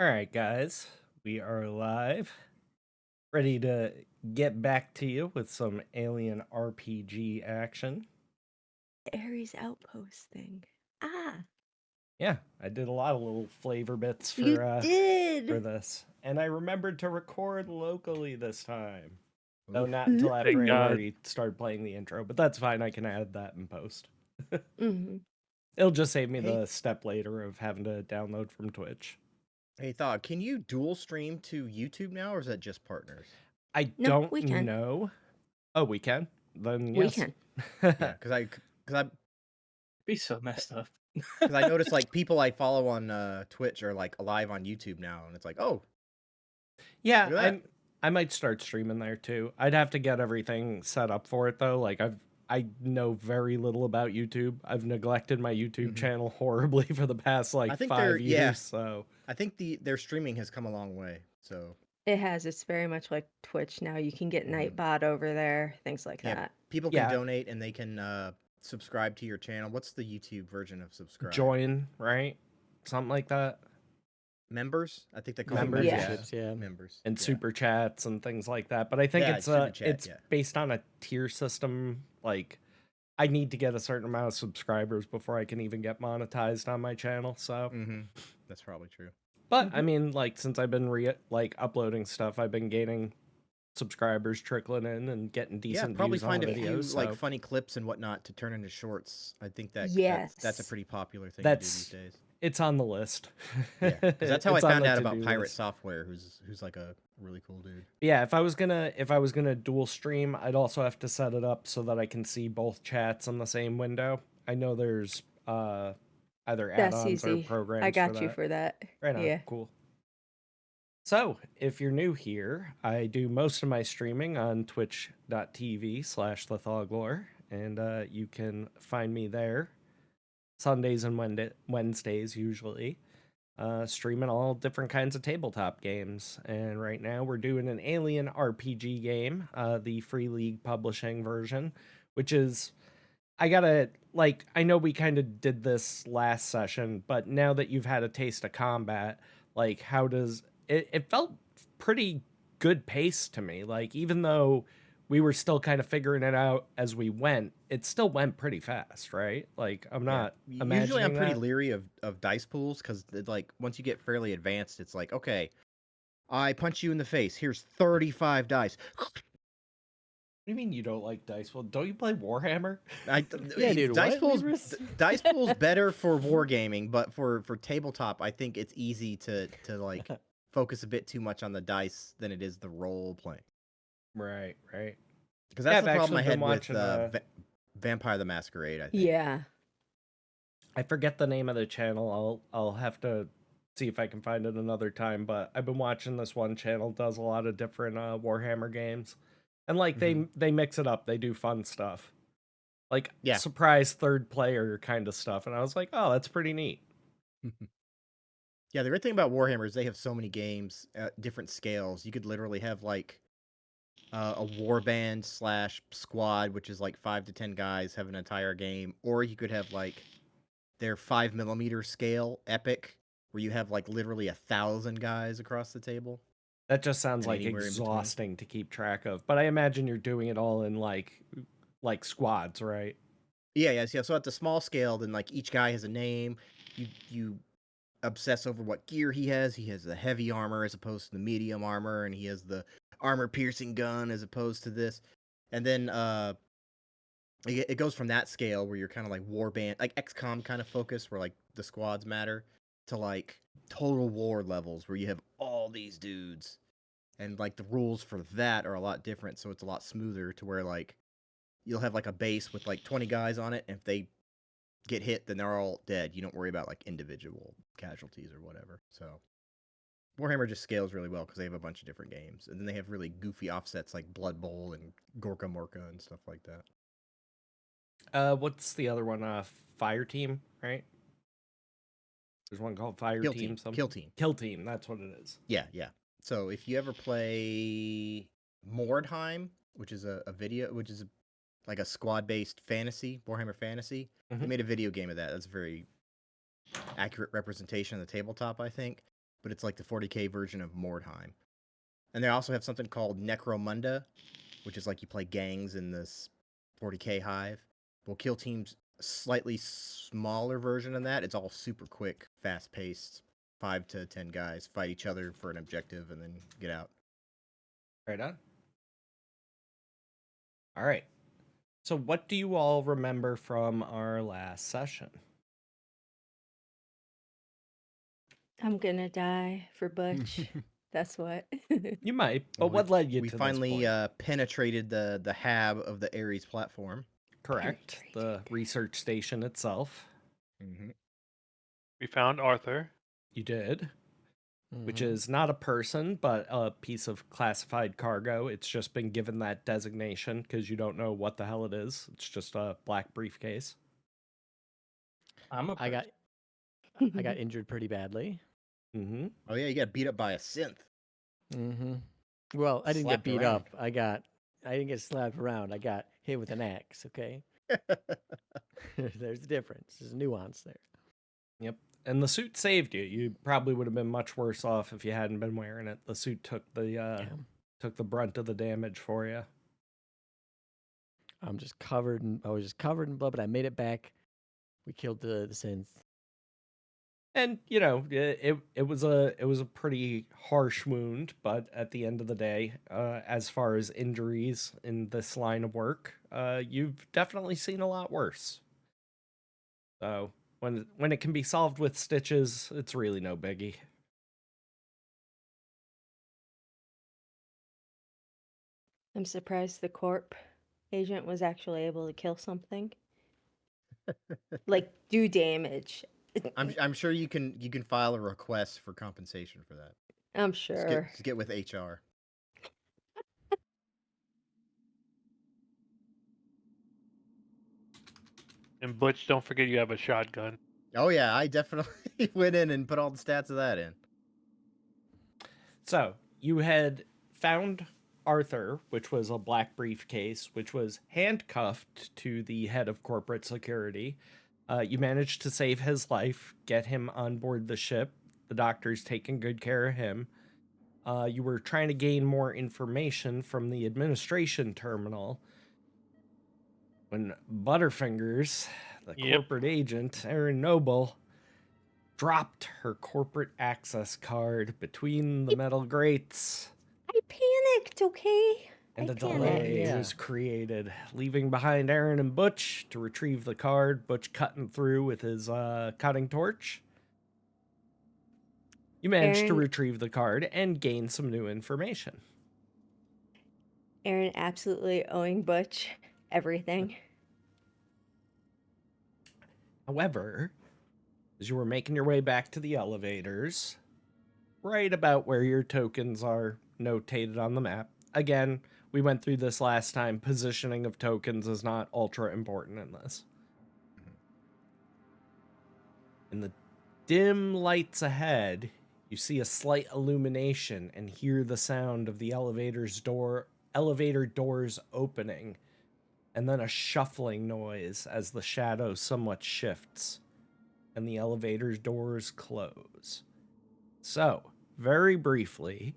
All right, guys, we are live, ready to get back to you with some alien RPG action. Ares Outpost thing. Ah, Yeah, I did a lot of little flavor bits you for did. this, and I remembered to record locally this time. Though Oof. not until after Thank I had God. already started playing the intro, but that's fine. I can add that in post. Hmm. It'll just save me Hey, the step later of having to download from Twitch. hey, Thog, can you dual stream to YouTube now, or is that just partners? I No, don't we can. know. Oh, we can? Then We yes. can. Yeah, Be so messed up. because I noticed like people I follow on Twitch are like live on YouTube now, and it's like, oh, Yeah, look at I might start streaming there too. I'd have to get everything set up for it though. I know very little about YouTube. I've neglected my that. YouTube channel horribly for the past I like think 5 years. So I think their streaming has come a long way. So It has. It's very much like Twitch now. You can get mhm. Nightbot over there, things like Yeah, that. people can yeah, donate and they can subscribe to your channel. What's the YouTube version of subscribe? join, right? Something like that. Members? I think they call them Members, members. yeah, Memberships, yeah. Members. and Yeah, super chats and things like that. But I think yeah, super chat. it's Yeah. based on a tier system. Like I need to get a certain amount of subscribers before I can even get monetized on my channel. So Mm-hmm. That's probably true. but I mean, like since I've been uploading stuff, I've been gaining subscribers trickling in and getting Yeah, decent probably views on find the a few videos. like So funny clips and whatnot to turn into shorts. I think that's a Yes. pretty popular thing to do these that's days. it's on the list. Yeah, because that's how I It's on found the out to about do Pirate list. Software, who's like a really cool dude. Yeah, if I was gonna dual stream, I'd also have to set it up so that I can see both chats on the same window. I know there's either That's add-ons or easy. I programs for got you that. for that. Right on, Yeah. cool. So, if you're new here, I do most of my streaming on twitch.tv/the Thauglor, and you can find me there Sundays and Wednesdays usually, streaming all different kinds of tabletop games. And right now we're doing an Alien RPG game, the Free League Publishing version, which is I gotta like I know we kind of did this last session, but now that you've had a taste of combat, like how does it felt pretty good pace to me. Like even though we were still kind of figuring it out as we went, it still went pretty fast, right? Like I'm Yeah, not usually I'm imagining pretty that. leery of dice pools because like once you get fairly advanced, it's like okay, I punch you in the face. Here's 35 dice. What do you mean you don't like dice? Well, don't you play Warhammer? Yeah, dude, Dice what? pools dice pools better for wargaming, but for tabletop, I think it's easy to like focus a bit too much on the dice than it is the role playing. Right, right. Because Yeah, that's I've the problem actually I been had with watching Vampire the Masquerade, I think. Yeah. I forget the name of the channel. I'll have to see if I can find it another time, but I've been watching this one channel does a lot of different Warhammer games. And like Hmm. they mix it up. They do fun stuff. Like Yeah. surprise third player kind of stuff. And I was like, "Oh, that's pretty neat." Yeah, the great thing about Warhammer is they have so many games at different scales. You could literally have like a warband slash squad, which is like 5 to 10 guys, have an entire game, or you could have like their 5 millimeter scale epic, where you have like literally 1,000 guys across the table That just sounds and like anywhere in between. exhausting to keep track of. But I imagine you're doing it all in like squads, right? Yeah, yes, yeah. So at the small scale, then like each guy has a name. You obsess over what gear he has. He has the heavy armor as opposed to the medium armor, and he has the armor piercing gun as opposed to this. And then it goes from that scale where you're kind of like warband, like XCOM kind of focus, where like the squads matter, to like total war levels where you have all these dudes, and like the rules for that are a lot different. So it's a lot smoother to where like you'll have like a base with like 20 guys on it, and if they get hit, then they're all dead. You don't worry about like individual casualties or whatever. So Warhammer just scales really well because they have a bunch of different games, and then they have really goofy offsets like Blood Bowl and Gorka Morka and stuff like that. What's the other one? Fire Team, right? There's one called Fire Kill Team, Team, Kill something. Team. Kill Team, that's what it is. Yeah, yeah. So if you ever play Mordheim, which is a video, which is like a squad-based fantasy, Warhammer fantasy, they Mhm. made a video game of that. That's a very accurate representation of the tabletop, I think. but it's like the 40k version of Mordheim. And they also have something called Necromunda, which is like you play gangs in this 40k hive. We'll kill teams slightly smaller version of that. It's all super quick, fast paced. 5 to 10 guys fight each other for an objective and then get out. Right on. All right. So what do you all remember from our last session? I'm gonna die for Butch. That's what. You might, but what led you to we this finally point? penetrated the hab of the Ares platform. Correct. The research station itself. Mm-hmm. We found Arthur. You did. Which Mhm. is not a person, but a piece of classified cargo. It's just been given that designation because you don't know what the hell it is. It's just a black briefcase. I got injured pretty badly. Mm-hmm. Oh yeah, you got beat up by a synth. Mm-hmm. Well, I didn't get Slapped beat around. up. I didn't get slapped around. I got hit with an axe. Okay, there's a difference. There's a nuance there. Yep. And the suit saved you. You probably would have been much worse off if you hadn't been wearing it. The suit took the brunt of the damage for you. I was just covered in blood, but I made it back. We killed the synth. And you know, it was a pretty harsh wound, but at the end of the day, as far as injuries in this line of work, you've definitely seen a lot worse. So when it can be solved with stitches, it's really no biggie. I'm surprised the corp agent was actually able to kill something. Like do damage. I'm sure you can file a request for compensation for that. I'm sure. Just get with HR. And Butch, don't forget you have a shotgun. Oh yeah, I definitely went in and put all the stats of that in. So you had found Arthur, which was a black briefcase, which was handcuffed to the head of corporate security. You managed to save his life, get him on board the ship. The doctor's taking good care of him. You were trying to gain more information from the administration terminal when Butterfingers, the corporate agent, Erin Noble, dropped her corporate access card between the metal grates. I panicked, okay? And I a panicked. delay was created, leaving behind Aaron and Butch to retrieve the card, Butch cutting through with his cutting torch. You managed to Aaron- retrieve the card and gain some new information. Aaron absolutely owing Butch everything. However, as you were making your way back to the elevators, right about where your tokens are notated on the map, again, we went through this last time, positioning of tokens is not ultra important in this. In the dim lights ahead, you see a slight illumination and hear the sound of the elevator doors opening, and then a shuffling noise as the shadow somewhat shifts and the elevator's doors close. So, very briefly,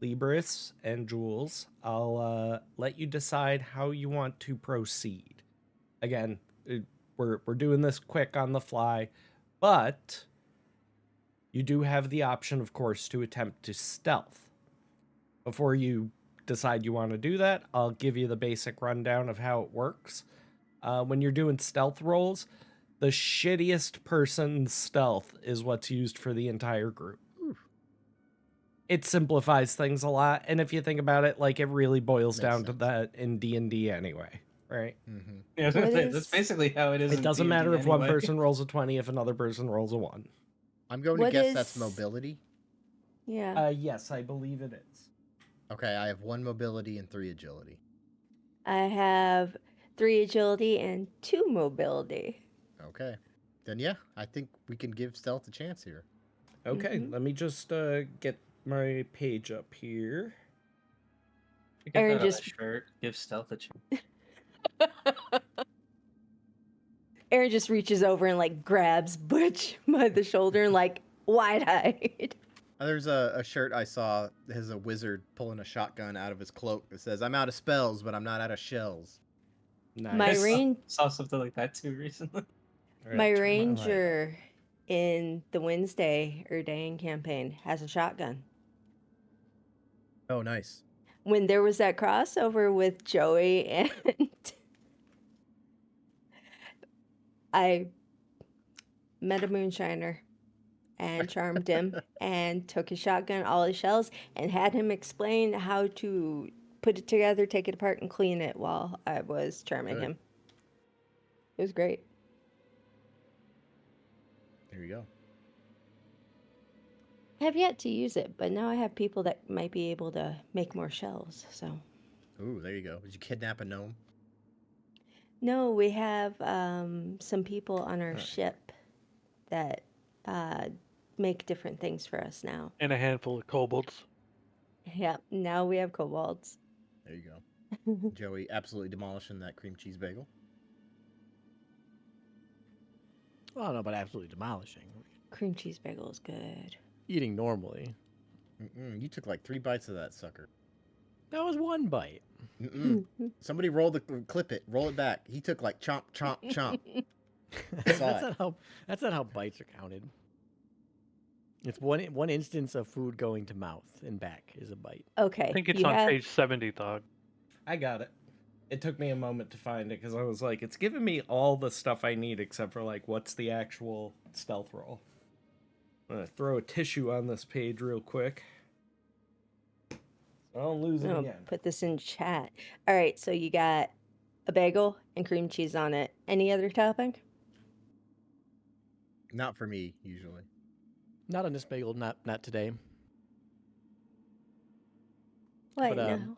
Libris and Jules, I'll let you decide how you want to proceed. Again, we're doing this quick on the fly, but you do have the option, of course, to attempt to stealth. Before you decide you want to do that, I'll give you the basic rundown of how it works. When you're doing stealth rolls, the shittiest person's stealth is what's used for the entire group. It simplifies things a lot, and if you think about it, like, it really boils Makes down to sense. that in D&D anyway, right? Mm-hmm. Yeah, I was gonna What say, is- that's basically how it is. It in doesn't D&D matter if one anyway. person rolls a 20 if another person rolls a 1. I'm going to What guess that's is- mobility. Yeah. Yes, I believe it is. Okay, I have 1 mobility and 3 agility. I have 3 agility and 2 mobility. Okay. Then yeah, I think we can give stealth a chance here. Okay, Mhm. let me just get my page up here. You get Aaron that on a just- shirt. Give stealth a chance. Aaron just reaches over and like grabs Butch by the shoulder and like wide-eyed. There's a shirt I saw that has a wizard pulling a shotgun out of his cloak that says, "I'm out of spells, but I'm not out of shells." My Nice. range, Saw something like that too recently. All right, my turn light on. ranger in the Wednesday or Dane campaign has a shotgun. Oh, nice. When there was that crossover with Joey and I met a moonshiner and charmed him and took his shotgun, all his shells, and had him explain how to put it together, take it apart, and clean it while I was charming Good. him. It was great. There you go. I have yet to use it, but now I have people that might be able to make more shells. So Ooh, there you go. Did you kidnap a gnome? no, we have some people on our Alright. ship that make different things for us now. And a handful of kobolds. Yeah, now we have kobolds. There you go. Joey absolutely demolishing that cream cheese bagel. Well, I don't know about absolutely demolishing. Cream cheese bagel is good. Eating normally. You took like 3 bites of that sucker. That was one bite. Somebody clip it, roll it back. He took like chomp, chomp, chomp. that's Saw it. not how bites are counted. It's one instance of food going to mouth and back is a bite. Okay. I think it's you on have- page 70, Thog. I got it. It took me a moment to find it because I was like, it's giving me all the stuff I need except for like, what's the actual stealth roll? I'm gonna throw a tissue on this page real quick. So I don't lose it I'll again. put this in chat. All right, so you got a bagel and cream cheese on it. Any other topping? Not for me, usually. Not on this bagel, not today. What But, now?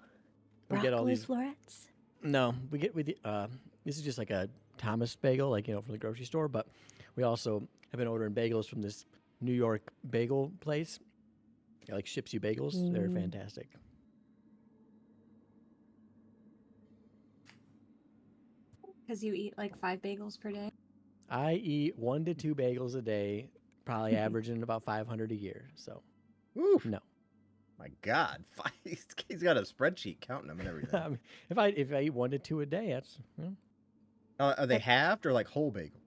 we get all Broccoli these- florets? No, this is just like a Thomas bagel, like from the grocery store. But we also have been ordering bagels from this New York bagel place. It like ships you bagels. They're fantastic. Because you eat like 5 bagels per day. I eat 1 to 2 bagels a day, probably averaging about 500 a year. So Woo! no. My God, he's got a spreadsheet counting them and everything. I mean, if I eat 1 to 2 a day, that's Are they halved or like whole bagel?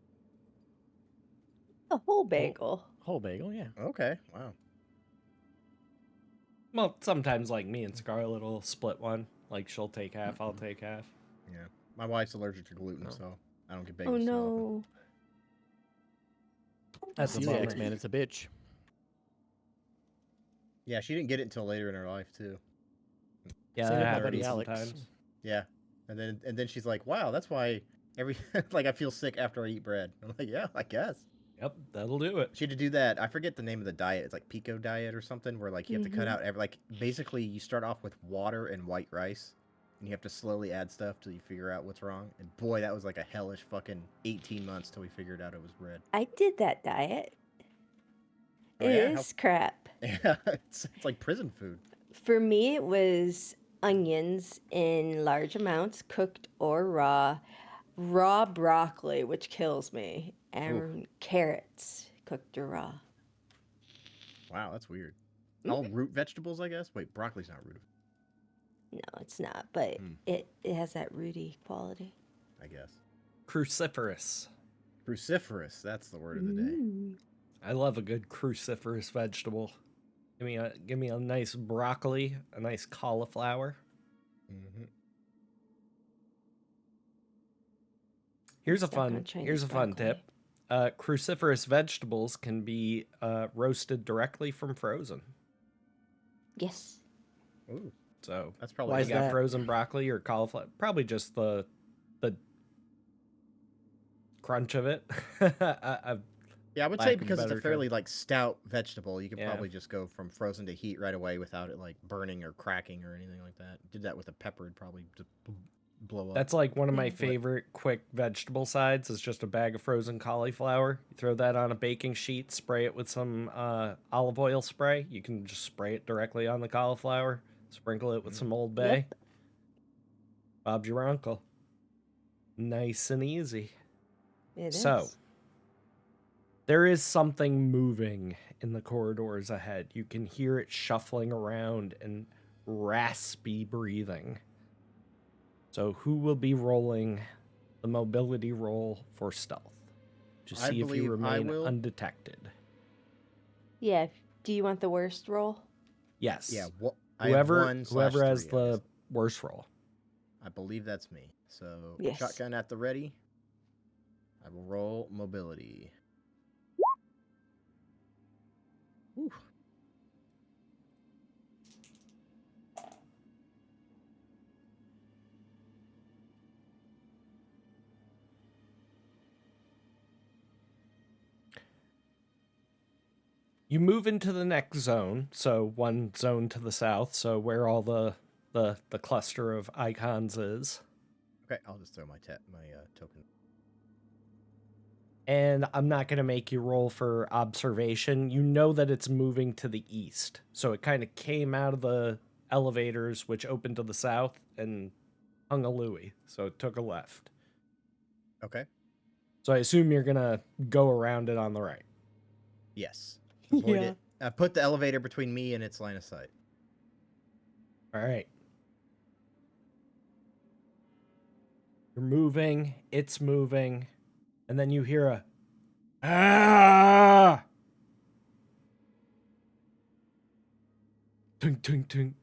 A whole bagel. whole bagel. Yeah. Okay, wow. Well, sometimes like me and Scarlett will split one. Like she'll take half, I'll take half. Yeah, my wife's allergic to gluten, Oh. so I don't get bagels. Oh too often. no. That's a Celiac, bummer. man, it's a bitch. Yeah, she didn't get it until later in her life too. Yeah, Same that with my happens buddy Alex. sometimes. Yeah, and then she's like, "Wow, that's why like I feel sick after I eat bread." I'm like, "Yeah, I guess." Yep, that'll do it. She had to do that. I forget the name of the diet. It's like Pico diet or something, where like you have to cut out basically you start off with water and white rice, and you have to slowly add stuff till you figure out what's wrong. And boy, that was like a hellish fucking 18 months till we figured out it was bread. I did that diet. Oh, It yeah? is crap. Yeah, it's like prison food. For me, it was onions in large amounts, cooked or raw broccoli, which kills me, and carrots, cooked or raw. Wow, that's weird. All root vegetables, I guess. Wait, broccoli's not root, No, it's not, but it has that rooty quality. I guess. Cruciferous. Cruciferous, that's the word of the day. I love a good cruciferous vegetable. Give me a nice broccoli, a nice cauliflower. Mm-hmm. Here's a Stuck on fun Chinese tip. Cruciferous vegetables can be roasted directly from frozen. Yes. Ooh, So that's probably Why you is got that? frozen broccoli or cauliflower. Probably just the crunch of it. Yeah, I would lack say of a because it's a better fairly like stout vegetable, you can Yeah. probably just go from frozen to heat right away without it like burning or cracking or anything like that. Did that with a pepper, it'd probably just blow up. That's like one of my Yeah. favorite quick vegetable sides is just a bag of frozen cauliflower. You throw that on a baking sheet, spray it with some olive oil spray. You can just spray it directly on the cauliflower, sprinkle it with some Old Bay. Yep. Bob's your uncle. Nice and easy. It So, is. There is something moving in the corridors ahead. You can hear it shuffling around and raspy breathing. So who will be rolling the mobility roll for stealth to I see if you believe I remain will. undetected? Yeah. Do you want the worst roll? Yes. Yeah, I have one whoever has /3, the obviously. worst roll. I believe that's me. So Yes. shotgun at the ready. I will roll mobility. Whew. You move into the next zone, so one zone to the south, so where all the cluster of icons is. Okay, I'll just throw my token. And I'm not going to make you roll for observation. You know that it's moving to the east. So it kind of came out of the elevators, which opened to the south, and hung a Louie. So it took a left. Okay. So I assume you're going to go around it on the right. Yes. Avoid Yeah. it. I put the elevator between me and its line of sight. All right. You're moving. It's moving. And then you hear a ah! Tink, tink, tink.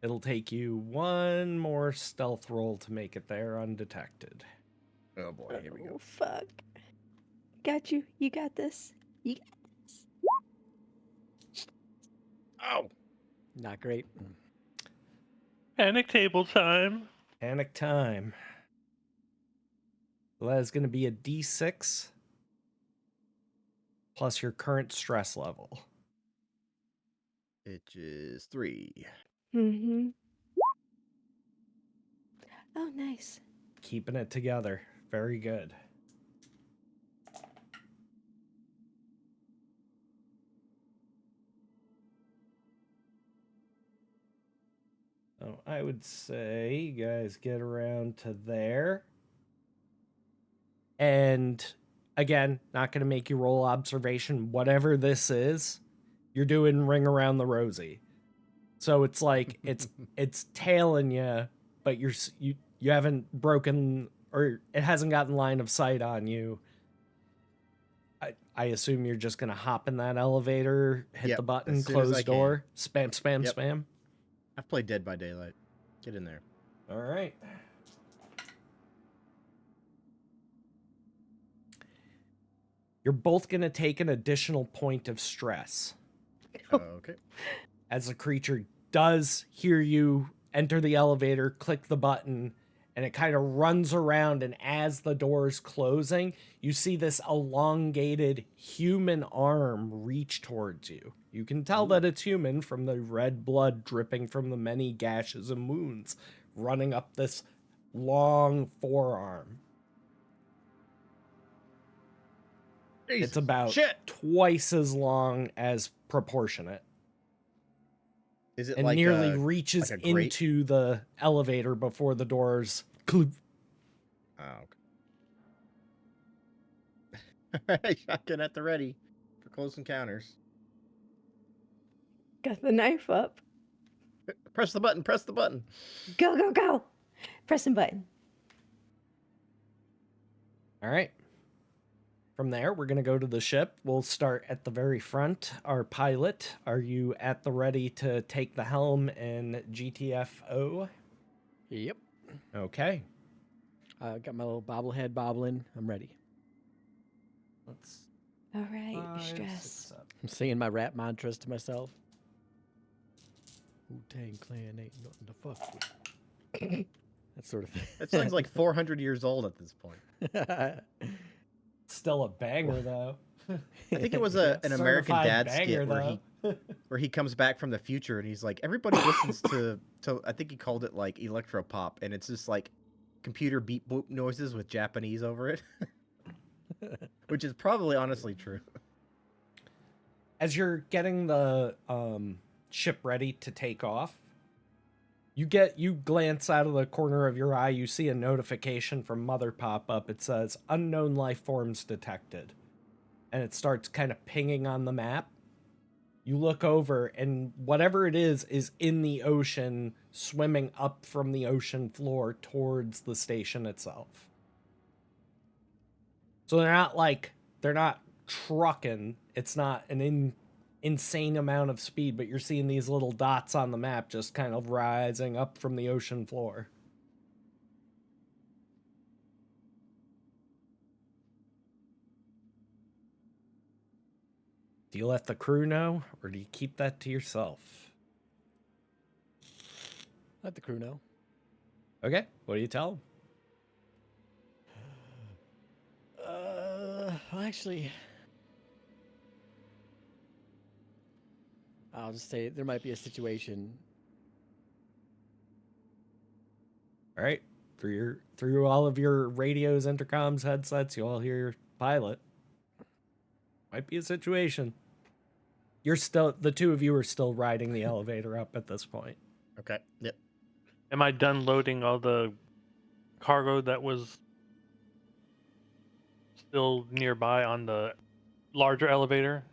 It'll take you one more stealth roll to make it there undetected. Oh boy, here we Oh, go. fuck. Got you. You got this. You got this. Oh! Not great. Panic table time. Panic time. So that is going to be a D6 plus your current stress level. It is 3. Mm-hmm. Oh, nice. Keeping it together. Very good. So I would say you guys get around to there. And again, not going to make you roll observation. Whatever this is, you're doing ring around the rosy. So it's like it's tailing you, but you haven't broken, or it hasn't gotten line of sight on you. I assume you're just gonna hop in that elevator, hit Yep, the button, as soon as I close can. door, spam, spam, Yep. spam. I've played Dead by Daylight. Get in there. All right. You're both gonna take an additional point of stress Okay. as the creature does hear you enter the elevator, click the button, and it kind of runs around. And as the door's closing, you see this elongated human arm reach towards you. You can tell that it's human from the red blood dripping from the many gashes and wounds running up this long forearm. It's about twice as long as proportionate. Is it And like nearly a, reaches like a grate? into the elevator before the doors. Cloof. Oh, okay. Shotgun at the ready for close encounters. Got the knife up. Press the button. Press the button. Go, go, go. Pressing button. All right. From there, we're going to go to the ship. We'll start at the very front. Our pilot, are you at the ready to take the helm and GTFO? Yep. Okay. Got my little bobblehead bobbling. I'm ready. Let's All right. 5, Stress. 6, 7. I'm singing my rap mantras to myself. Wu-Tang Clan ain't nothing to fuck with. That sort of thing. That song's like 400 years old at this point. Still a banger, though. I think it was an American Certified Dad banger, skit where he comes back from the future and he's like, everybody listens to I think he called it like electro pop, and it's just like computer beep boop noises with Japanese over it, which is probably honestly true. As you're getting the ship ready to take off, You glance out of the corner of your eye, you see a notification from Mother pop up. It says unknown life forms detected. And it starts kind of pinging on the map. You look over and whatever it is in the ocean, swimming up from the ocean floor towards the station itself. So they're not trucking. It's not an insane amount of speed, but you're seeing these little dots on the map just kind of rising up from the ocean floor. Do you let the crew know, or do you keep that to yourself? Let the crew know. Okay, what do you tell them? Well, actually, I'll just say there might be a situation. All right, through all of your radios, intercoms, headsets, you all hear your pilot. Might be a situation. The two of you are still riding the elevator up at this point. Okay. Yep. Am I done loading all the cargo that was still nearby on the larger elevator?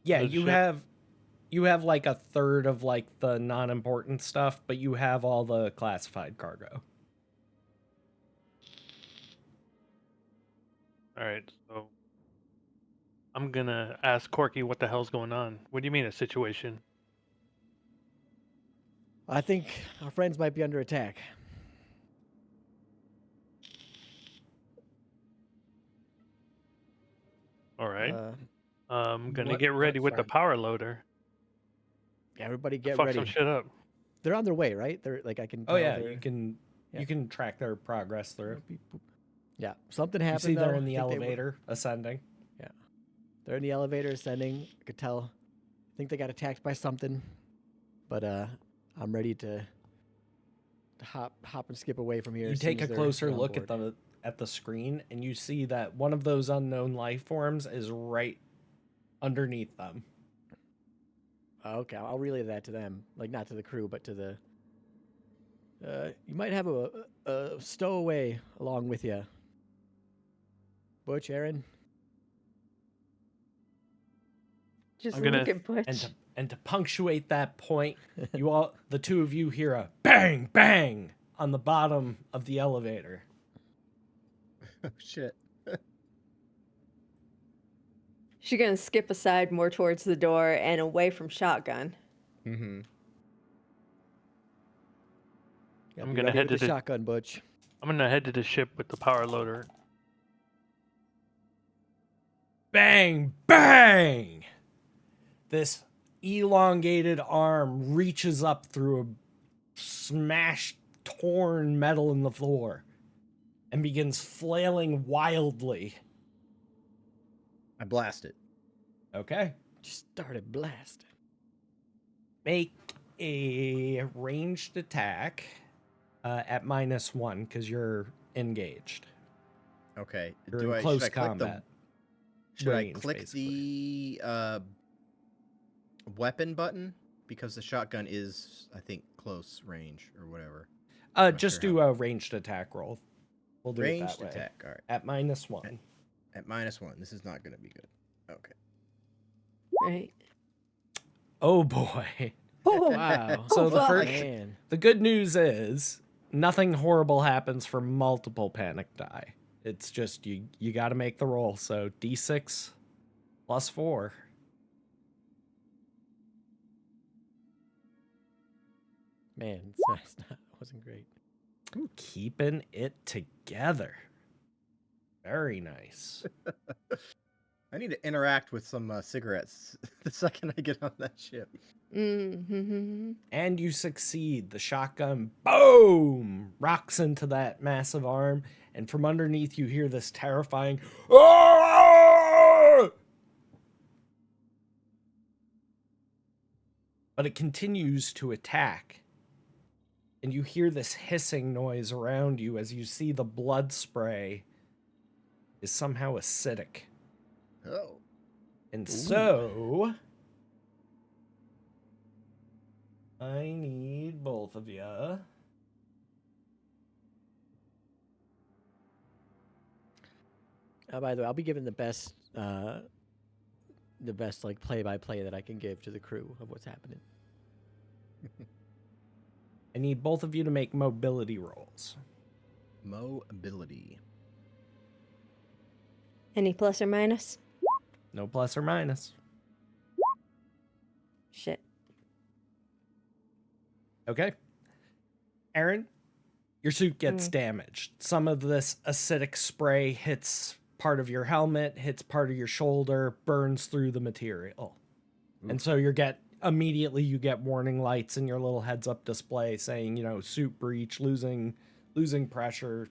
Yeah, The ship? you have like a third of like the non-important stuff, but you have all the classified cargo. All right, so I'm gonna ask Corky what the hell's going on. What do you mean a situation? I think our friends might be under attack. All right, I'm gonna What- get ready with the sorry. power loader. Everybody To get fuck ready. some shit up. They're on their way, right? They're like, I can Oh tell yeah, they're... you can track their progress through. Yeah, something You happened. see they're though. in the I think they were- elevator ascending. They're in the elevator ascending. I could tell. I think they got attacked by something. But I'm ready to hop and skip away from here. You as soon take a as they're closer on look board. at the screen, and you see that one of those unknown life forms is right underneath them. Okay, I'll relay that to them. Like, not to the crew, but to the... you might have a stowaway along with you. Butch, Aaron? Just I'm gonna- look at Butch. And to punctuate that point, the two of you hear a bang bang on the bottom of the elevator. Oh shit. She's gonna skip aside more towards the door and away from shotgun. Mm-hmm. Yeah, I'm be gonna ready head with to the the- shotgun, Butch. I'm gonna head to the ship with the power loader. Bang bang! This elongated arm reaches up through a smashed, torn metal in the floor and begins flailing wildly. I blast it. Okay. Just started blasting. Make a ranged attack at -1 because you're engaged. Okay. You're in close combat. Should I range, click basically. the weapon button? Because the shotgun is, I think, close range or whatever. not Just sure do a ranged attack roll. We'll do Ranged it that way. attack. All right. At -1. At -1. This is not going to be good. Okay. Right. Oh boy. Oh, Wow. So the fuck. first, Man. the good news is nothing horrible happens for multiple panic die. It's just you got to make the roll. So D6 +4. Man, it wasn't great. Ooh, keeping it together. Very nice. I need to interact with some cigarettes the second I get on that ship. Mm-hmm. And you succeed. The shotgun, boom, rocks into that massive arm, and from underneath you hear this terrifying, "Ah!" But it continues to attack. And you hear this hissing noise around you as you see the blood spray is somehow acidic. Oh. And so I need both both of you. By the way, I'll be giving the best like play-by-play that I can give to the crew of what's happening. I need both of you to make mobility rolls. Mobility. Any plus or minus? No plus or minus. Shit. Okay. Aaron, your suit gets damaged. Some of this acidic spray hits part of your helmet, hits part of your shoulder, burns through the material. And so you get warning lights in your little heads-up display saying, suit breach, losing pressure,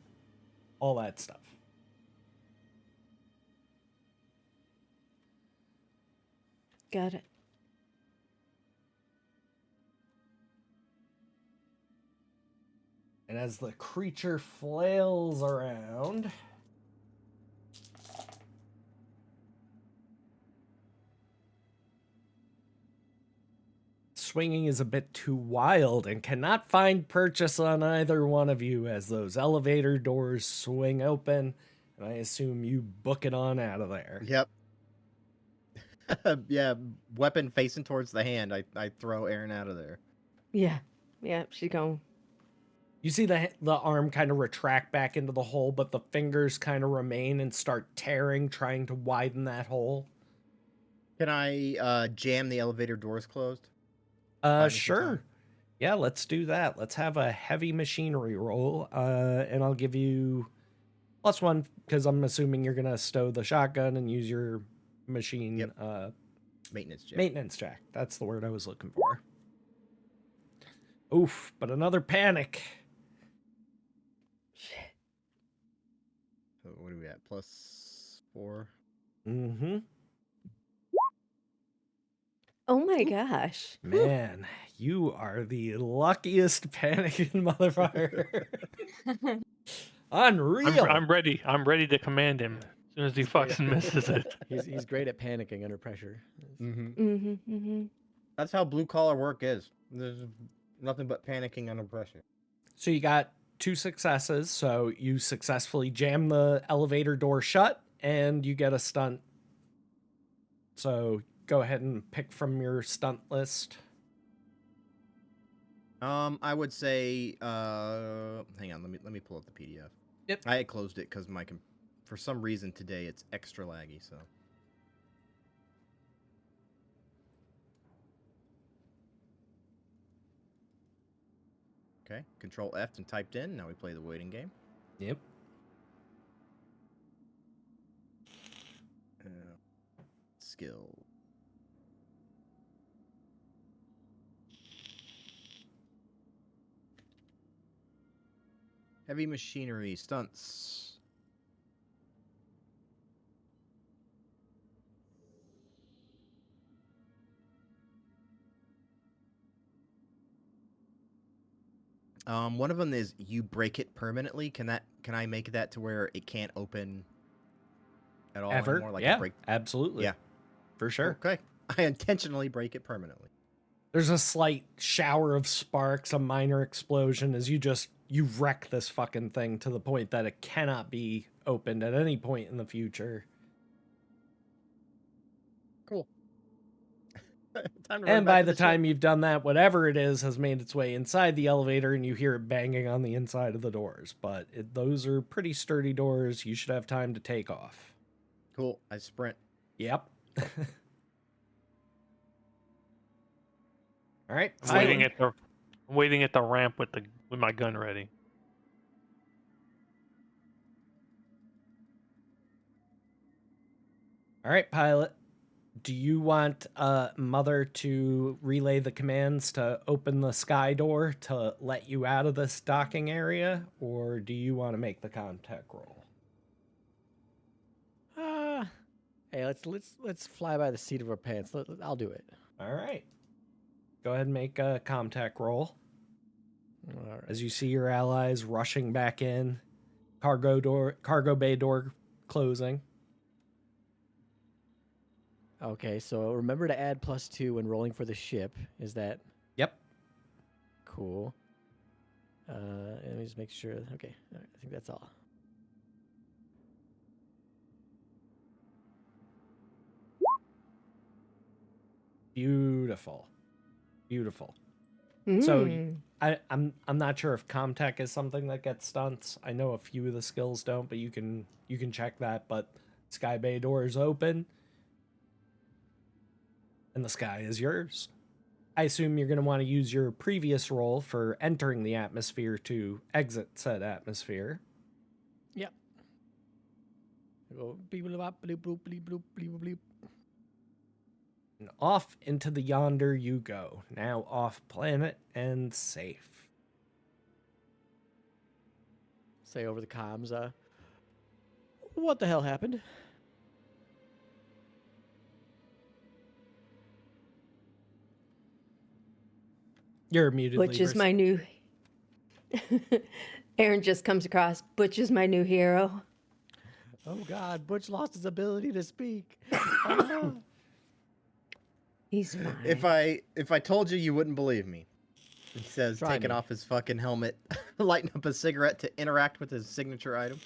all that stuff. Got it. And as the creature flails around, swinging is a bit too wild and cannot find purchase on either one of you as those elevator doors swing open, and I assume you book it on out of there. Yep. Yeah, weapon facing towards the hand. I throw Aaron out of there. Yeah. Yeah, she's going. You see the arm kind of retract back into the hole, but the fingers kind of remain and start tearing, trying to widen that hole. Can I jam the elevator doors closed? Buy me some Sure. time. Yeah, let's do that. Let's have a heavy machinery roll, and I'll give you +1 because I'm assuming you're gonna stow the shotgun and use your machine. Yep. Maintenance check. Maintenance check. That's the word I was looking for. Oof! But another panic. Shit. So what are we at? +4. Mm-hmm. Oh my gosh. Man, you are the luckiest panicking motherfucker. Unreal. I'm ready. I'm ready to command him as soon as he fucking misses it. He's great at panicking under pressure. That's how blue collar work is. There's nothing but panicking under pressure. So you got 2 successes. So you successfully jam the elevator door shut, and you get a stunt. So go ahead and pick from your stunt list. I would say hang on, let me pull up the PDF. Yep. I had closed it because for some reason today it's extra laggy, so. Okay, Control F and typed in. Now we play the waiting game. Yep. Skill. Heavy machinery, stunts. One of them is you break it permanently. Can I make that to where it can't open at all Ever? anymore? Like yeah, break. absolutely. Yeah. For sure. Okay. I intentionally break it permanently. There's a slight shower of sparks, a minor explosion as you wreck this fucking thing to the point that it cannot be opened at any point in the future. Cool. Time to run And back by to the ship. time you've done that, whatever it is has made its way inside the elevator and you hear it banging on the inside of the doors. But those are pretty sturdy doors. You should have time to take off. Cool. I sprint. Yep. All right. I'm waiting at the ramp with my gun ready. All right, pilot. Do you want Mother to relay the commands to open the sky door to let you out of this docking area, or do you want to make the contact roll? Hey, let's fly by the seat of our pants. I'll do it. All right. Go ahead and make a contact roll. All right. As you see your allies rushing back in, cargo bay door closing. Okay, so remember to add +2 when rolling for the ship. Is that Yep. cool? Let me just make sure. Okay, all right, I think that's all. Beautiful. Beautiful. So Mm. I'm not sure if Comtech is something that gets stunts. I know a few of the skills don't, but you can check that. But Sky Bay door is open, and the sky is yours. I assume you're going to want to use your previous roll for entering the atmosphere to exit said atmosphere. Yep. Go beep bloop bloop bloop bleep bloop bleep bleep. And off into the yonder you go. Now off planet and safe. Say over the comms. What the hell happened? You're muted, Butch is Libras. my new. Aaron just comes across. Butch is my new hero. Oh God, Butch lost his ability to speak. Ah. He's fine. If I told you, you wouldn't believe me. He says, Try taking me. off his fucking helmet, lighting up a cigarette to interact with his signature item,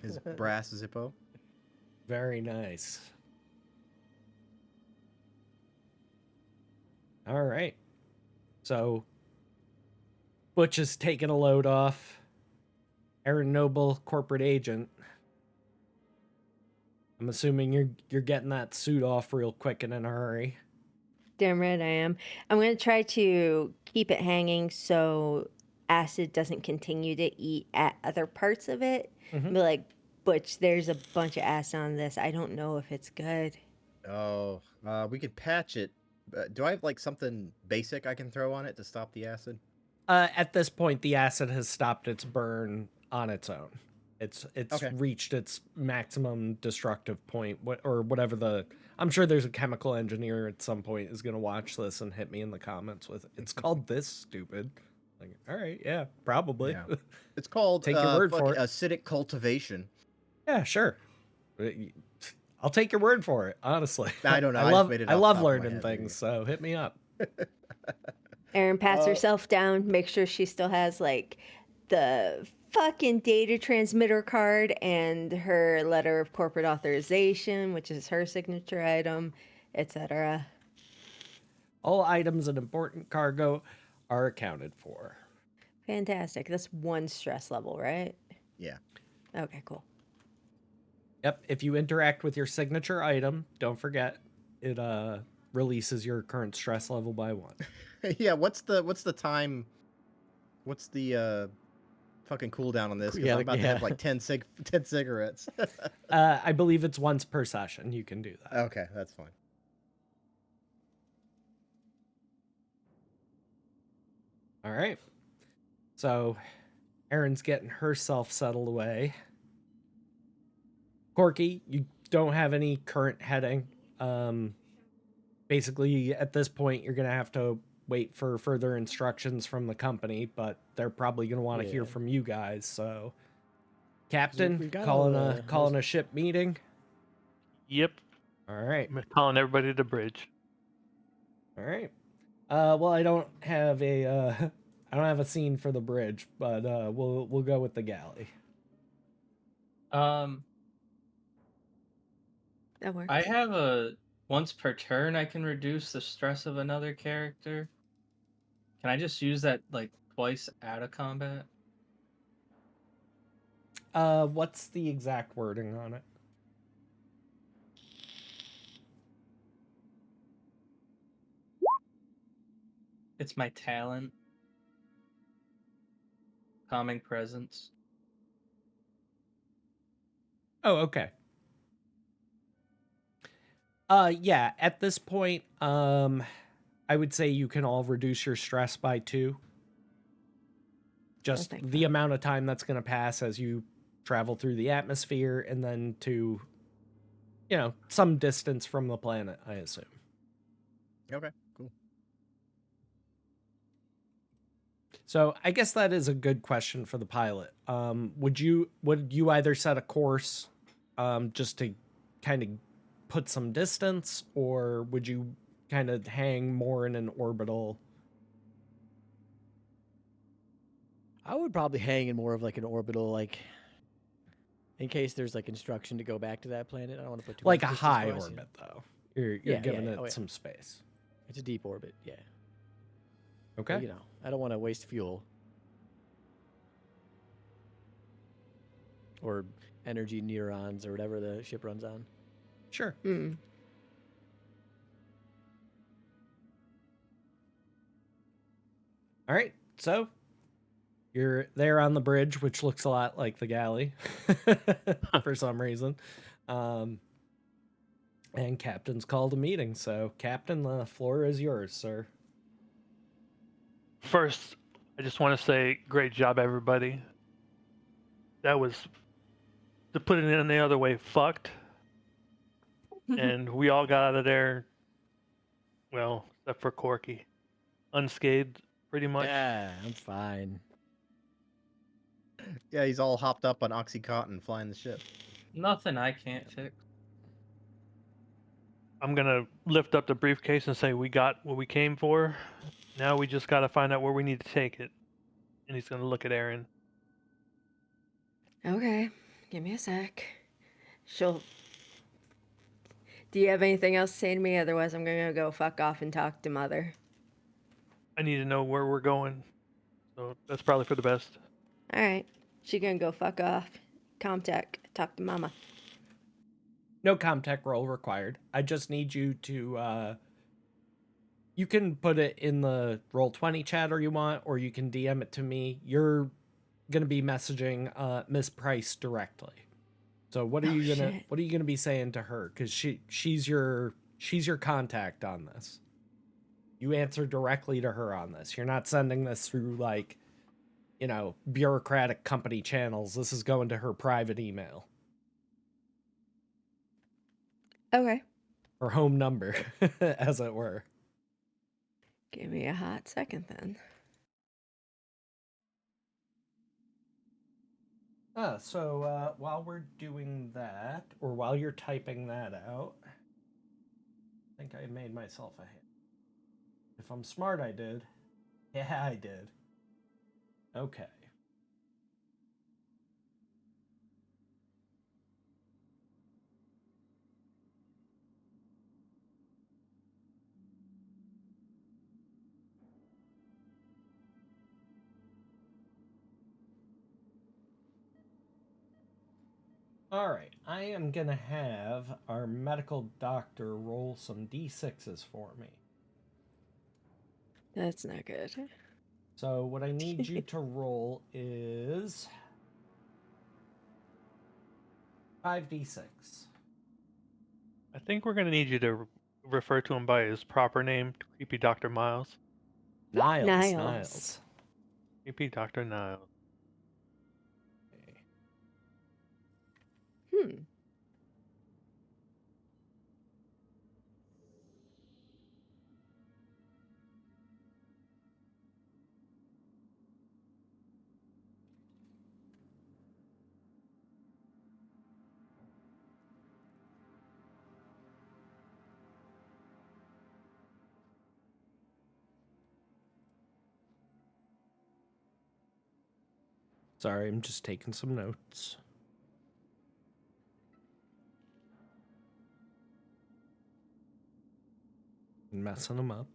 his brass Zippo. Very nice. All right. So Butch is taking a load off. Aaron Noble, corporate agent. I'm assuming you're getting that suit off real quick and in a hurry. Damn right I am. I'm going to try to keep it hanging so acid doesn't continue to eat at other parts of it. Mhm. Be like, Butch, there's a bunch of acid on this. I don't know if it's good. Oh, we could patch it. Do I have like something basic I can throw on it to stop the acid? At this point, the acid has stopped its burn on its own. It's Okay. reached its maximum destructive point, or whatever the. I'm sure there's a chemical engineer at some point is gonna watch this and hit me in the comments with, "It's called this, stupid." Like, all right, yeah, probably. Yeah. It's called Take your word for it. acidic cultivation. Yeah, sure. I'll take your word for it. Honestly, I don't know. I I just love made it I off the love top of my learning head, things. So hit me up. Aaron, pats herself down, make sure she still has like the fucking data transmitter card and her letter of corporate authorization, which is her signature item, etc. All items and important cargo are accounted for. Fantastic. That's one stress level, right? Yeah. Okay, cool. Yep. If you interact with your signature item, don't forget it releases your current stress level by 1. Yeah. What's the time? What's the fucking cooldown on this? Because Yeah, I'm about to have yeah. like 10 cigarettes. I believe it's once per session. You can do that. Okay, that's fine. All right. So Erin's getting herself settled away. Corky, you don't have any current heading. Basically, at this point, you're going to have to wait for further instructions from the company, but they're probably going to want to hear Yeah. from you guys. So, Captain, we've got calling all a the calling most- a ship meeting. Yep. All right. I'm calling everybody to the bridge. All right. Well, I don't have a scene for the bridge, but we'll go with the galley. That works. I have a once per turn I can reduce the stress of another character. Can I just use that like twice out of combat? What's the exact wording on it? It's my talent. Calming presence. Oh, okay. Yeah, at this point, I would say you can all reduce your stress by 2. Just thank the God. amount of time that's going to pass as you travel through the atmosphere and then to, some distance from the planet, I assume. Okay, cool. So I guess that is a good question for the pilot. Would you either set a course, just to kind of put some distance, or would you kind of hang more in an orbital? I would probably hang in more of like an orbital, like in case there's like instruction to go back to that planet. I don't want to put too Like a much distance high across, orbit, though. You're Yeah, giving yeah, it oh, yeah. some space. It's a deep orbit, yeah. Okay. But, you know, I don't want to waste fuel or energy neurons or whatever the ship runs on. Sure. Hmm. All right. So you're there on the bridge, which looks a lot like the galley for some reason. And Captain's called a meeting. So, Captain, the floor is yours, sir. First, I just want to say, great job, everybody. That was, to put it in the other way, fucked. And we all got out of there, well, except for Corky, unscathed, pretty much. Yeah, I'm fine. Yeah, he's all hopped up on Oxycontin flying the ship. Nothing I can't fix. I'm gonna lift up the briefcase and say we got what we came for. Now we just gotta find out where we need to take it. And he's gonna look at Aaron. Okay, give me a sec. She'll. Do you have anything else to say to me? Otherwise, I'm gonna go fuck off and talk to Mother. I need to know where we're going. So that's probably for the best. All right, she gonna go fuck off. Comtech, talk to Mama. No Comtech roll required. I just need you to, you can put it in the Roll20 chat or you want, or you can DM it to me. You're going to be messaging Miss Price directly. So what are you going to, shit. what are you going to be saying to her? Because she's your contact on this. You answer directly to her on this. You're not sending this through, like, you know, bureaucratic company channels. This is going to her private email. Okay. Or home number, as it were. Give me a hot second then. So while we're doing that, or while you're typing that out, I think I made myself a hit. If I'm smart, I did. Yeah, I did. Okay. All right, I am going to have our medical doctor roll some d6s for me. That's not good. So what I need you to roll is 5d6. I think we're gonna need you to refer to him by his proper name, Creepy Dr. Miles. Niles. Creepy Dr. Niles. Okay. Hmm. Sorry, I'm just taking some notes. Messing them up.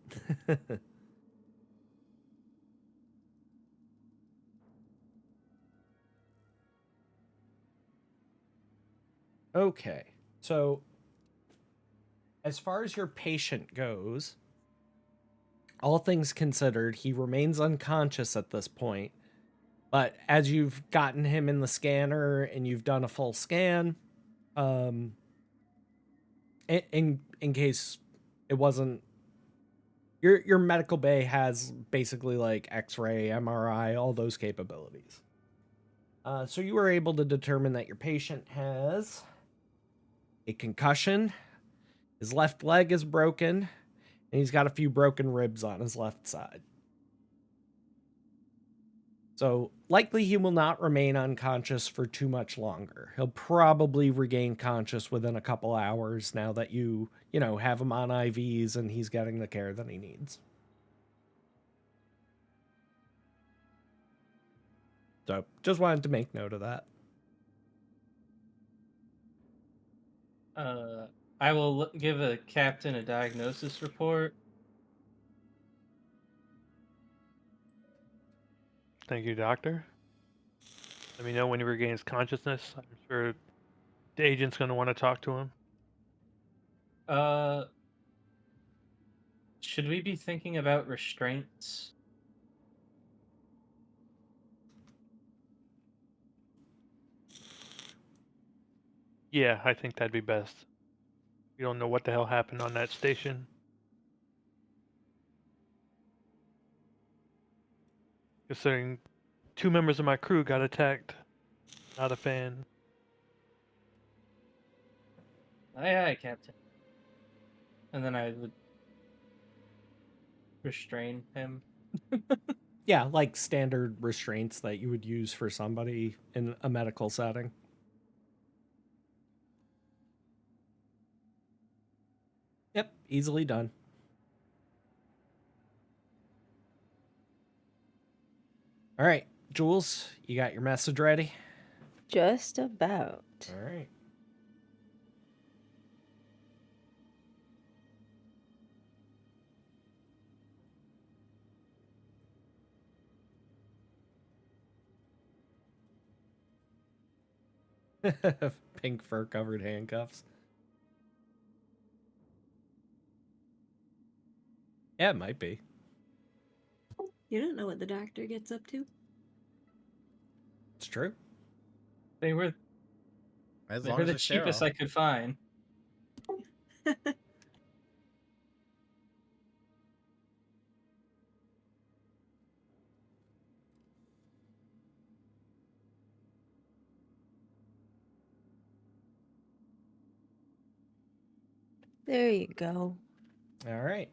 Okay, so as far as your patient goes, all things considered, he remains unconscious at this point. But as you've gotten him in the scanner and you've done a full scan, in case it wasn't, your medical bay has basically like X-ray, MRI, all those capabilities. So you were able to determine that your patient has a concussion, his left leg is broken, and he's got a few broken ribs on his left side. So likely he will not remain unconscious for too much longer. He'll probably regain conscious within a couple hours now that you have him on IVs and he's getting the care that he needs. So just wanted to make note of that. I will give a captain a diagnosis report. Thank you, doctor. Let me know when he regains consciousness. I'm sure the agent's going to want to talk to him. Should we be thinking about restraints? Yeah, I think that'd be best. We don't know what the hell happened on that station. Considering 2 members of my crew got attacked. Not a fan. Aye, aye, Captain. And then I would restrain him. Yeah, like standard restraints that you would use for somebody in a medical setting. Yep, easily done. All right, Jules, you got your message ready? Just about. All right. Pink fur covered handcuffs. Yeah, it might be. You don't know what the doctor gets up to. It's true. They were As they long were as the they're cheapest sterile. I could find. There you go. All right.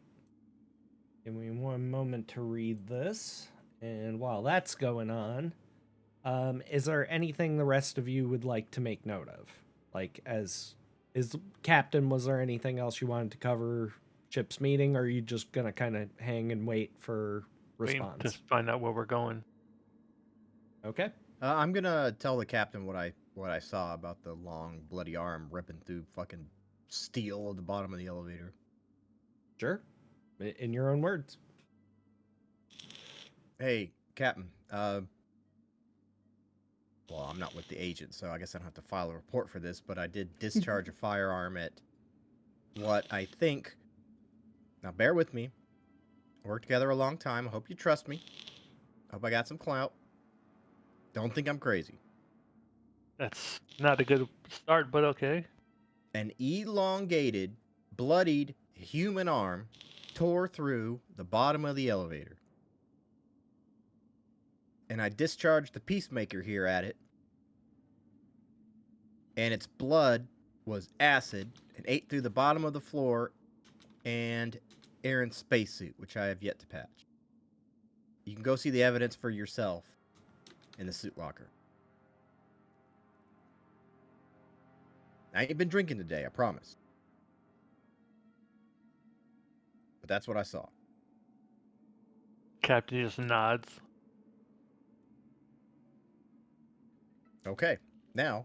Give me one moment to read this. And while that's going on, is there anything the rest of you would like to make note of? Like, as is Captain, was there anything else you wanted to cover ship's meeting, or are you just gonna kind of hang and wait for Waiting response? to find out where we're going. Okay. I'm gonna tell the captain what I saw about the long bloody arm ripping through fucking steel at the bottom of the elevator. Sure. In your own words. Hey, Captain. Well, I'm not with the agent, so I guess I don't have to file a report for this, but I did discharge a firearm at what I think. Now, bear with me. Worked together a long time. I hope you trust me. Hope I got some clout. Don't think I'm crazy. That's not a good start, but okay. An elongated, bloodied human arm tore through the bottom of the elevator. And I discharged the peacemaker here at it. And its blood was acid and ate through the bottom of the floor and Aaron's spacesuit, which I have yet to patch. You can go see the evidence for yourself in the suit locker. I ain't been drinking today, I promise. But that's what I saw. Captain just nods. Okay, now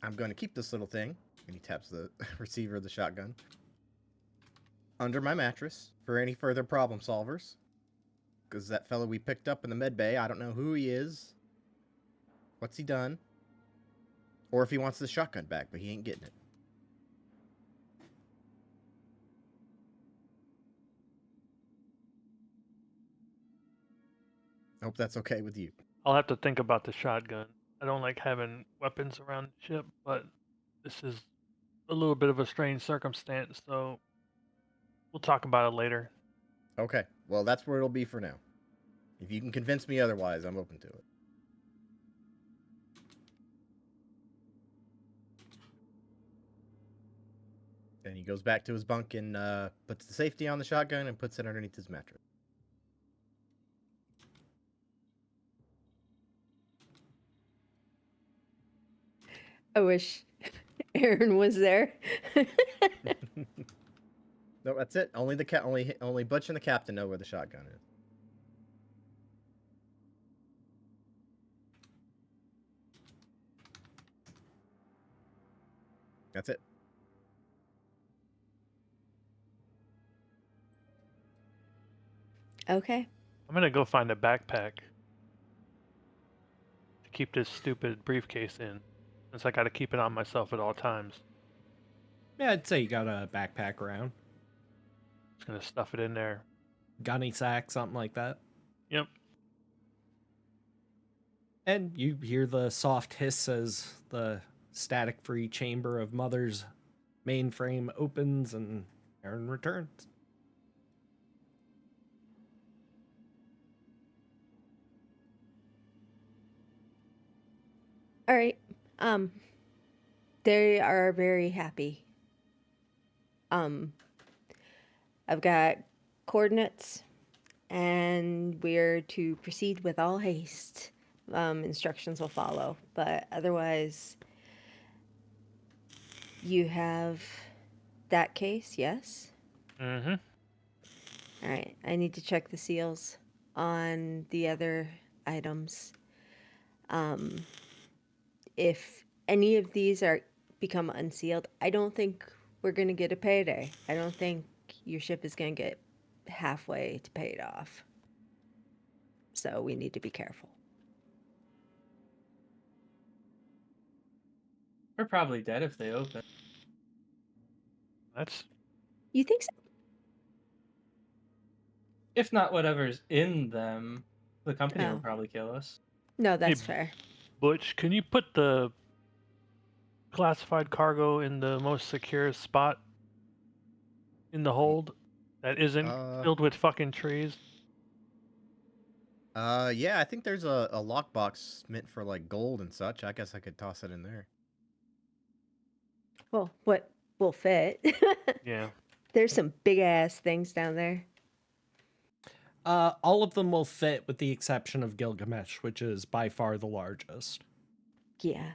I'm going to keep this little thing, and he taps the receiver of the shotgun, under my mattress for any further problem solvers. Because that fellow we picked up in the med bay, I don't know who he is, what's he done, or if he wants the shotgun back, but he ain't getting it. I hope that's okay with you. I'll have to think about the shotgun. I don't like having weapons around the ship, but this is a little bit of a strange circumstance, so we'll talk about it later. Okay, well, that's where it'll be for now. If you can convince me otherwise, I'm open to it. Then he goes back to his bunk and puts the safety on the shotgun and puts it underneath his mattress. I wish Aaron was there. No, that's it. Only Butch and the captain know where the shotgun is. That's it. Okay. I'm gonna go find a backpack to keep this stupid briefcase in, since I gotta keep it on myself at all times. Yeah, I'd say you got a backpack around. Just gonna stuff it in there. Gunny sack, something like that. Yep. And you hear the soft hiss as the static-free chamber of Mother's mainframe opens and Aaron returns. All right. They are very happy. I've got coordinates, and we're to proceed with all haste. Instructions will follow, but otherwise, you have that case, yes? Mm-hmm. All right. I need to check the seals on the other items. If any of these are become unsealed, I don't think we're gonna get a payday. I don't think your ship is gonna get halfway to pay it off. So we need to be careful. We're probably dead if they open. That's You think so? If not whatever's in them, the company will Oh. probably kill us. No, that's Hey, fair. Butch. Can you put the classified cargo in the most secure spot in the hold that isn't filled with fucking trees? Yeah, I think there's a lockbox meant for like gold and such. I guess I could toss it in there. Well, what will fit? Yeah. There's some big ass things down there. All of them will fit with the exception of Gilgamesh, which is by far the largest. Yeah.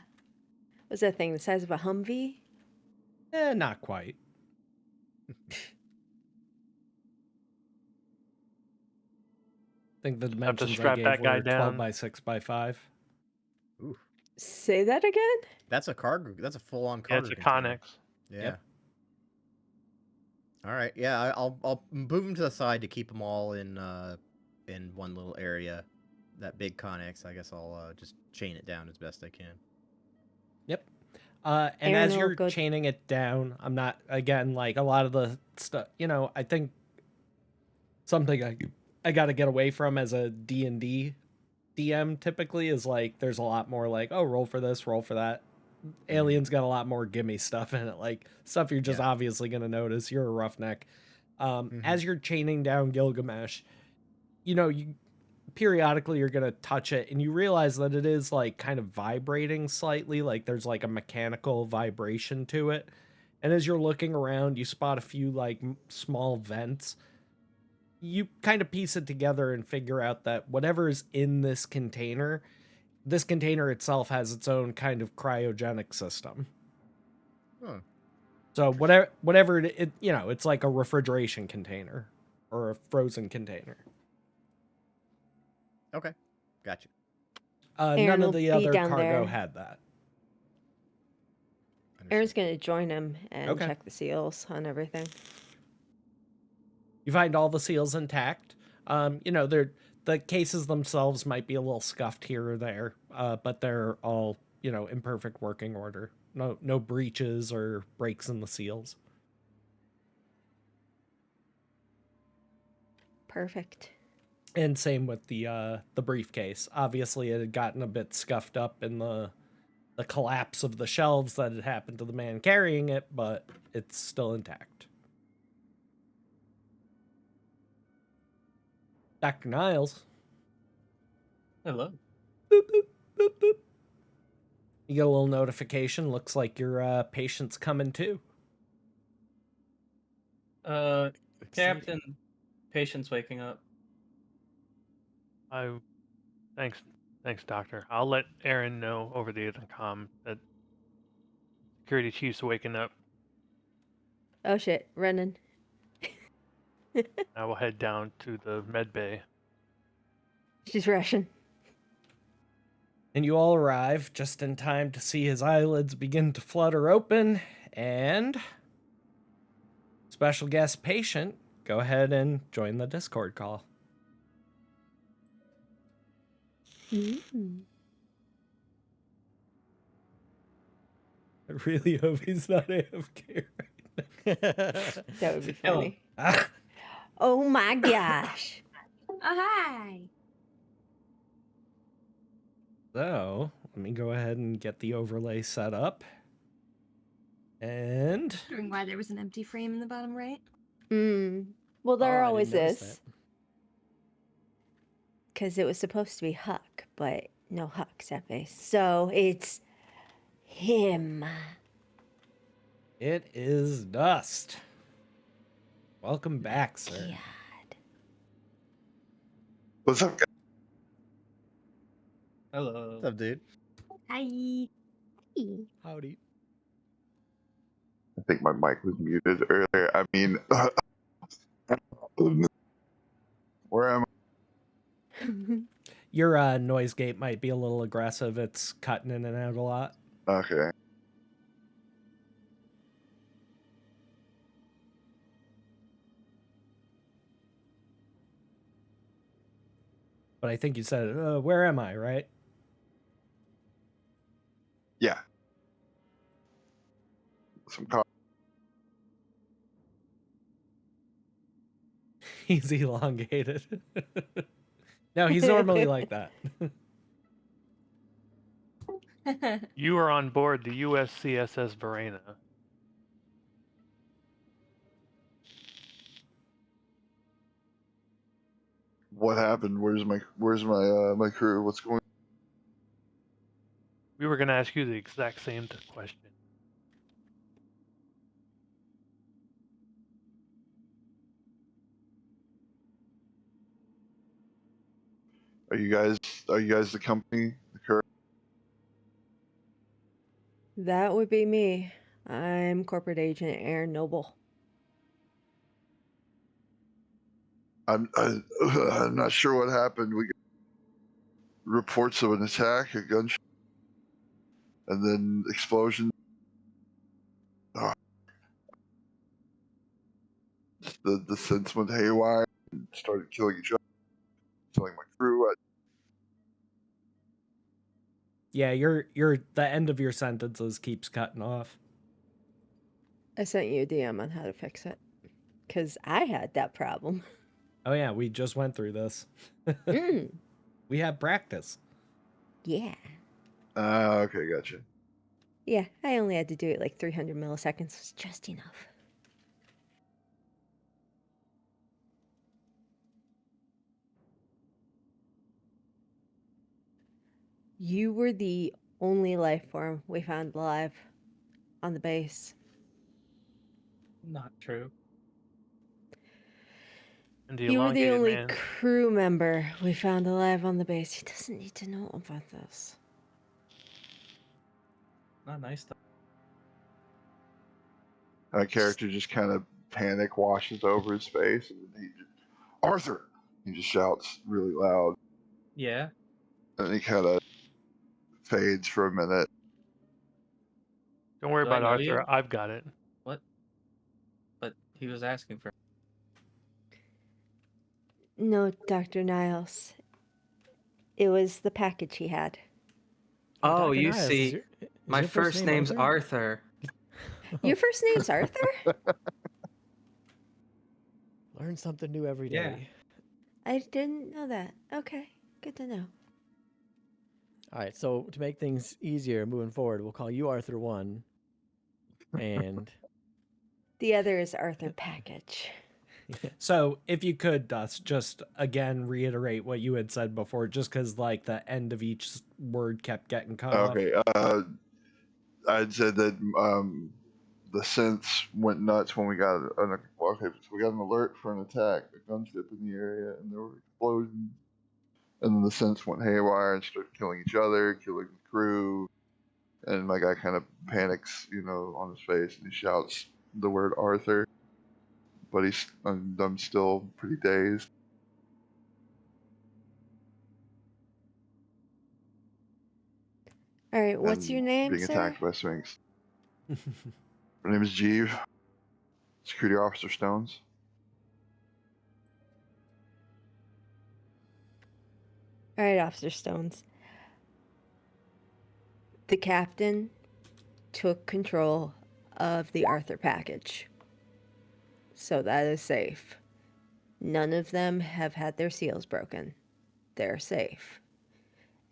What's that thing? The size of a Humvee? Not quite. I think the Just have to dimensions I strap gave that guy were 12 down. by 6 by 5. Ooh, Say that again? that's a cargo. That's a full-on Yeah, cargo. it's a container. Connex. Yeah. Yep. All right. Yeah, I'll move them to the side to keep them all in one little area. That big Connex, I guess I'll just chain it down as best I can. Yep. And Aaron as will you're go- chaining it down, I'm not, again, like a lot of the stuff, I think something I got to get away from as a D&D DM typically is like, there's a lot more like, oh, roll for this, roll for that. Alien's got a lot more gimme stuff in it, like stuff you're just obviously going to notice. You're a roughneck. As you're chaining down Gilgamesh, you periodically you're going to touch it and you realize that it is like kind of vibrating slightly, like there's like a mechanical vibration to it. And as you're looking around, you spot a few like small vents. You kind of piece it together and figure out that whatever is in this container itself has its own kind of cryogenic system. Huh. So whatever it it's like a refrigeration container or a frozen container. Okay, gotcha. Aaron None of will the be other down cargo there. had that. Aaron's going to join him and Okay. check the seals on everything. You find all the seals intact. The cases themselves might be a little scuffed here or there, but they're all, in perfect working order. No breaches or breaks in the seals. Perfect. And same with the briefcase. Obviously, it had gotten a bit scuffed up in the collapse of the shelves that had happened to the man carrying it, but it's still intact. Dr. Niles. Hello. Boop, boop, boop, boop. You get a little notification. Looks like your patient's coming too. Captain, patient's waking up. Thanks, Doctor. I'll let Aaron know over the intercom that security chief's waking up. Oh shit, running. I will head down to the med bay. She's rushing. And you all arrive just in time to see his eyelids begin to flutter open And special guest Patient, go ahead and join the Discord call. Mm. I really hope he's not AFK right That would be Kill him. funny. now. Oh my gosh. Oh, hi. So, let me go ahead and get the overlay set up. And Wondering why there was an empty frame in the bottom right. Well, there I always didn't notice is. Because it was supposed to be Huck, but no Huck's that face. So it's him. it is Dust. Welcome back, sir. God. What's up, guys? Hello. What's up, dude? Hi. Howdy. I think my mic was muted earlier. I mean, where am Your noise gate might be a little aggressive. It's cutting in and out a lot. I? Okay. But I think you said, where am I, right? Yeah. Some coffee. He's elongated. No, he's normally like that. You are on board the USCSS Verena. What happened? Where's my my crew? What's going? We were going to ask you the exact same question. Are you guys the company? The current? That would be me. I'm corporate agent Aaron Noble. I'm not sure what happened. We got reports of an attack, a gunshot, and then explosion. The sense went haywire and started killing each other, killing my crew. Yeah, your the end of your sentences keeps cutting off. I sent you a DM on how to fix it. Because I had that problem. Oh yeah, we just went through this. We had practice. Yeah. Okay, gotcha. Yeah, I only had to do it like 300 milliseconds. Was just enough. You were the only life form we found alive on the base. Not true. And the You were the elongated only man. crew member we found alive on the base. He doesn't need to know about this. Not nice though. My character just kind of panic washes over his face, and he just, Arthur! He just shouts really loud, Yeah. and he kind of fades for a minute. Don't worry Do I about know Arthur. you? I've got it. What? But he was asking for. No, Dr. Niles. It was the package he had. Yeah, Oh, Dr. you Niles, see, is my your first name name's Arthur. Your first name's Arthur? Learn something new every day. Yeah. I didn't know that. Okay, good to know. All right, so to make things easier moving forward, we'll call you Arthur 1. And The other is Arthur Package. So if you could, Dust, just again reiterate what you had said before, just because like the end of each word kept getting cut off. Okay, I'd said that the sense went nuts when we got so we got an alert for an attack, a gunship in the area, and there were explosions. And then the sense went haywire and started killing each other, killing the crew. And my guy kind of panics, on his face, and he shouts the word Arthur. But I'm still pretty dazed. All right, what's and your name, being sir? attacked by Sphinx. My name is Jeeve. Security Officer Stones. All right, Officer Stones. The captain took control of the Arthur package. So that is safe. None of them have had their seals broken. They're safe.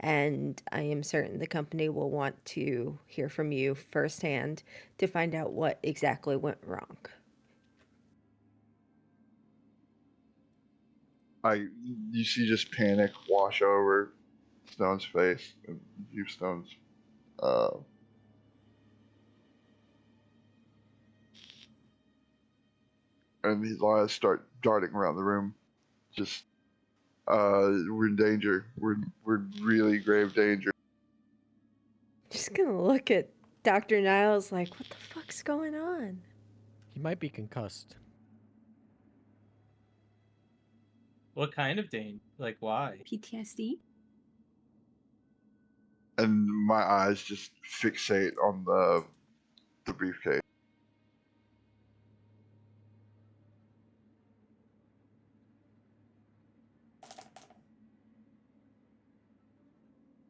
And I am certain the company will want to hear from you firsthand to find out what exactly went wrong. You see just panic wash over Stone's face and Jeeve Stone's. And his eyes start darting around the room. Just, we're in danger. We're really grave danger. Just gonna look at Dr. Niles like, what the fuck's going on? He might be concussed. What kind of danger? Like, why? PTSD. And my eyes just fixate on the briefcase.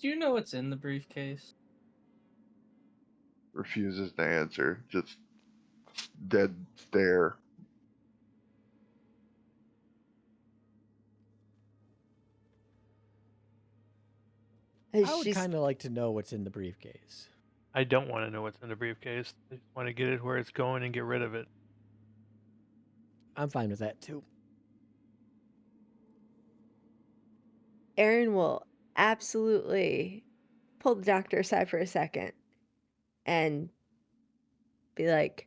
Do you know what's in the briefcase? Refuses to answer. Just dead stare. I would She's kind of like to know what's in the briefcase. I don't want to know what's in the briefcase. I just want to get it where it's going and get rid of it. I'm fine with that too. Aaron will absolutely pull the doctor aside for a second and be like,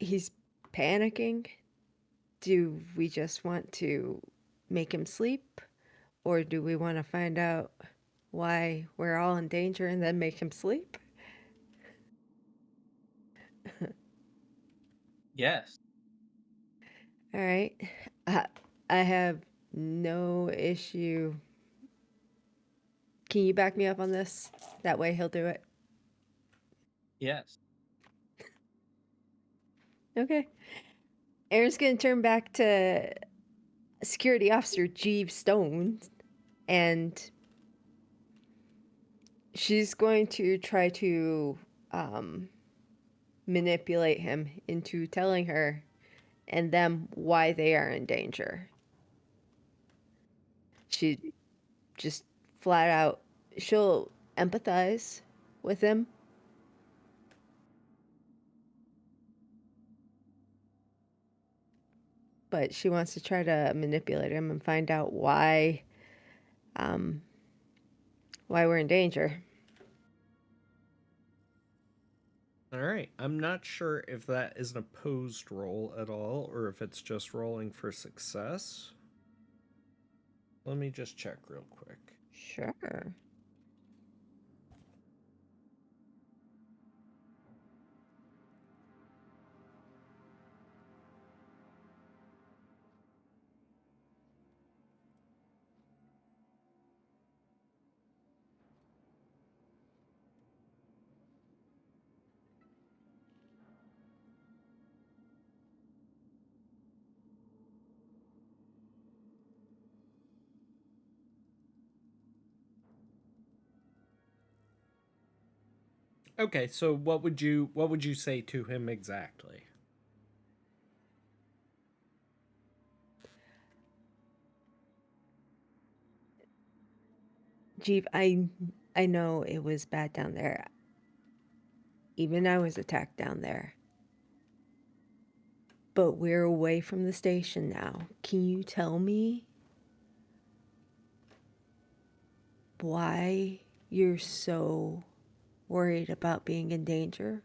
he's panicking. Do we just want to make him sleep? Or do we want to find out why we're all in danger and then make him sleep? Yes. All right. I have no issue. Can you back me up on this? That way he'll do it. Yes. Okay. Aaron's going to turn back to Security Officer Jeeve Stone, and she's going to try to manipulate him into telling her and them why they are in danger. She just flat out, she'll empathize with him. But she wants to try to manipulate him and find out why we're in danger. All right. I'm not sure if that is an opposed roll at all or if it's just rolling for success. Let me just check real quick. Sure. Okay, so what would you say to him exactly? Jeeve, I know it was bad down there. Even I was attacked down there. But we're away from the station now. Can you tell me why you're so worried about being in danger?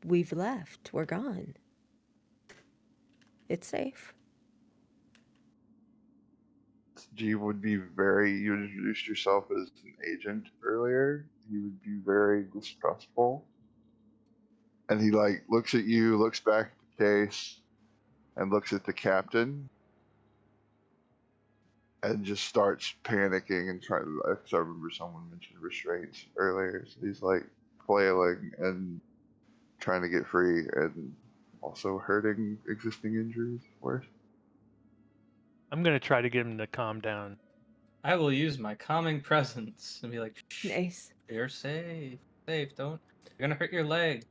We've left. We're gone. It's safe. Jeeve would be you introduced yourself as an agent earlier. He would be very distrustful. And he looks at you, looks back at the case, and looks at the captain, and just starts panicking and trying to. Because I remember someone mentioned restraints earlier. So he's flailing, and trying to get free and also hurting existing injuries worse. I'm gonna try to get him to calm down. I will use my calming presence and be like, shh, Nice. you're safe. Safe, don't. You're gonna hurt your leg.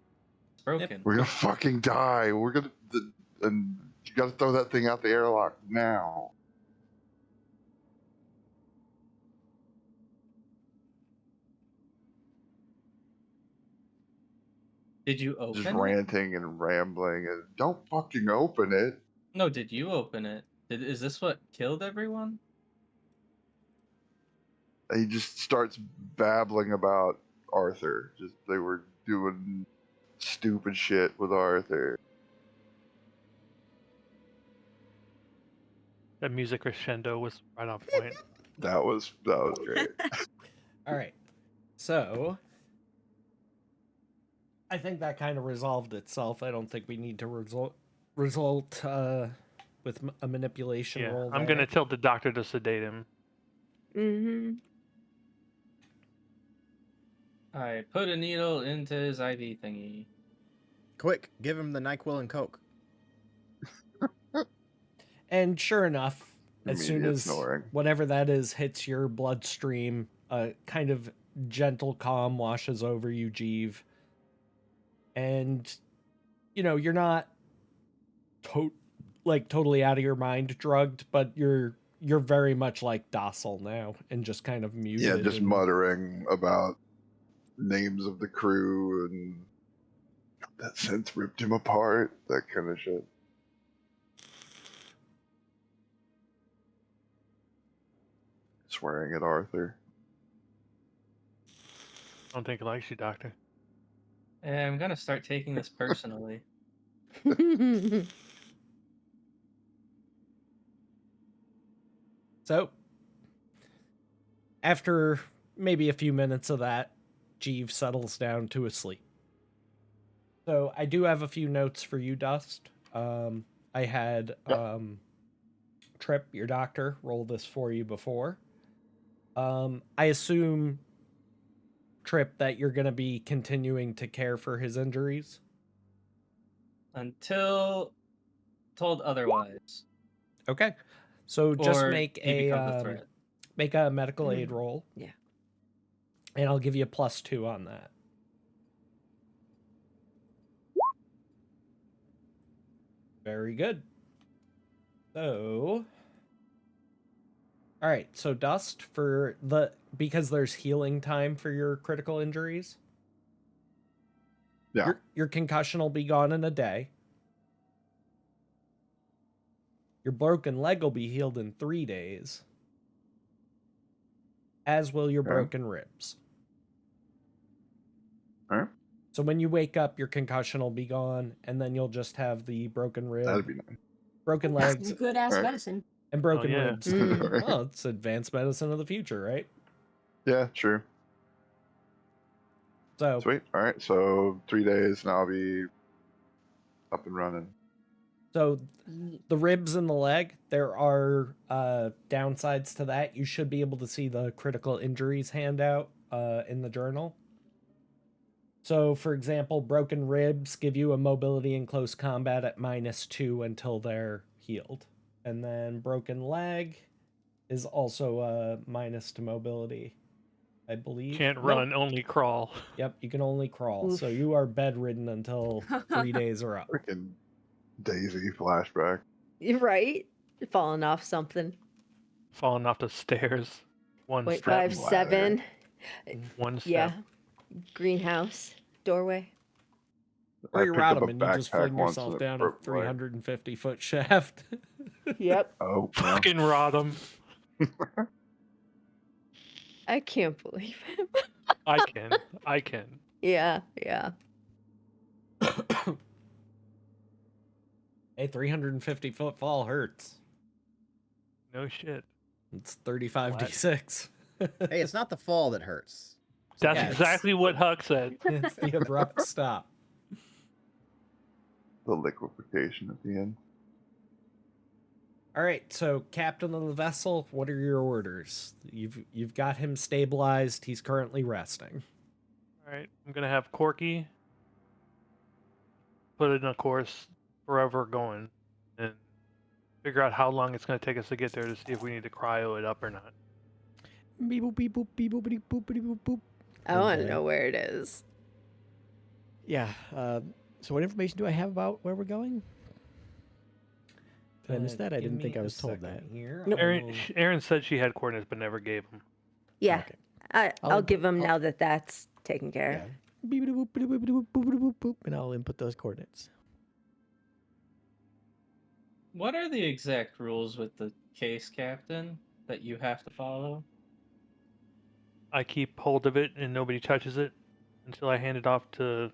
It's broken. We're gonna fucking die. We're gonna. And you gotta throw that thing out the airlock now. Did you open Just it? ranting and rambling and don't fucking open it. No, did you open it? Is this what killed everyone? And he just starts babbling about Arthur. Just they were doing stupid shit with Arthur. That music crescendo was right on point. That was great. All right. So I think that kind of resolved itself. I don't think we need to result with a manipulation Yeah, roll. I'm there. gonna tell the doctor to sedate him. Mm-hmm. I put a needle into his IV thingy. Quick, give him the NyQuil and Coke. And sure enough, as soon Immediate as snoring. whatever that is hits your bloodstream, a kind of gentle calm washes over you, Jeeve. And, you know, you're not totally out of your mind drugged, but you're very much like docile now and just kind of muted. Yeah, just and, muttering about names of the crew and that sense ripped him apart, that kind of shit. Swearing at Arthur. I don't think he likes you, doctor. And I'm gonna start taking this personally. So, after maybe a few minutes of that, Jeeve settles down to a sleep. So, I do have a few notes for you, Dust. I had Tripp, your doctor, roll this for you before. I assume, Tripp, that you're going to be continuing to care for his injuries? Until told otherwise. Okay. So just Or make he becomes a threat. make a medical aid roll. Yeah. And I'll give you a +2 on that. Very good. So, all right. So Dust, because there's healing time for your critical injuries. Yeah. Your concussion will be gone in a day. Your broken leg will be healed in 3 days. As will your Okay. broken ribs. Alright. So when you wake up, your concussion will be gone, and then you'll just have the broken rib, That'd be nice. broken legs, Good ass Alright. medicine. and broken yeah. ribs. Mm. Well, it's advanced medicine of the future, right? Yeah, true. So, Sweet. Alright, so 3 days and I'll be up and running. so the ribs and the leg, there are downsides to that. You should be able to see the critical injuries handout in the journal. So, for example, broken ribs give you a mobility in close combat at -2 until they're healed. And then broken leg is also a minus to mobility, I believe. Can't Nope. run, only crawl. Yep, you can only crawl. Oof. So you are bedridden until 3 days are up. Freaking Daisy flashback. You're right. Falling off something. Falling off the stairs. One step. 0.57. One step. Yeah. Greenhouse. Doorway. Or you're picked up a Rodham and you just backpack fling once yourself and it down a broke my leg. 350-foot shaft. Yep. Oh, well. Fucking Rodham. I can't believe him. I can. Yeah, yeah. A 350-foot fall hurts. No shit. It's 35d6. Hey, it's not the fall that hurts. That's Yeah, exactly what Huck said. It's the abrupt stop. The liquefaction at the end. All right, so captain of the vessel, what are your orders? You've got him stabilized. He's currently resting. All right, I'm gonna have Corky put in a course forever going and figure out how long it's going to take us to get there to see if we need to cryo it up or not. Beep boop beep boop beep boop beep boop beep boop boop. I want to And, know where it is. Yeah. So what information do I have about where we're going? Did I miss that? I Give didn't me think I a was told second that. Here. Nope. I will- Aaron said she had coordinates but never gave them. Yeah, Okay. I'll give input- him now that that's taken care Yeah. of. Beep boop boop boop boop boop boop boop boop, and I'll input those coordinates. What are the exact rules with the case captain that you have to follow? I keep hold of it and nobody touches it until I hand it off to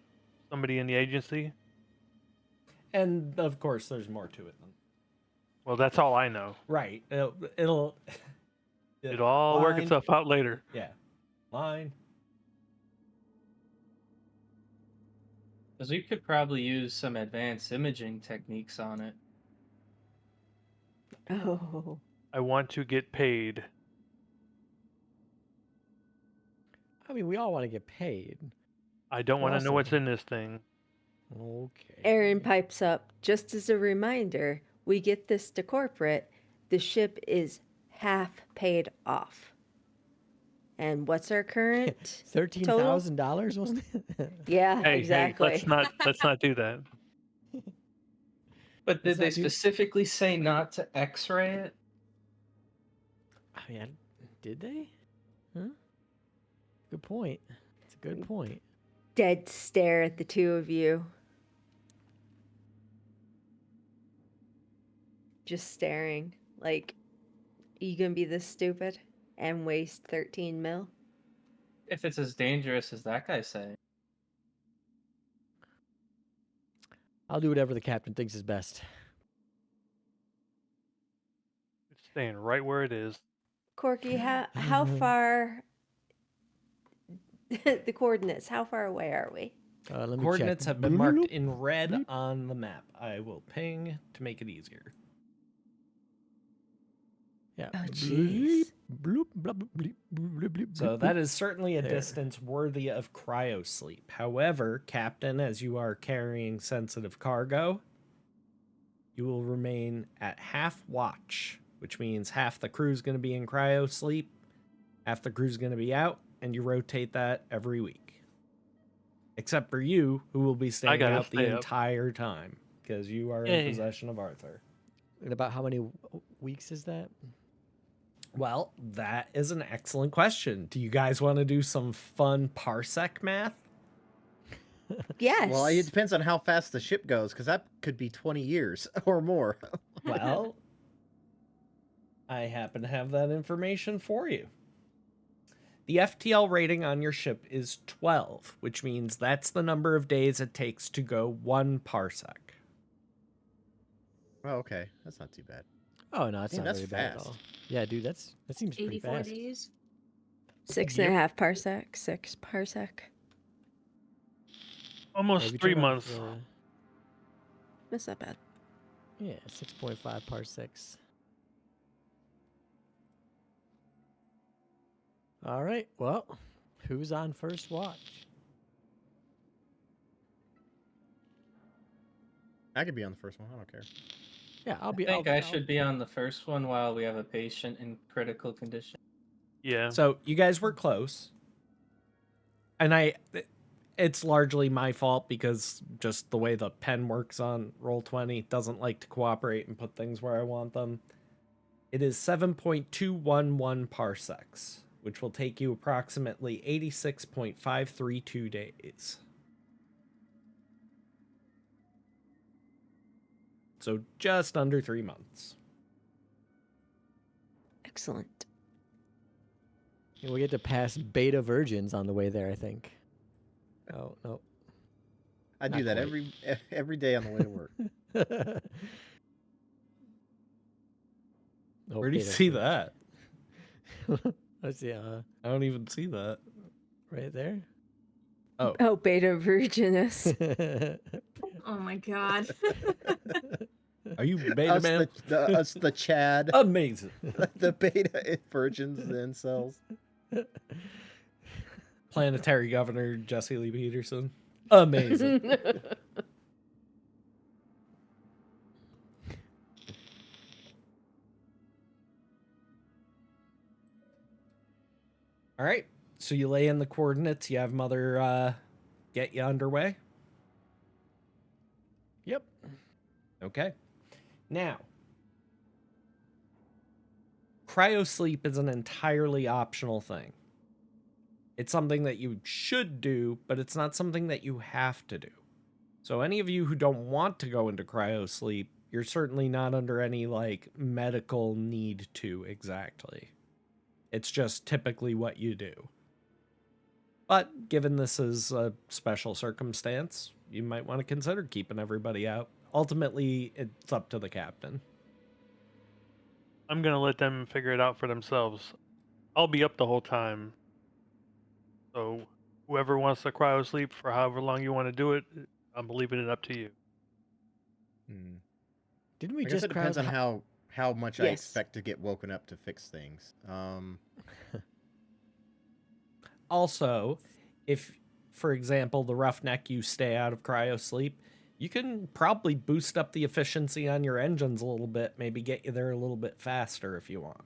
somebody in the agency. And of course, there's more to it than Well, that's all I know. right. It'll It'll all work line- itself out later. Yeah, line. Because we could probably use some advanced imaging techniques on it. Oh, I want to get paid. I mean, we all want to get paid. I don't want to know Also- what's in this thing. Okay. Aaron pipes up. Just as a reminder, we get this to corporate. The ship is half paid off. And what's our current? $13,000 wasn't it? Yeah, Hey, exactly. hey, let's not do that. But did Let's they not do- specifically say not to X-ray it? I mean, did they? Huh? Good point. It's a good point. Dead stare at the two of you. Just staring. Like, you gonna be this stupid and waste 13 mil? If it's as dangerous as that guy saying. I'll do whatever the captain thinks is best. It's staying right where it is. Corky, how far the coordinates, how far away are we? Let me Coordinates check. have been marked Bloop, in red bleep. on the map. I will ping to make it easier. Yeah. Oh, Bleep, jeez. bloop, blah, bloop, bleep, bloop, bloop, So bloop, that bloop. is certainly a There. distance worthy of cryosleep. However, Captain, as you are carrying sensitive cargo, you will remain at half watch, which means half the crew's going to be in cryosleep, half the crew's going to be out, and you rotate that every week. Except for you, who will be staying gotta out the stay up. entire time, because you are in Yay. possession of Arthur. And about how many weeks is that? Well, that is an excellent question. Do you guys want to do some fun parsec math? Yes. Well, it depends on how fast the ship goes, because that could be 20 years or more. Well, I happen to have that information for you. The FTL rating on your ship is 12, which means that's the number of days it takes to go 1 parsec. Oh, okay. That's not too bad. Oh no, that's Man, not that's very bad at fast. all. Yeah, dude, that seems pretty 84 fast. days. 6.5 parsec, 6 parsec. Almost Yeah, if you 3 turn off months. the- That's not bad. yeah, 6.5 parsecs. All right. Well, who's on first watch? I could be on the first one. I don't care. Yeah, I'll I be. think I'll, I should be on the first one while we have a patient in critical condition. Yeah. So you guys were close. And it's largely my fault because just the way the pen works on Roll20 doesn't like to cooperate and put things where I want them. It is 7.211 parsecs, which will take you approximately 86.532 days. So just under 3 months. Excellent. we get to pass beta virgins on the way there. I think. Oh no. I do Not that quite. every day on the way to work. Oh, Where do you beta see virgin. that? Let's see. I don't even see that. Right there. Oh, beta virginus. Oh my god. Are you beta man? Us the Chad, Amazing. the beta virgins, the incels. Planetary Governor Jesse Lee Peterson. Amazing. All right. So you lay in the coordinates. You have Mother get you underway. Yep. Okay. Now, cryosleep is an entirely optional thing. It's something that you should do, but it's not something that you have to do. So any of you who don't want to go into cryosleep, you're certainly not under any like medical need to exactly. It's just typically what you do. But given this is a special circumstance, you might want to consider keeping everybody out. Ultimately, it's up to the captain. I'm gonna let them figure it out for themselves. I'll be up the whole time. So whoever wants to cryo sleep for however long you want to do it, I'm leaving it up to you. Didn't we I guess just it depends on how much I Yes. expect to get woken up to fix things. Also, if, for example, the Roughneck, you stay out of cryosleep, you can probably boost up the efficiency on your engines a little bit, maybe get you there a little bit faster if you want.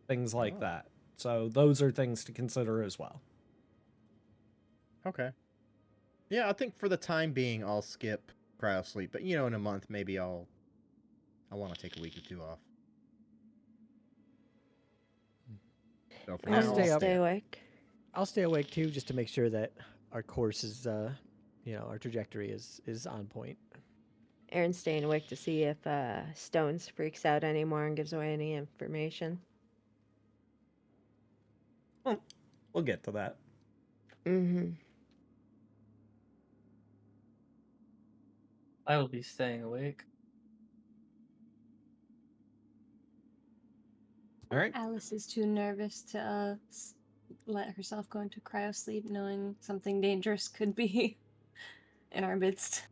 Things like Oh. that. So those are things to consider as well. Okay. Yeah, I think for the time being, I'll skip cryo sleep. But in a month, maybe I want to take a week or two off. So for I'll now, stay I'll up. Stay awake. I'll stay awake too, just to make sure that our course is, our trajectory is on point. Aaron's staying awake to see if Stones freaks out anymore and gives away any information. Well, we'll get to that. Mm-hmm. I will be staying awake. All right. Alice is too nervous to let herself go into cryosleep, knowing something dangerous could be in our midst.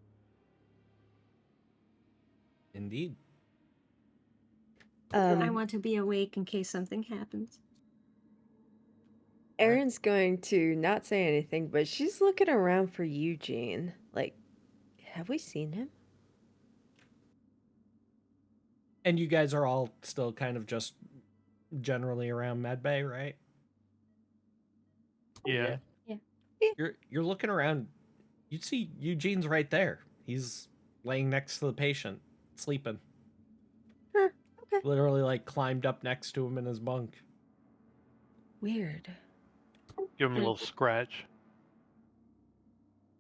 Indeed. I want to be awake in case something happens. Erin's going to not say anything, but she's looking around for Eugene. Like, have we seen him? And you guys are all still kind of just generally around Medbay, right? Yeah. You're looking around. You see Eugene's right there. He's laying next to the patient, sleeping. Huh, okay. Literally like climbed up next to him in his bunk. Weird. Give him a little scratch.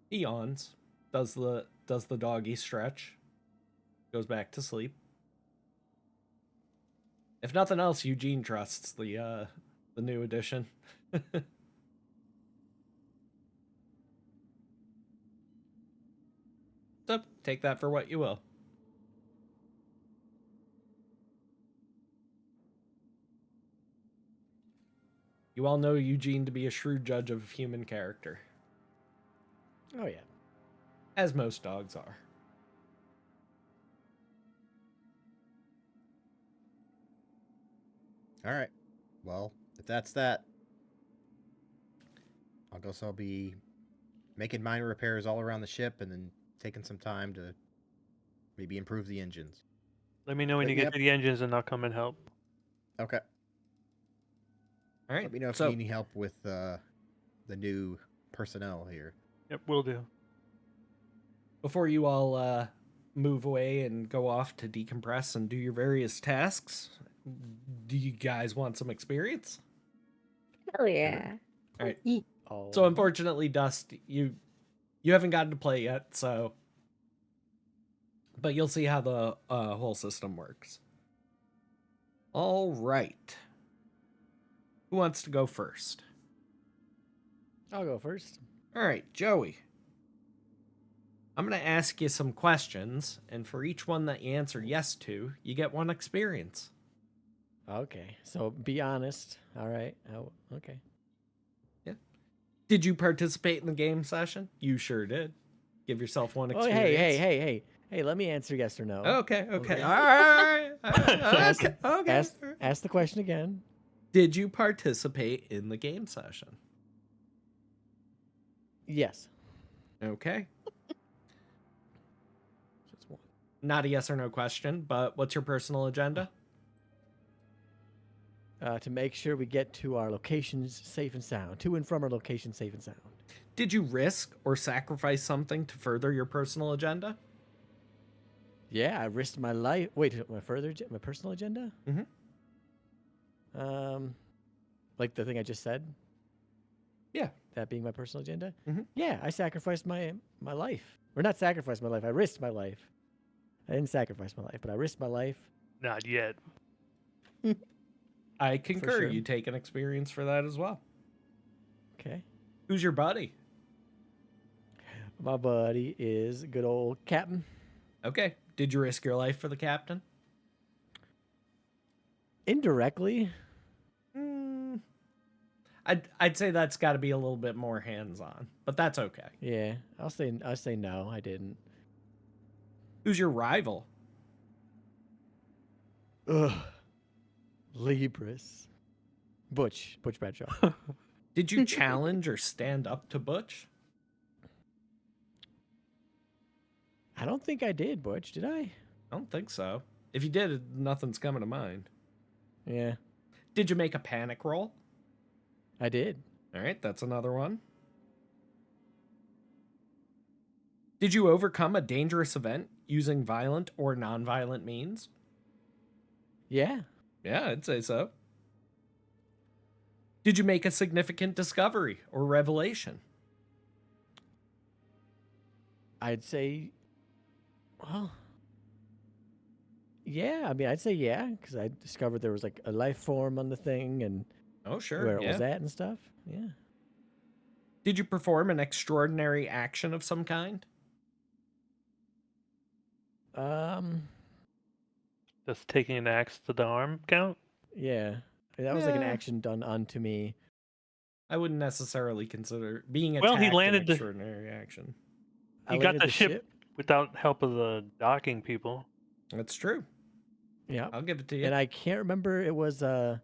He yawns, does the doggy stretch, goes back to sleep. If nothing else, Eugene trusts the new addition. So take that for what you will. You all know Eugene to be a shrewd judge of human character, Oh yeah. as most dogs are. All right. Well, if that's that, I guess I'll be making minor repairs all around the ship and then taking some time to maybe improve the engines. Let me know when But you get yep. to the engines and I'll come and help. Okay. All right. Let me know if So you need any help with the new personnel here. Yep, will do. before you all move away and go off to decompress and do your various tasks, do you guys want some experience? Hell yeah. All right. Oh. So unfortunately, Dust, you haven't gotten to play yet, so but you'll see how the whole system works. All right. Who wants to go first? I'll go first. All right, Joey. I'm going to ask you some questions, and for each one that you answer yes to, you get 1 experience. Okay. So be honest. All right. Okay. Yeah. Did you participate in the game session? You sure did. Give yourself 1 Oh, experience. hey. Let me answer yes or no. Okay. Okay. All right. Ask, Okay. ask the question again. Did you participate in the game session? Yes. Okay. Just one. Not a yes or no question, but what's your personal agenda? to make sure we get to our locations safe and sound. To and from our location safe and sound. Did you risk or sacrifice something to further your personal agenda? Yeah, I risked my life. Wait, my personal agenda? Mhm. Like the thing I just said? Yeah. That being my personal agenda? Mhm. Yeah, I sacrificed my life. Or not sacrificed my life, I risked my life. I didn't sacrifice my life, but I risked my life. Not yet. I concur. sure. You take an experience for that as well. Okay. Who's your buddy? My buddy is good old Captain. Okay. Did you risk your life for the captain? Indirectly. I'd say that's got to be a little bit more hands-on, but that's okay. Yeah, I'll say no, I didn't. Who's your rival? Ugh. Libris. Butch Bradshaw. Did you challenge or stand up to Butch? I don't think I did, Butch. Did I? I don't think so. If you did, nothing's coming to mind. Yeah, Did you make a panic roll? I did. All right, that's another one. Did you overcome a dangerous event using violent or non-violent means? Yeah. Yeah, I'd say so. Did you make a significant discovery or revelation? I'd say, well, yeah. I mean, I'd say yeah, because I discovered there was like a life form on the thing and Oh, sure. where it yeah. was at and stuff. Yeah. Did you perform an extraordinary action of some kind? Does taking an axe to the arm count? Yeah. That was like an Yeah. action done unto me. I wouldn't necessarily consider being attacked Well, he landed an the- extraordinary action. I He got landed the ship without help of the docking people. That's true. Yeah. I'll give it to you. And I can't remember. It was, I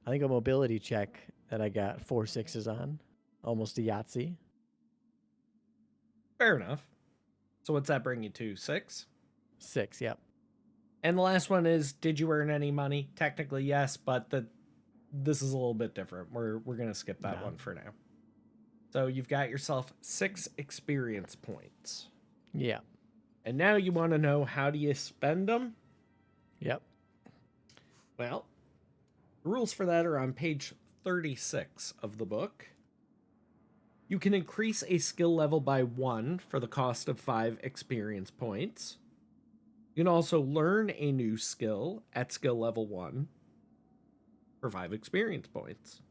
think, a mobility check that I got 4 6s on. Almost a Yahtzee. Fair enough. So what's that bring you to? 6? 6, yep. And the last one is, did you earn any money? Technically, yes, but this is a little bit different. We're going to skip that No. one for now. So you've got yourself 6 experience points. Yeah. And now you want to know, how do you spend them? Yep. Well, the rules for that are on page 36 of the book. You can increase a skill level by 1 for the cost of 5 experience points. You can also learn a new skill at skill level 1 for 5 experience points.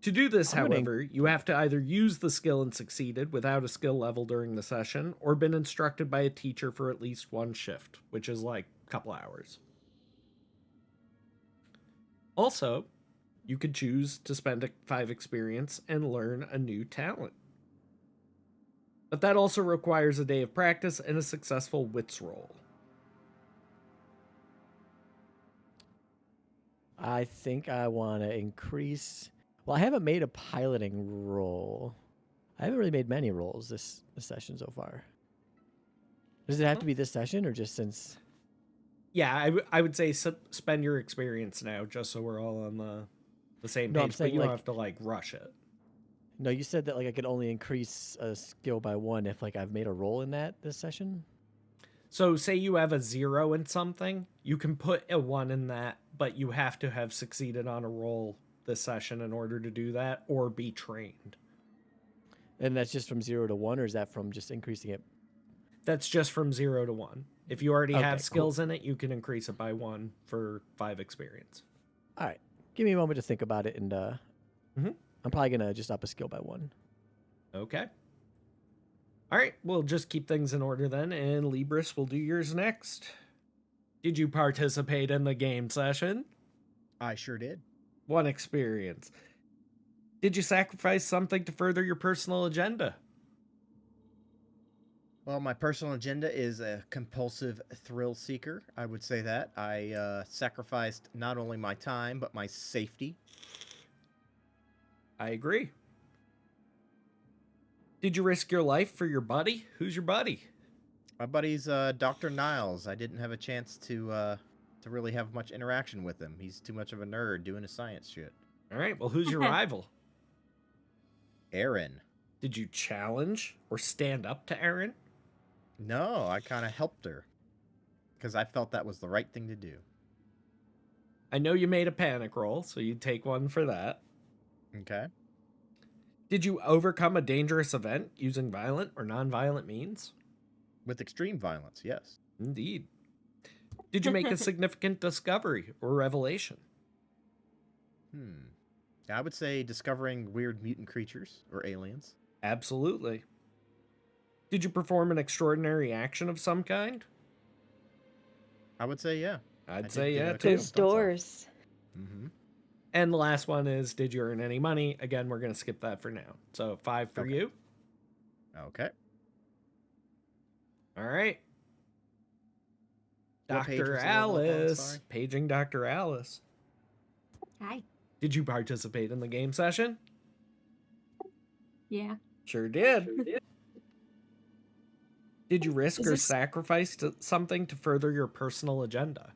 To do this, I'm gonna however, you have to either use the skill and succeeded without a skill level during the session, or been instructed by a teacher for at least 1 shift, which is like a couple hours. Also, you could choose to spend 5 experience and learn a new talent. But that also requires a day of practice and a successful wits roll. I think I want to increase. Well, I haven't made a piloting roll. I haven't really made many rolls this session so far. Does it have to be this session or just since? Yeah, I would say spend your experience now, just so we're all on the same No, I'm page, but saying, you don't like- have to like rush it. No, you said that like I could only increase a skill by 1 if like I've made a roll in that this session. So say you have a 0 in something, you can put a 1 in that, but you have to have succeeded on a roll this session in order to do that, or be trained. And that's just from 0 to 1, or is that from just increasing it? That's just from 0 to 1. If you already Okay, have cool. skills in it, you can increase it by 1 for 5 experience. All right, give me a moment to think about it, and Mhm. I'm probably gonna just up a skill by 1. Okay. All right, we'll just keep things in order then, and Libris will do yours next. Did you participate in the game session? I sure did. 1 experience. Did you sacrifice something to further your personal agenda? Well, my personal agenda is a compulsive thrill seeker. I would say that. I sacrificed not only my time, but my safety. I agree. Did you risk your life for your buddy? Who's your buddy? My buddy's Dr. Niles. I didn't have a chance to to really have much interaction with him. He's too much of a nerd doing his science shit. All right. Well, who's your rival? Aaron. Did you challenge or stand up to Aaron? No, I kind of helped her because I felt that was the right thing to do. I know you made a panic roll, so you take one for that. Okay. Did you overcome a dangerous event using violent or non-violent means? With extreme violence, yes. Indeed. Did you make a significant discovery or revelation? I would say discovering weird mutant creatures or aliens. Absolutely. Did you perform an extraordinary action of some kind? I would say yeah. I'd say yeah, a too. Those doors. Mm-hmm. And the last one is, did you earn any money? Again, we're going to skip that for now. So 5 for Okay. you. Okay. All right. What page Dr. was the level up on? Alice. Sorry. Paging Dr. Alice. Hi. Did you participate in the game session? Yeah. Sure did. Did you risk Is or this- sacrifice something to further your personal agenda?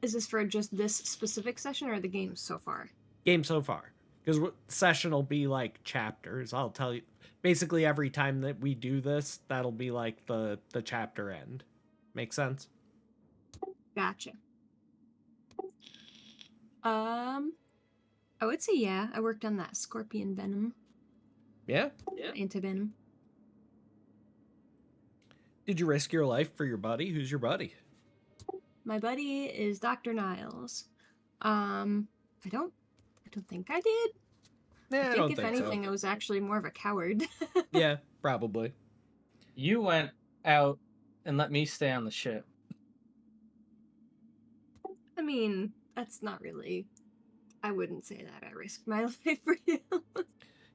Is this for just this specific session or the game so far? Game so far. Because session will be like chapters. I'll tell you. Basically, every time that we do this, that'll be like the chapter end. Make sense? Gotcha. I would say yeah. I worked on that scorpion venom, Yeah? antivenom. Did you risk your life for your buddy? Who's your buddy? My buddy is Dr. Niles. I don't think I did. Nah, I think if anything, I was actually more of a coward. Yeah, probably. You went out and let me stay on the ship. I mean, that's not really. I wouldn't say that I risked my life for you.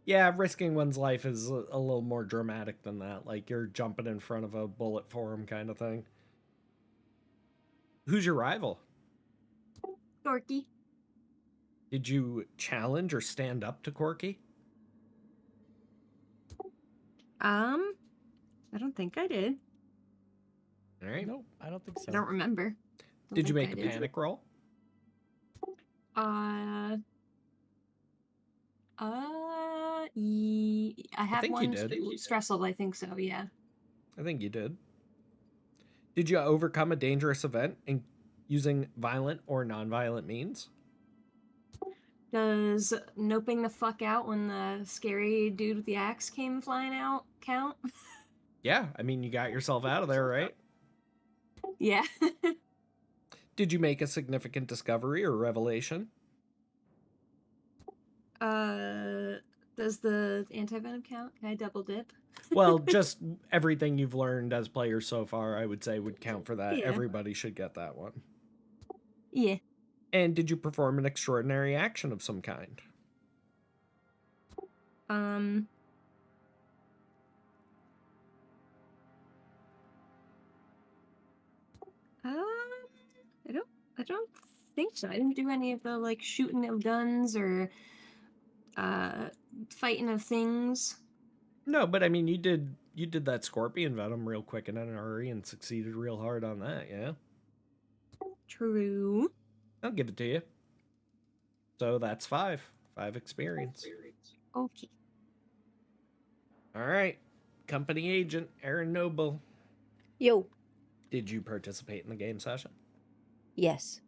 Yeah, risking one's life is a little more dramatic than that. Like you're jumping in front of a bullet for him kind of thing. Who's your rival? Dorky. Did you challenge or stand up to Corky? I don't think I did. All right. Nope, I don't think so. I don't remember. Don't Did you think make I a did. panic roll? I had think you one did. stressful. I think so. Yeah. I think you did. Did you overcome a dangerous event in using violent or non-violent means? Does noping the fuck out when the scary dude with the axe came flying out count? Yeah, I mean, you got yourself out of there, right? Yeah. Did you make a significant discovery or revelation? Does the anti-venom count? Can I double dip? Well, just everything you've learned as players so far, I would say would count for that. Yeah. Everybody should get that one. Yeah. And did you perform an extraordinary action of some kind? I don't think so. I didn't do any of the like shooting of guns or fighting of things. No, but I mean, you did that scorpion venom real quick and in a hurry and succeeded real hard on that, yeah? True. I'll give it to you. So that's 5 experience. Okay. All right. Company agent Aaron Noble. Yo. Did you participate in the game session? Yes.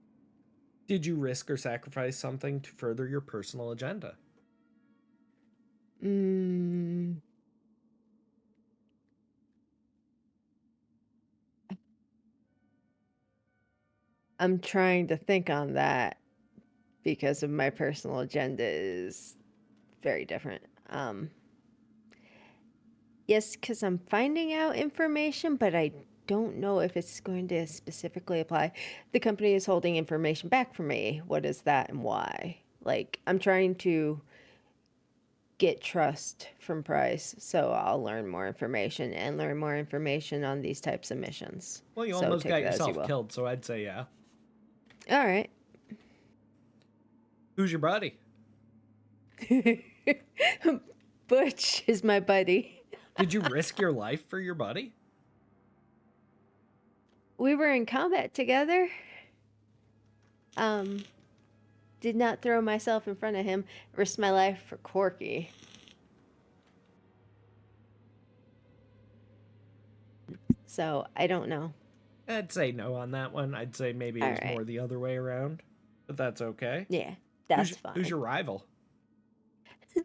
Did you risk or sacrifice something to further your personal agenda? I'm trying to think on that because of my personal agenda is very different. Yes, because I'm finding out information, but I don't know if it's going to specifically apply. The company is holding information back from me. What is that and why? Like, I'm trying to get trust from Price, so I'll learn more information and learn more information on these types of missions. Well, you So almost take got that as you yourself will. killed, so I'd say yeah. All right. Who's your buddy? Butch is my buddy. Did you risk your life for your buddy? We were in combat together. Did not throw myself in front of him. Risked my life for Corky. So I don't know. I'd say no on that one. I'd say maybe it was Alright. more the other way around, but that's okay. Yeah, that's fine. Who's your rival?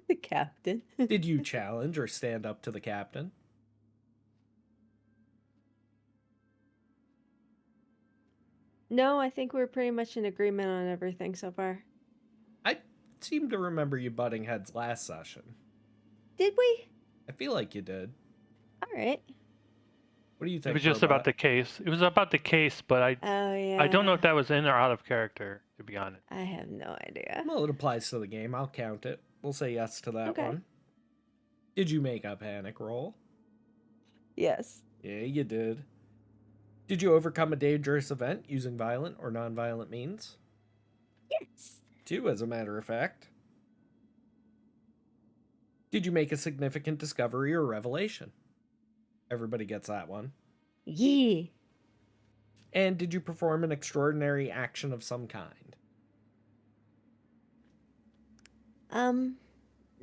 The captain. Did you challenge or stand up to the captain? No, I think we're pretty much in agreement on everything so far. I seem to remember you butting heads last session. Did we? I feel like you did. Alright. What do you It think? was just Frobot? about the case. It was about the case, but Oh, yeah. I don't know if that was in or out of character, to be honest. I have no idea. Well, it applies to the game. I'll count it. We'll say yes to that Okay. one. Did you make a panic roll? Yes. Yeah, you did. Did you overcome a dangerous event using violent or non-violent means? Yes. 2, as a matter of fact. Did you make a significant discovery or revelation? Everybody gets that one. Yeah. And did you perform an extraordinary action of some kind?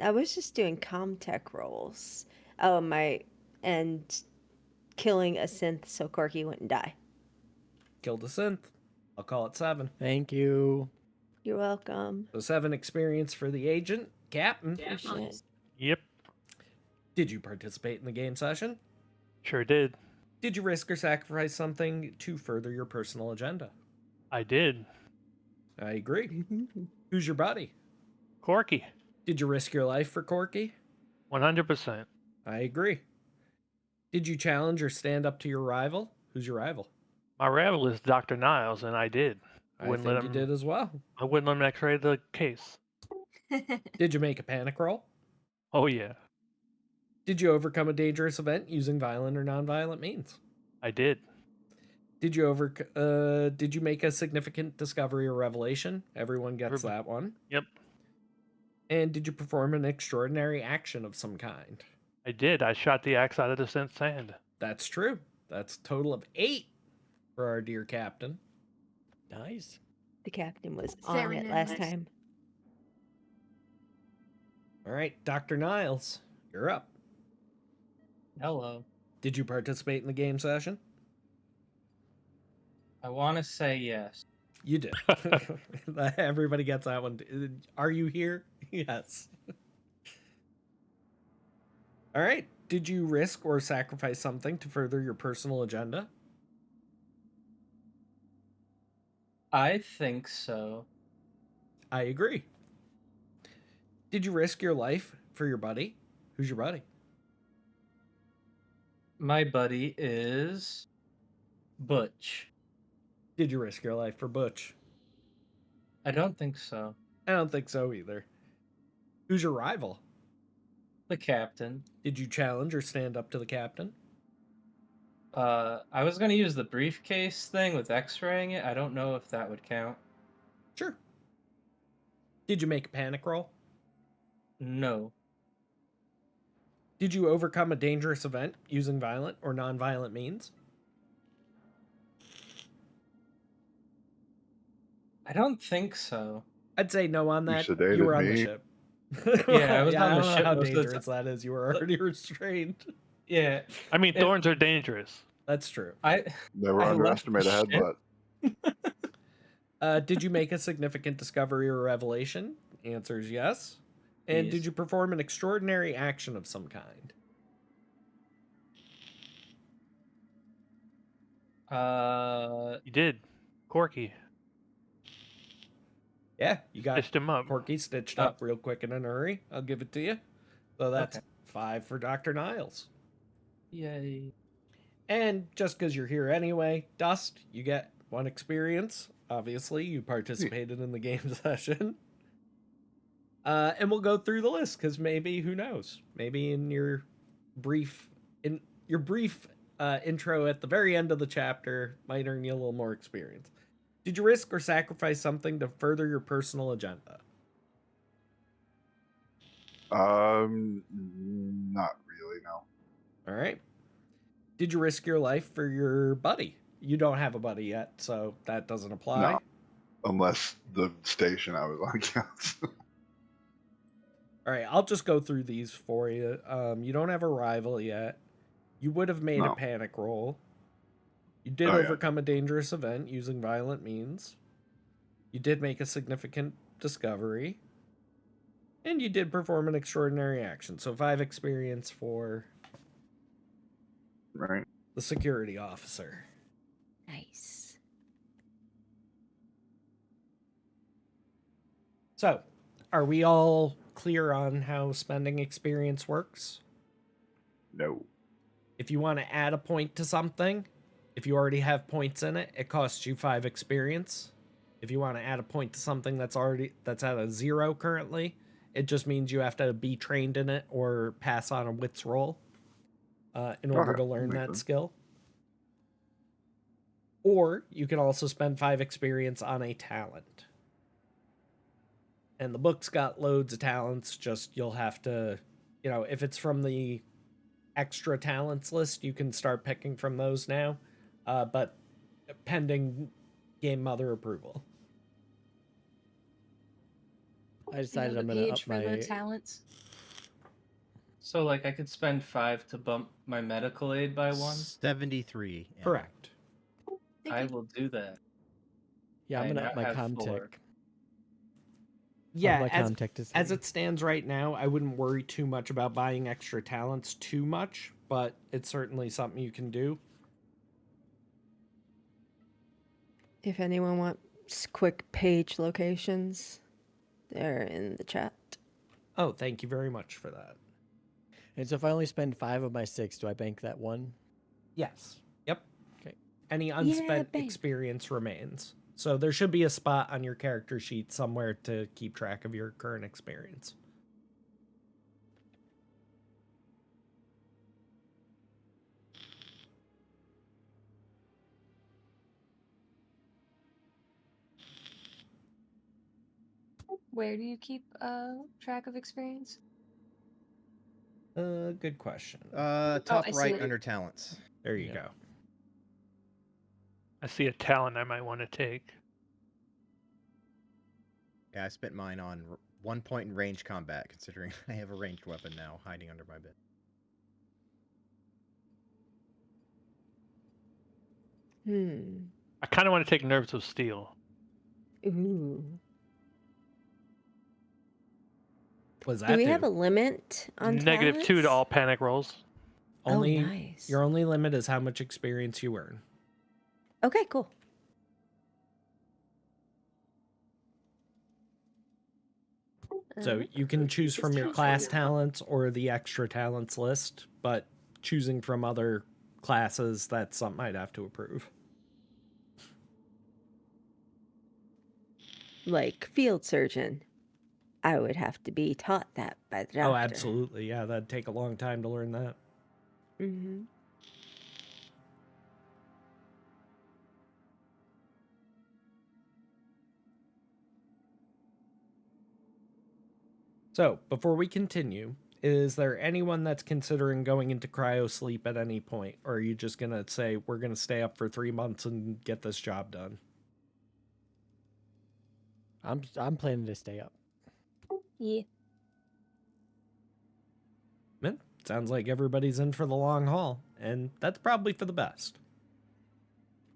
I was just doing comtech rolls. Oh, and killing a synth so Corky wouldn't die. Killed a synth. I'll call it 7. Thank you. You're welcome. So 7 experience for the agent. Captain. Oh, shit. Yep, Did you participate in the game session? sure did. Did you risk or sacrifice something to further your personal agenda? I did. I agree. Who's your buddy? Corky, Did you risk your life for Corky? 100%. I agree. Did you challenge or stand up to your rival? Who's your rival? My rival is Dr. Niles, and I did. I think you did as well. I wouldn't let him x-ray the case. Did you make a panic roll? Oh, yeah, Did you overcome a dangerous event using violent or non-violent means? I did. Did you make a significant discovery or revelation? Everyone gets Everybody- that one. Yep, And did you perform an extraordinary action of some kind? I did. I shot the axe out of the synth's hand. That's true. That's a total of 8 for our dear captain. Nice. The captain was on Very it last nice. time. All right, Dr. Niles, you're up. Hello. Did you participate in the game session? I want to say yes. You did. Everybody gets that one. Are you here? Yes. All right. Did you risk or sacrifice something to further your personal agenda? I think so. I agree. Did you risk your life for your buddy? Who's your buddy? My buddy is Butch. Did you risk your life for Butch? I don't think so. I don't think so either. Who's your rival? The captain. Did you challenge or stand up to the captain? I was gonna use the briefcase thing with X-raying it. I don't know if that would count. Sure. Did you make a panic roll? No. Did you overcome a dangerous event using violent or non-violent means? I don't think so. I'd say no on You that. sedated You were on the me. ship. Yeah, I was on I the don't know ship how most of the dangerous that is. You were already restrained. Yeah, I mean, It- thorns are dangerous. That's true. Never I left underestimate a the ship. headbutt. Did you make a significant discovery or revelation? Answer is yes. And did Yes. you perform an extraordinary action of some kind? You did. Corky. Yeah, you got Stitched him up. Corky stitched Oh. up real quick in a hurry. I'll give it to you. So that's Okay. 5 for Dr. Niles. Yay. And just because you're here anyway, Dust, you get 1 experience. Obviously, you participated in the game session. And we'll go through the list because maybe, who knows? Maybe in your brief intro at the very end of the chapter might earn you a little more experience. Did you risk or sacrifice something to further your personal agenda? Not really, no. All right. Did you risk your life for your buddy? You don't have a buddy yet, so that doesn't apply. No. unless the station I was on counts. All right, I'll just go through these for you. You don't have a rival yet. You would have made a No. panic roll. You did Oh, yeah. overcome a dangerous event using violent means. You did make a significant discovery. And you did perform an extraordinary action. So 5 experience for Right. the security officer. Nice. So, are we all clear on how spending experience works? No. If you want to add a point to something, if you already have points in it, it costs you 5 experience. If you want to add a point to something that's at a 0 currently, it just means you have to be trained in it or pass on a wits roll in order Okay, to learn makes that sense. skill. Or you can also spend 5 experience on a talent. And the book's got loads of talents, just you'll have to, if it's from the extra talents list, you can start picking from those now, but pending game mother approval. I decided I'm the gonna page up for the my. talents. So like I could spend 5 to bump my medical aid by 1. 73. Ammo. Correct. I will do that. Yeah, I'm I gonna now up my have comtech. 4. Yeah, my as comtech to as 3. it stands right now, I wouldn't worry too much about buying extra talents too much, but it's certainly something you can do. If anyone wants quick page locations, they're in the chat. Oh, thank you very much for that. And so if I only spend 5 of my 6, do I bank that 1? Yes. Yep. Okay. Any unspent bank. experience remains. So there should be a spot on your character sheet somewhere to keep track of your current experience. Where do you keep track of experience? Good question. Top I see right it. under talents. There you Yeah. go. I see a talent I might want to take. Yeah, I spent mine on 1 point in range combat, considering I have a ranged weapon now hiding under my bed. I kind of want to take Nerves of Steel. Ooh. What does that Do we do? have a limit on -2 to talents? all panic rolls. Only Oh, nice. Your only limit is how much experience you earn. Okay, cool. So you can choose from your class talents or the extra talents list, but choosing from other classes, that's something I'd have to approve. Like field surgeon, I would have to be taught that by the doctor. Oh, absolutely. Yeah, that'd take a long time to learn that. Mm-hmm. So, before we continue, is there anyone that's considering going into cryo sleep at any point? Or are you just going to say, we're going to stay up for 3 months and get this job done? I'm planning to stay up. Yeah. Man, sounds like everybody's in for the long haul, and that's probably for the best.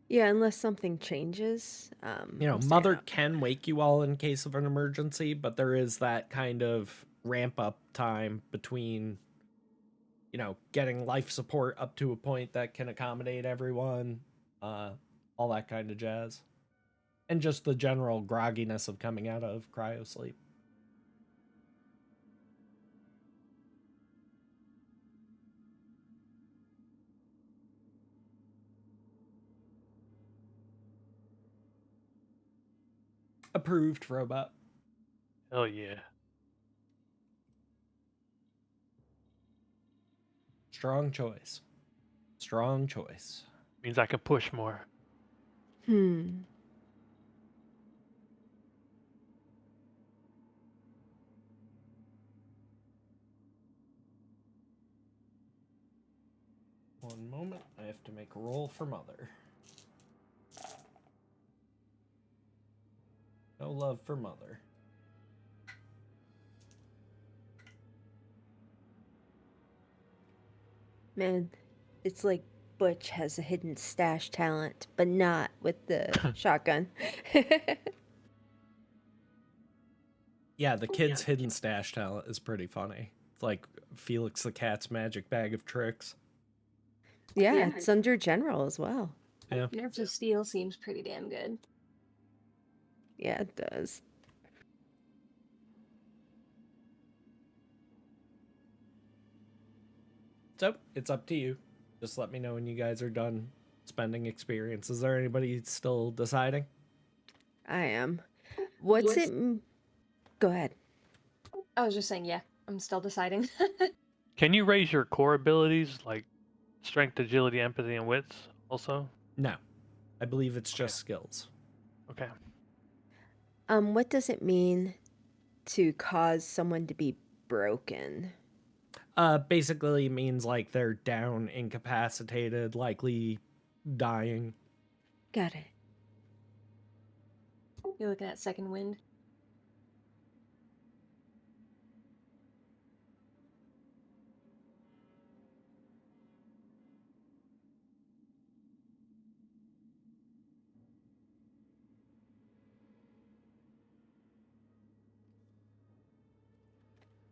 Yeah, unless something changes. we'll stay Mother up. can wake you all in case of an emergency, but there is that kind of ramp up time between, getting life support up to a point that can accommodate everyone, all that kind of jazz. And just the general grogginess of coming out of cryo sleep. Approved, Frobot. Hell yeah. Strong choice. Strong choice. Means I can push more. One moment. I have to make a roll for Mother. No love for mother. Man, it's like Butch has a hidden stash talent, but not with the shotgun. Yeah, the kid's hidden stash talent is pretty funny. It's like Felix the Cat's magic bag of tricks. Yeah, it's under general as well. Yeah. Nerves of Steel seems pretty damn good. Yeah, it does. So it's up to you. Just let me know when you guys are done spending experience. Is there anybody still deciding? I am. What's it? Go ahead. I was just saying, yeah, I'm still deciding. Can you raise your core abilities like strength, agility, empathy, and wits also? No. I believe it's just skills. Okay. What does it mean to cause someone to be broken? Basically means like they're down, incapacitated, likely dying. Got it. You're looking at second wind.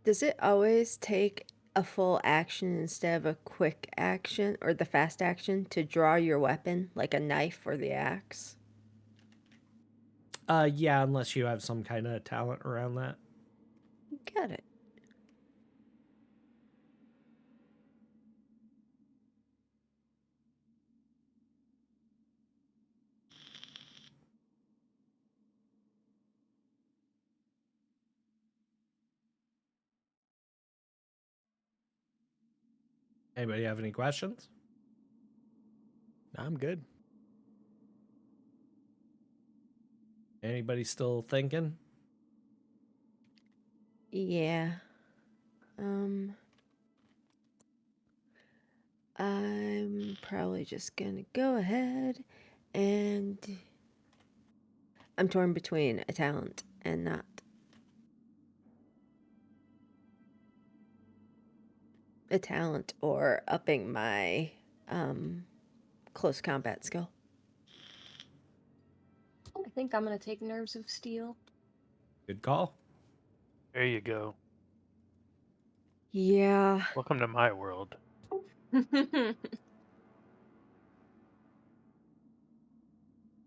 Does it always take a full action instead of a quick action or the fast action to draw your weapon, like a knife or the axe? Yeah, unless you have some kind of talent around that. Got it. Anybody have any questions? I'm good. Anybody still thinking? Yeah. I'm probably just gonna go ahead and I'm torn between a talent and not. A talent or upping my close combat skill. I think I'm gonna take Nerves of Steel. Good call. There you go. Yeah. Welcome to my world.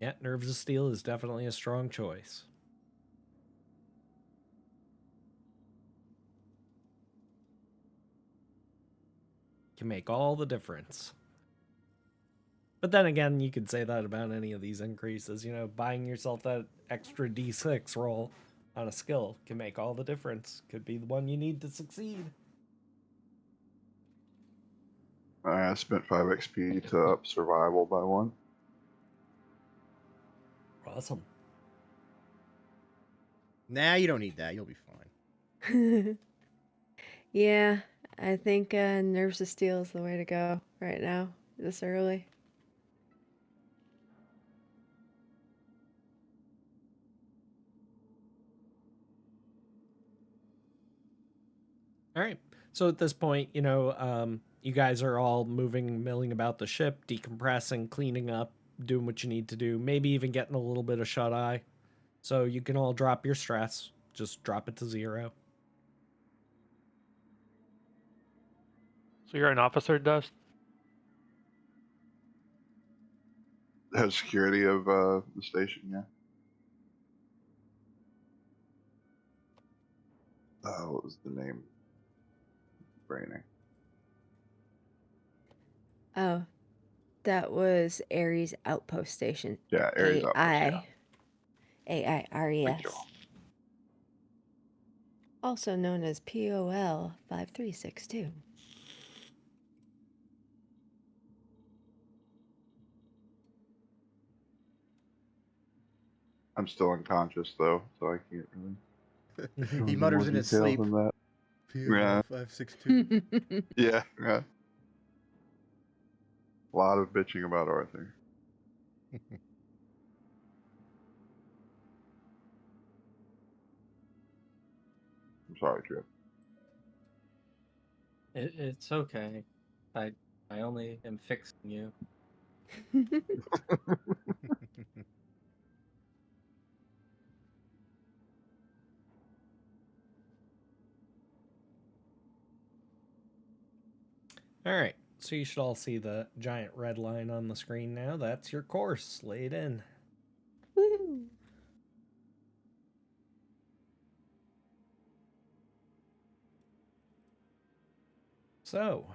Yeah, Nerves of Steel is definitely a strong choice. Can make all the difference. But then again, you could say that about any of these increases. You know, buying yourself that extra D6 roll on a skill can make all the difference. Could be the one you need to succeed. I spent 5 XP to up survival by 1. Awesome. Nah, you don't need that. You'll be fine. Yeah, I think Nerves of Steel is the way to go right now, this early. All right. So at this point, you know, you guys are all moving, milling about the ship, decompressing, cleaning up, doing what you need to do, maybe even getting a little bit of shut eye. So you can all drop your stress. Just drop it to 0. So you're an officer, Dust? Head security of the station, yeah. What was the name? Braining. Oh, that was Ares Outpost Station. Yeah, Ares Outpost, yeah. AIRES. Thank you. Also known as POL 5362. I'm still unconscious though, so I can't really go He into mutters more in his detail sleep. than that. PO 562. Yeah. A lot of bitching about Arthur. sorry, Tripp. It's okay. I only am fixing you. All right. So you should all see the giant red line on the screen now. That's your course laid in. Woo. So,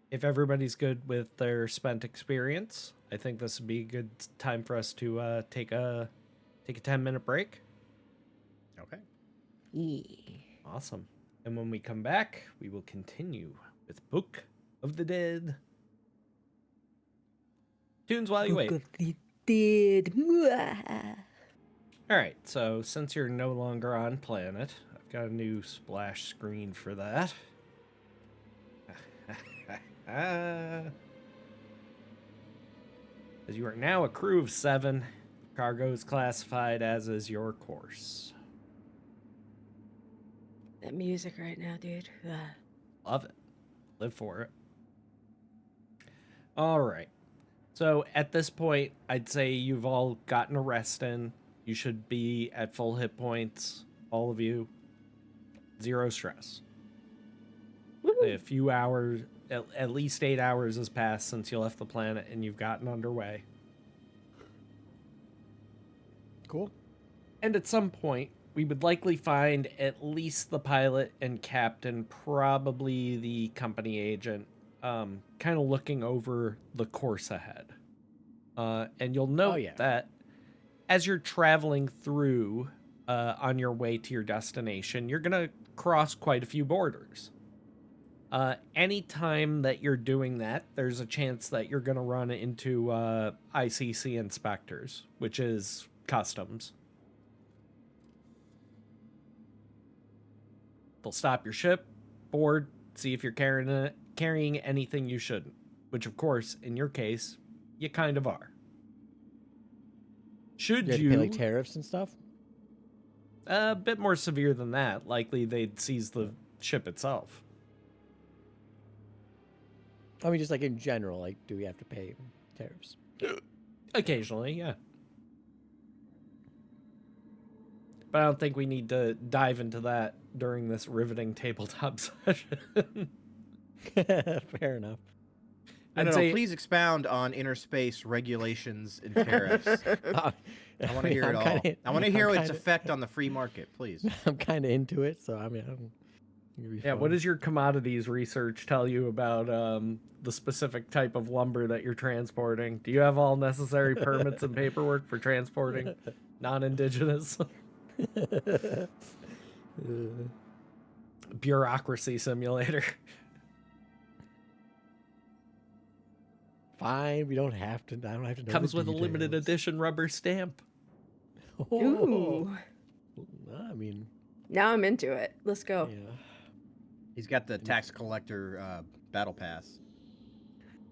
if everybody's good with their spent experience, I think this would be a good time for us to take a 10-minute break. Okay. Yeah. Awesome. And when we come back, we will continue with Book of the Dead. Tunes while you wait. Book of the Dead. Mwah. All right, so since you're no longer on planet, I've got a new splash screen for that. As you are now a crew of 7, cargo is classified as is your course. That music right now, dude. Love it. Live for it. All right. So at this point, I'd say you've all gotten a rest in. You should be at full hit points, all of you. 0 stress. A few hours, at least 8 hours has passed since you left the planet and you've gotten underway. Cool. And at some point, we would likely find at least the pilot and captain, probably the company agent, kind of looking over the course ahead. And you'll note that as you're traveling through on your way to your destination, you're going to cross quite a few borders. Anytime that you're doing that, there's a chance that you're going to run into ICC inspectors, which is customs. They'll stop your ship, board, see if you're carrying anything you shouldn't, which of course, in your case, you kind of are. Should you pay like tariffs and stuff? A bit more severe than that. Likely they'd seize the ship itself. I mean, just like in general, like, do we have to pay tariffs? Occasionally, yeah. But I don't think we need to dive into that during this riveting tabletop session. Fair enough. No, please expound on interspace regulations and tariffs. I want to hear it all. I want to hear its effect on the free market, please. I'm kind of into it, so I mean, yeah. What does your commodities research tell you about the specific type of lumber that you're transporting? Do you have all necessary permits and paperwork for transporting non-indigenous? Bureaucracy simulator. Fine, we don't have to. I don't have to know. Comes with a limited edition rubber stamp. Ooh. I mean, now I'm into it. Let's go. Yeah. He's got the tax collector battle pass.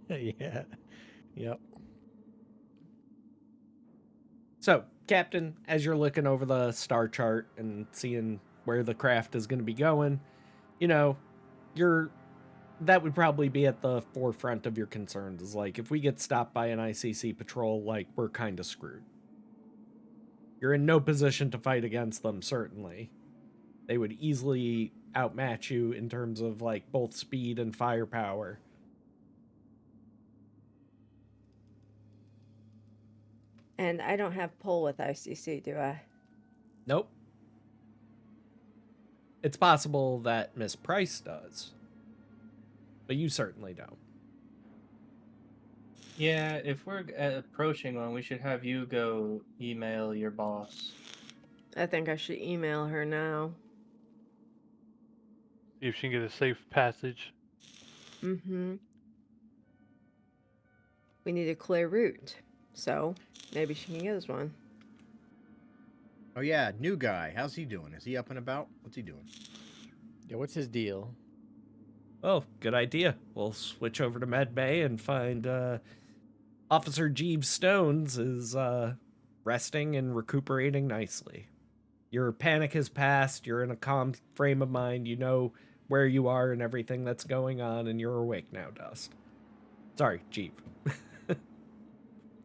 Yeah. Yep. So, Captain, as you're looking over the star chart and seeing where the craft is going to be going, you know, that would probably be at the forefront of your concerns. Is like, if we get stopped by an ICC patrol, like, we're kind of screwed. You're in no position to fight against them, certainly. They would easily outmatch you in terms of, like, both speed and firepower. And I don't have pull with ICC, do I? Nope. It's possible that Miss Price does. But you certainly don't. Yeah, if we're approaching one, we should have you go email your boss. I think I should email her now. See if she can get a safe passage. Mm-hmm. We need a clear route. So, maybe she can get us one. Oh yeah, new guy. How's he doing? Is he up and about? What's he doing? Yeah, what's his deal? Oh, good idea. We'll switch over to Med Bay and find Officer Jeeves Stones is resting and recuperating nicely. Your panic has passed. You're in a calm frame of mind. You know where you are and everything that's going on, and you're awake now, Dust. Sorry, Jeep.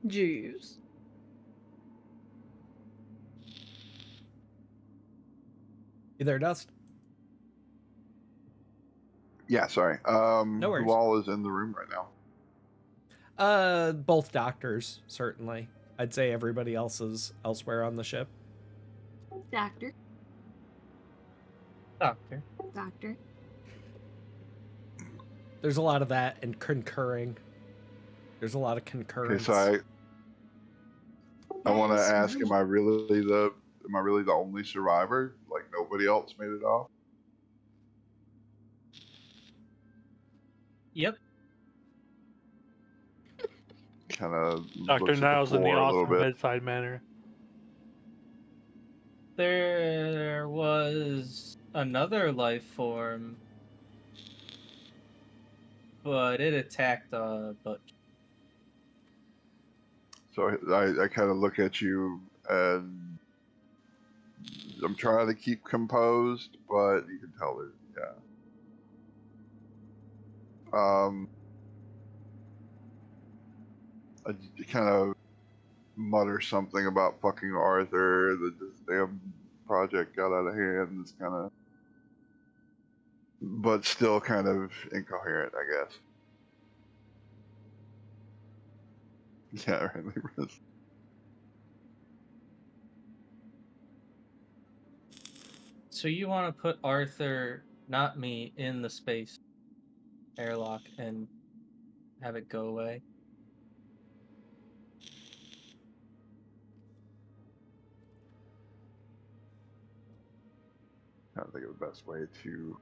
Jeez. You there, Dust? Yeah, sorry. No worries. Who all is in the room right now? Both doctors, certainly. I'd say everybody else is elsewhere on the ship. Doctor. Doctor. There's a lot of that and concurring. There's a lot of Okay, concurrence. so I want to Yes, ask: right. Am I really the only survivor? Like nobody else made it off? Yep. Kind of Dr. looks at the Niles in the floor a little awesome bit. bedside manner. There was another life form, but it attacked but So I kind of look at you, and I'm trying to keep composed, but you can tell there's I kind of mutter something about fucking Arthur. That this damn project got out of hand. It's kind of, but still kind of incoherent, I guess. Yeah, right. So you want to put Arthur, not me, in the space airlock and have it go away? Trying to think of the best way to.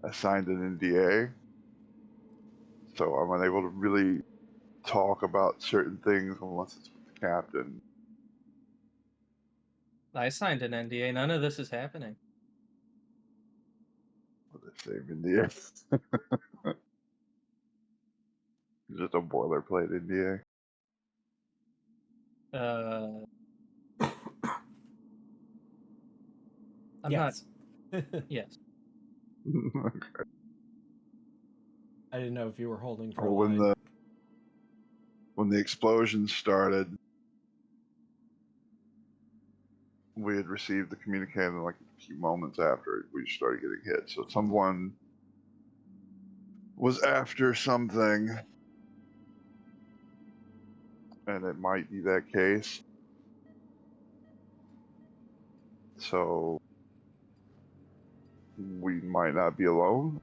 I signed an NDA, so I'm unable to really talk about certain things unless it's with the captain. I signed an NDA. None of this is happening. With the same NDA. Just a boilerplate NDA. I'm yes. not. Yes. Okay. I didn't know if you were holding for a Well, line. when the explosion started, we had received the communique like a few moments after we started getting hit. So someone was after something, and it might be that case. So we might not be alone.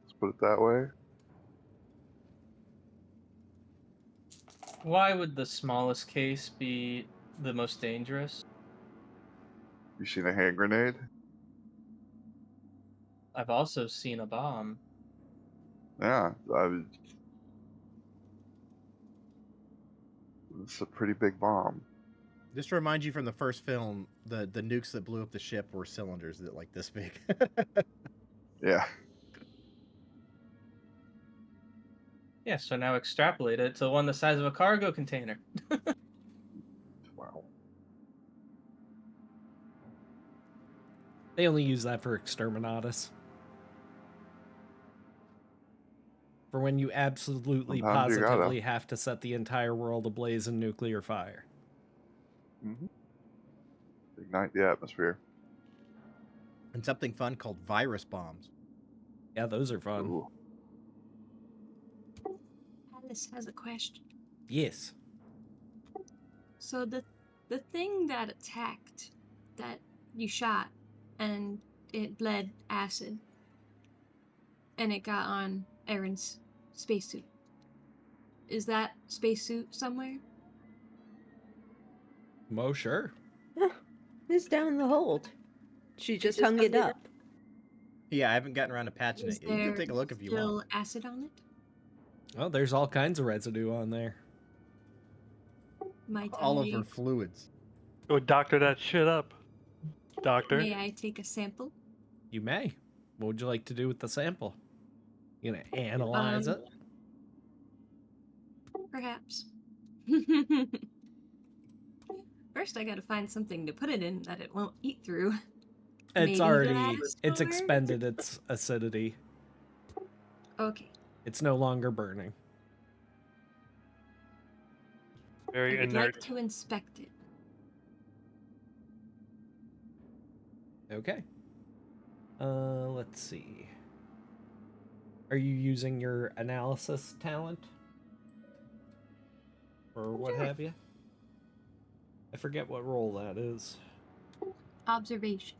Let's put it that way. Why would the smallest case be the most dangerous? You seen a hand grenade? I've also seen a bomb. Yeah, it's a pretty big bomb. Just to remind you from the first film, the nukes that blew up the ship were cylinders that like this big. Yeah. Yeah, so now extrapolate it to one the size of a cargo container. Wow. They only use that for exterminatus. For when you absolutely, Sometimes you gotta. positively have to set the entire world ablaze in nuclear fire. Mm-hmm. Ignite the atmosphere. And something fun called virus bombs. Yeah, those are fun. Ooh. Alice has a question. Yes. So the thing that attacked, that you shot, and it bled acid, and it got on Erin's spacesuit. Is that spacesuit somewhere? Mo, sure. It's down the hold. She just hung it up. Yeah, I haven't gotten around to patching Is it. You there can take a look if you still want. acid on it? Oh, there's all kinds of residue on there. Might All I, of her fluids. Go doctor that shit up. Doctor. may I take a sample? You may. What would you like to do with the sample? You gonna analyze it? Perhaps. First, I gotta find something to put it in that it won't eat through. It's Maybe already glass it's door? expended its acidity. Okay. It's no longer burning. Very I would inert. like to inspect it. Okay. Let's see. Are you using your analysis talent? Or what Sure. have you? I forget what role that is. Observation.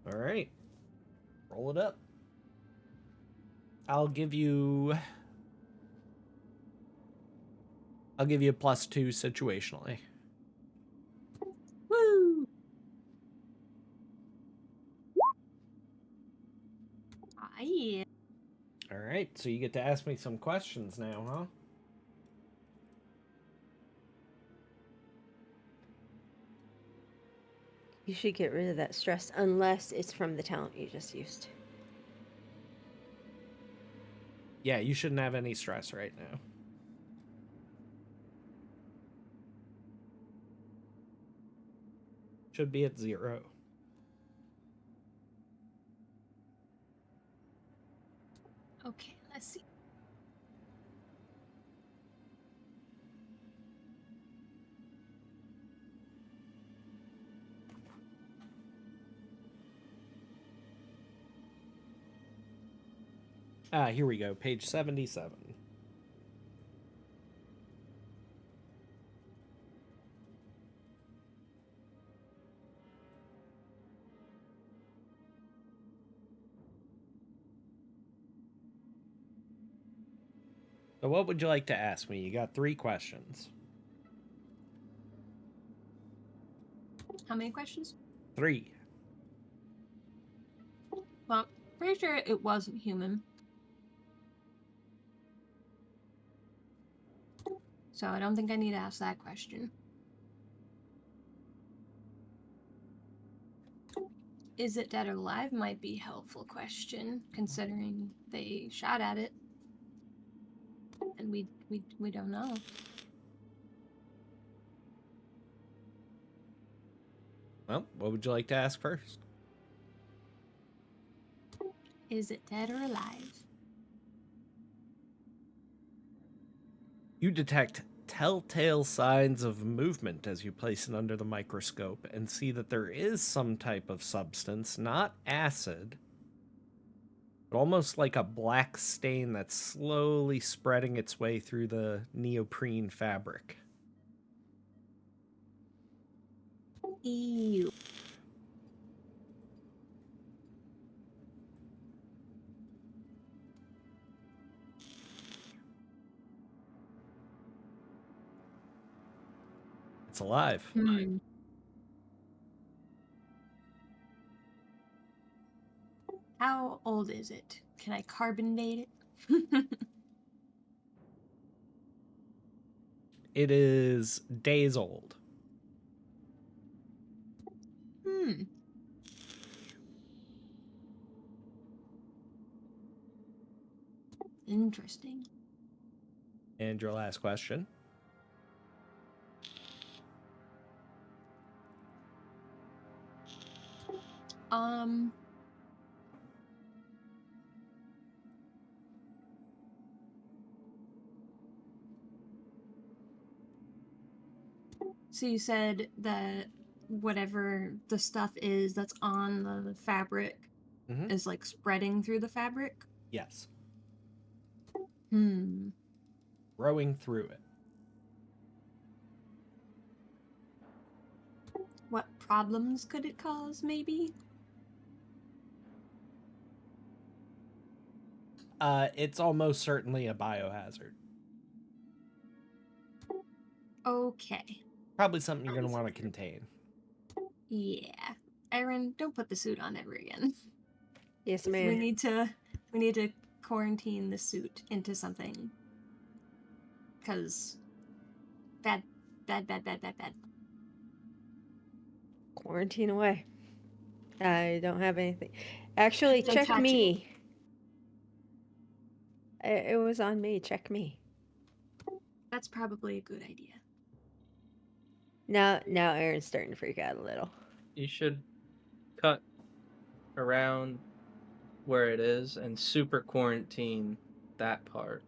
All right. Roll it up. I'll give you a +2 situationally. Woo! Yeah. All right, so you get to ask me some questions now, huh? You should get rid of that stress unless it's from the talent you just used. Yeah, you shouldn't have any stress right now. Should be at 0. Okay, let's see. Here we go. Page 77. So what would you like to ask me? You got 3 questions. How many questions? 3. Well, pretty sure it wasn't human. So I don't think I need to ask that question. Is it dead or alive? Might be a helpful question, considering they shot at it. And we don't know. Well, what would you like to ask first? Is it dead or alive? You detect telltale signs of movement as you place it under the microscope and see that there is some type of substance, not acid, but almost like a black stain that's slowly spreading its way through the neoprene fabric. Ew. It's alive. Hmm. How old is it? Can I carbon date it? It is days old. Hmm. Interesting. And your last question. So you said that whatever the stuff is that's on the fabric Mm-hmm. is like spreading through the fabric? Yes. Hmm. Growing through it. What problems could it cause, maybe? It's almost certainly a biohazard. Okay. Probably something you're going to want to contain. Yeah. Erin, don't put the suit on ever again. Yes, We ma'am. need to quarantine the suit into something. Cause bad. Quarantine away. I don't have anything. Actually, Don't check touch it. me. It was on me. Check me. That's probably a good idea. Now Aaron's starting to freak out a little. You should cut around where it is and super quarantine that part.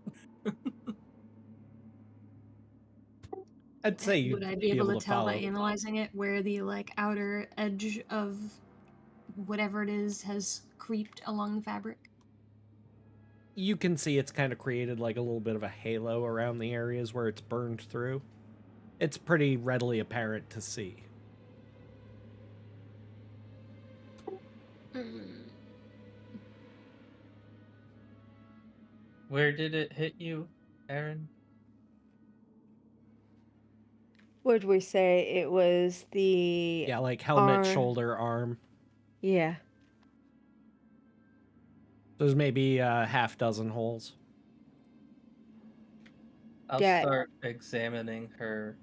I'd say you'd Would I be able to tell by follow. analyzing it where the like outer edge of whatever it is has creeped along the fabric? You can see it's kind of created like a little bit of a halo around the areas where it's burned through. It's pretty readily apparent to see. Where did it hit you, Aaron? Would we say it was the Yeah, like helmet, arm? shoulder, arm. Yeah. There's maybe a half dozen holes. I'll Yeah. start examining her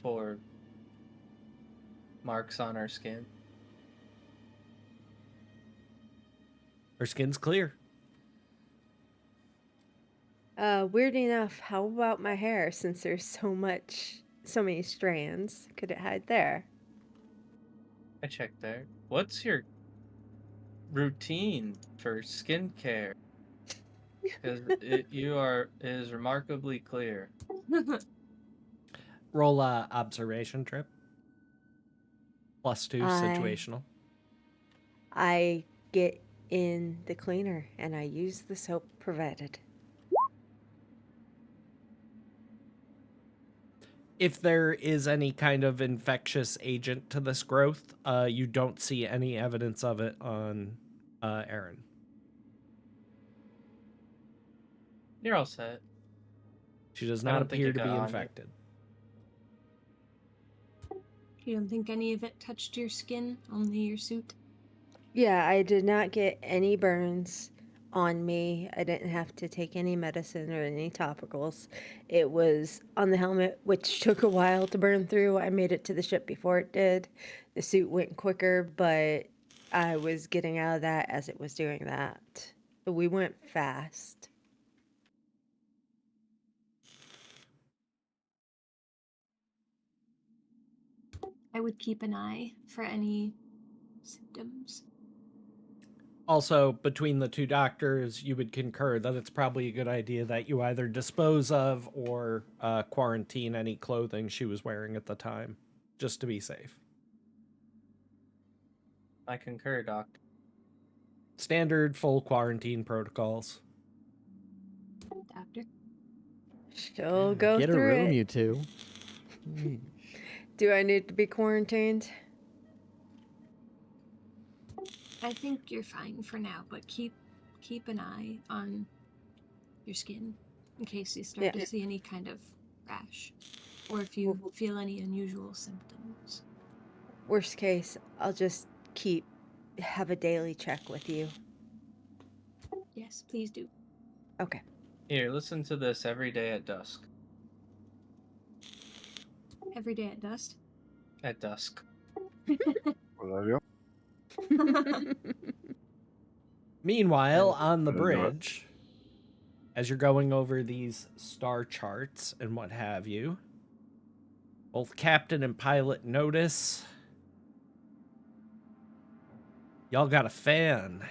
for marks on her skin. Her skin's clear. Weird enough, how about my hair, since there's so many strands? Could it hide there? I checked there. What's your routine for skincare? Because it is remarkably clear. Roll observation trip. +2 situational. I get in the cleaner and I use the soap provided. If there is any kind of infectious agent to this growth, you don't see any evidence of it on Aaron. You're all set. She does I not don't think appear it to got be on you. infected. You don't think any of it touched your skin, only your suit? Yeah, I did not get any burns on me. I didn't have to take any medicine or any topicals. It was on the helmet, which took a while to burn through. I made it to the ship before it did. The suit went quicker, but I was getting out of that as it was doing that. We went fast. I would keep an eye for any symptoms. Also, between the two doctors, you would concur that it's probably a good idea that you either dispose of or quarantine any clothing she was wearing at the time, just to be safe. I concur, Doctor. Standard full quarantine protocols. Doctor? She'll go Get a through room, it. you two. Do I need to be quarantined? I think you're fine for now, but keep an eye on your skin in case you start to see any kind of rash or if you feel any unusual symptoms. Worst case, I'll just have a daily check with you. Yes, please do. Okay. Here, listen to this every day at dusk. Every day at dusk? At dusk. Well, Meanwhile, on the I didn't know it. bridge, as you're going over these star charts and what have you, both captain and pilot notice y'all got a fan.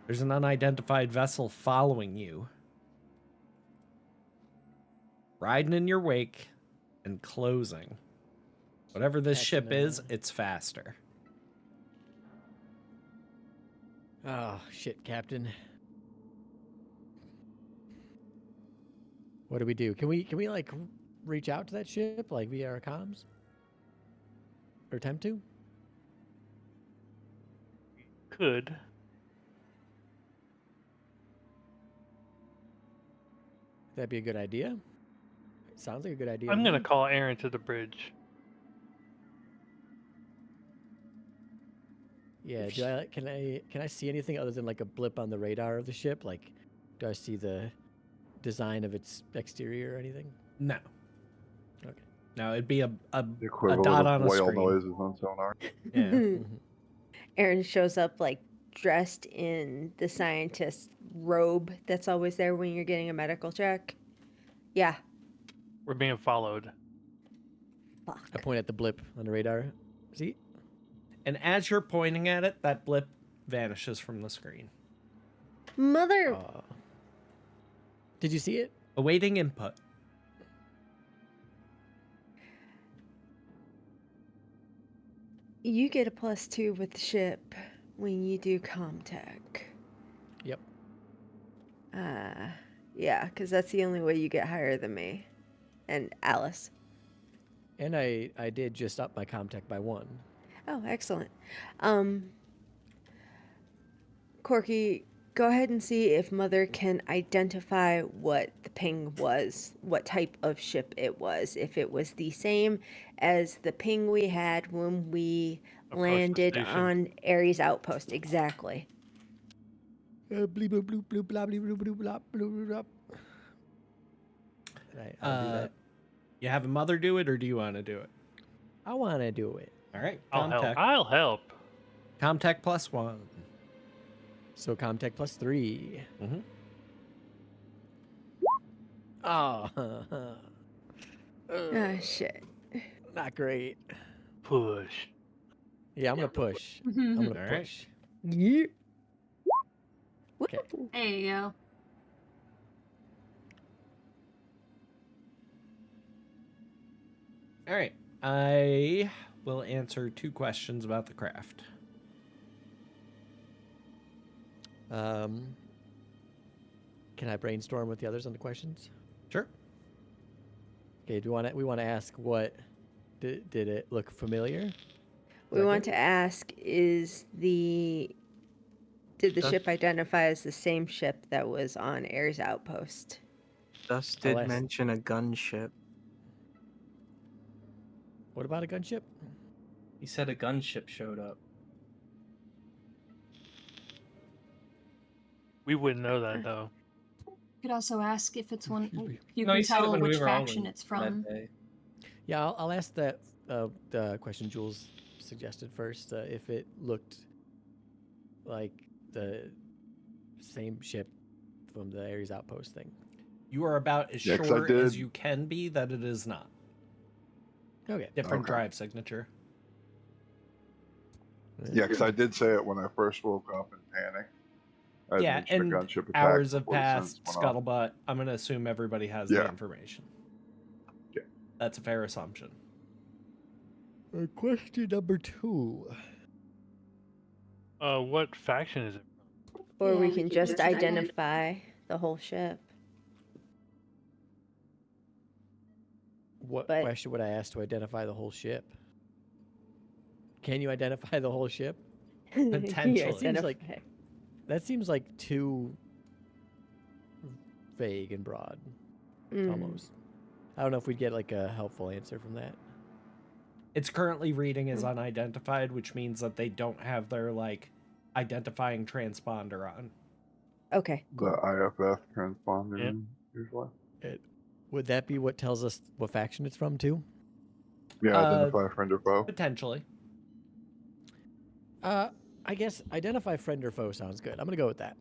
There's an unidentified vessel following you, riding in your wake and closing. Whatever this ship is, it's faster. Oh, shit, Captain. What do we do? Can we like reach out to that ship like via our comms? Or attempt to? Could. That'd be a good idea. Sounds like a good idea. I'm to gonna me. call Aaron to the bridge. Yeah, can I see anything other than like a blip on the radar of the ship? Like, do I see the design of its exterior or anything? No. Okay. No, it'd be a The equivalent dot of on a whale screen. noises on sonar. Yeah. Aaron shows up like dressed in the scientist robe that's always there when you're getting a medical check. Yeah. We're being followed. Fuck. I point at the blip on the radar. See? And as you're pointing at it, that blip vanishes from the screen. Mother. Did you see it? Awaiting input. You get a +2 with the ship when you do Comtech. Yep. Yeah, because that's the only way you get higher than me. And Alice. And I did just up my Comtech by 1. Oh, excellent. Corky, go ahead and see if Mother can identify what the ping was, what type of ship it was. If it was the same as the ping we had when we Approach the landed station. on Ares Outpost. Exactly. Bleep, bloop, bloop, bloop, blah, bleep, bloop, bloop, blah, bloop, bloop, blah. I'll do that. You have a Mother do it, or do you want to do it? I want to do it. All right. I'll help. Comtech. I'll help. Comtech +1. So Comtech +3. Mm-hmm. Oh, Oh, shit. not great. Push. Yeah, I'm gonna push. I'm gonna All right. push. Yeah. Okay. There you go. All right. I will answer 2 questions about the craft. Can I brainstorm with the others on the questions? Sure. Okay. We want to ask what did it look familiar? We want to ask, did the ship identify as the same ship that was on Ares Outpost? Dust did ask- mention a gunship. What about a gunship? He said a gunship showed up. We wouldn't know that though. You could also ask if it's one. Excuse me. You No, can he said it tell when we which were faction only it's from. that day. Yeah, I'll ask that the question Jules suggested first. If it looked like the same ship from the Ares Outpost thing. You are about as Yeah, 'cause I sure as did- you can be that it is not. Okay. Different Okay. drive signature. Yeah, because I did say it when I first woke up in panic. I Yeah, mentioned and a gunship attack hours have before the passed, sentence went off. scuttlebutt. I'm going to assume everybody has Yeah. the information. Yeah. That's a fair assumption. Question number 2. What faction is it from? Or Yeah, we can just identify the whole ship. What But- question would I ask to identify the whole ship? Can you identify the whole ship? Potentially. Seems like- That seems like too vague and broad, almost. I don't know if we'd get like a helpful answer from that. It's currently reading as unidentified, which means that they don't have their like identifying transponder on. Okay. The IFF transponder, Yeah. usually. Would that be what tells us what faction it's from too? Yeah, identify friend or foe. Potentially. I guess identify friend or foe sounds good. I'm gonna go with that.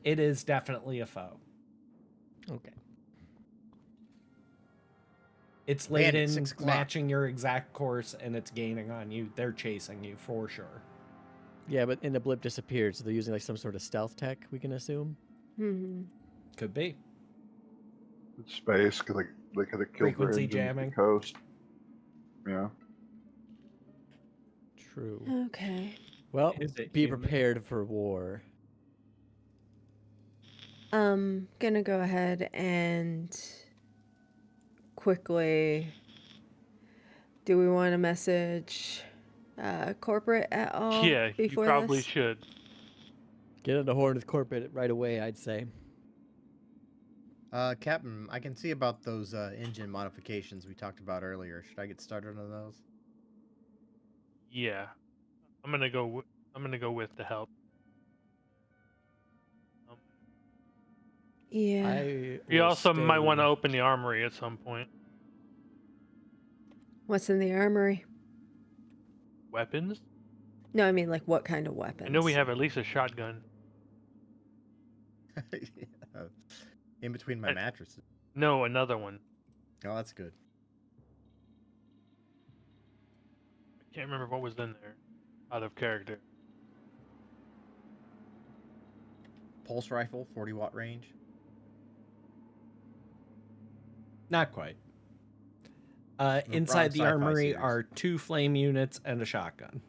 It is definitely a foe. Okay. It's Bandit, laden, 6 o'clock. matching your exact course, and it's gaining on you. They're chasing you for sure. Yeah, but and the blip disappeared, so they're using like some sort of stealth tech. We can assume. Mm-hmm. Could be. It's space, because they could have killed Frequency their engine at jamming. the coast. Yeah. True. Okay. Well, Is it be human? prepared for war. Gonna go ahead and quickly. Do we want to message corporate at all? Yeah, you before probably this? should. Get on the horn with corporate right away, I'd say. Captain, I can see about those engine modifications we talked about earlier. Should I get started on those? Yeah, I'm gonna go. I'm gonna go with the help. Yeah. We also might want to open the armory at some point. What's in the armory? Weapons? No, I mean like what kind of weapons? I know we have at least a shotgun. In between my mattresses. No, another one. Oh, that's good. I can't remember what was in there. Out of character. Pulse rifle, 40-watt range. Not quite. We're Inside the sci-fi armory series. are 2 flame units and a shotgun.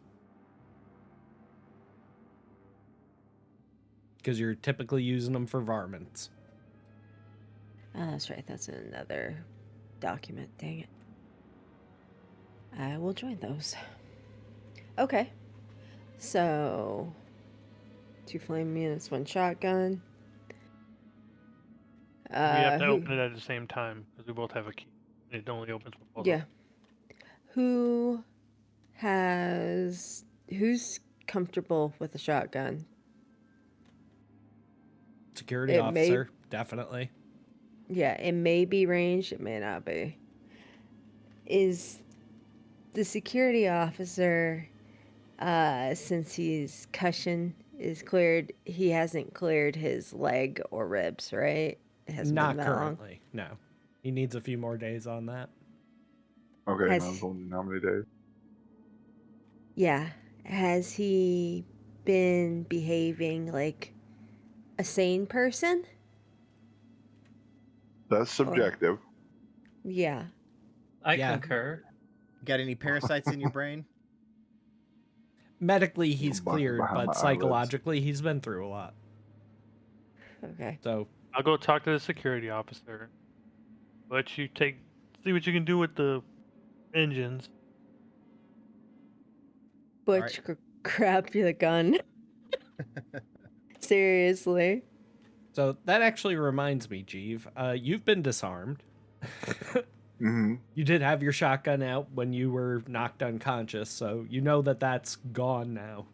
Because you're typically using them for varmints. Oh, that's right. That's another document. Dang it. I will join those. Okay. So, 2 flame units, 1 shotgun. We have to who- open it at the same time because we both have a key. It only opens with both. Yeah. Who's comfortable with a shotgun? Security It may- officer, definitely. Yeah, it may be ranged, it may not be. Is the security officer, since his cushion is cleared, he hasn't cleared his leg or ribs, right? It hasn't Not been that long. currently, no. He needs a few more days on that. Okay, Has- I was wondering how many days. Yeah. Has he been behaving like a sane person? That's subjective. Yeah. I Yeah. concur. Got any parasites in your brain? Medically, he's cleared, behind my but eyelids. psychologically, he's been through a lot. Okay. So, I'll go talk to the security officer. Let you see what you can do with the engines. Butch grab you the gun. Seriously. so that actually reminds me, Jeeve. You've been disarmed. Mm-hmm. You did have your shotgun out when you were knocked unconscious, so you know that that's gone now.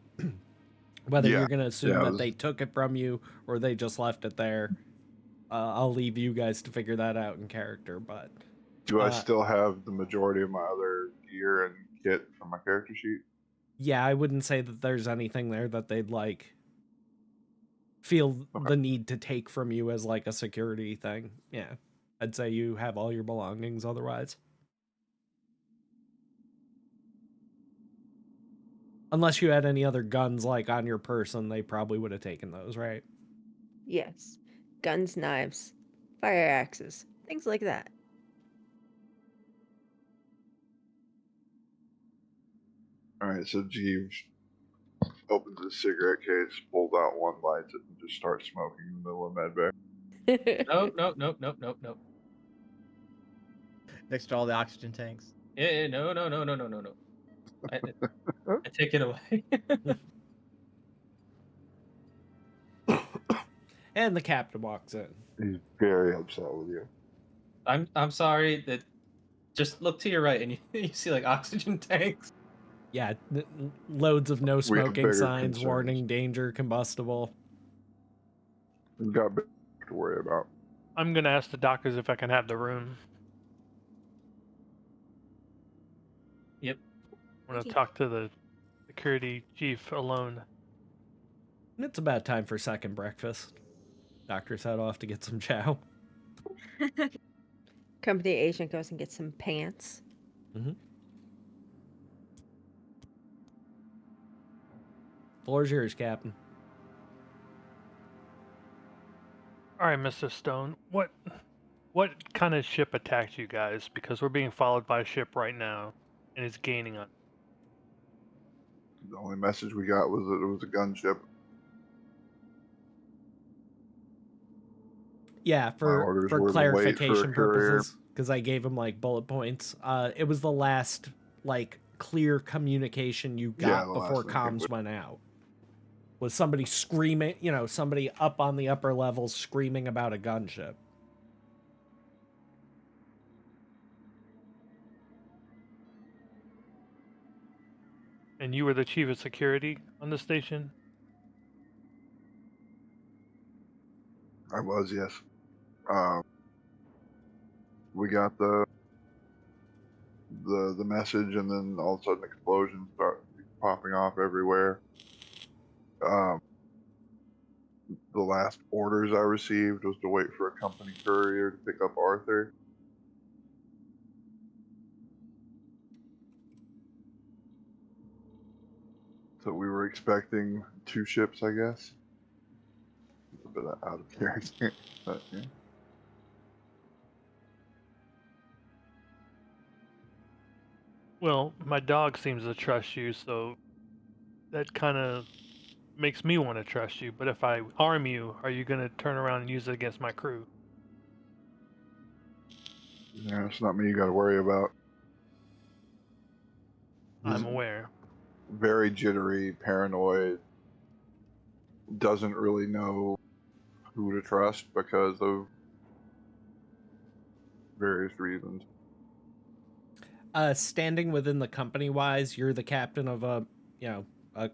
Whether Yeah. you're going to assume Yeah, it that was- they took it from you or they just left it there, I'll leave you guys to figure that out in character. But Do I still have the majority of my other gear and kit from my character sheet? yeah, I wouldn't say that there's anything there that they'd like feel Okay. the need to take from you as like a security thing. Yeah. I'd say you have all your belongings otherwise. Unless you had any other guns like on your person, they probably would have taken those, right? Yes. Guns, knives, fire axes, things like that. Alright, so Jeeves opens his cigarette case, pulls out one, lights it, and just starts smoking in the middle of medbay. Nope. Next to all the oxygen tanks. Yeah, no. I take it away. And the captain walks in. He's very upset with you. I'm sorry that. Just look to your right and you see like oxygen tanks. Yeah, loads of no We have smoking bigger signs, concerns. warning, danger, combustible. We've got big to worry about. I'm gonna ask the doctors if I can have the room. Yep. I want to Okay. talk to the security chief alone. It's about time for second breakfast. Doctor's head off to get some chow. Company agent goes and gets some pants. Floor's yours, Captain. All right, Mr. Stone. What kind of ship attacked you guys? Because we're being followed by a ship right now, and it's gaining on. The only message we got was that it was a gunship. Yeah, for orders were to wait for a clarification courier. purposes, because I gave him like bullet points. It was the last like clear communication you got the before last thing comms went out. Was somebody screaming? You know, somebody up on the upper levels screaming about a gunship. And you were the chief of security on the station? I was, yes. We got the message, and then all of a sudden explosions start popping off everywhere. The the last orders I received was to wait for a company courier to pick up Arthur. So we were expecting 2 ships, I guess. It's a bit out of character, but yeah. Well, my dog seems to trust you, so that kind of makes me want to trust you. But if I arm you, are you going to turn around and use it against my crew? Yeah, it's not me you got to worry about. I'm He's aware. very jittery, paranoid, doesn't really know who to trust because of various reasons. Standing within the company wise, you're the captain of a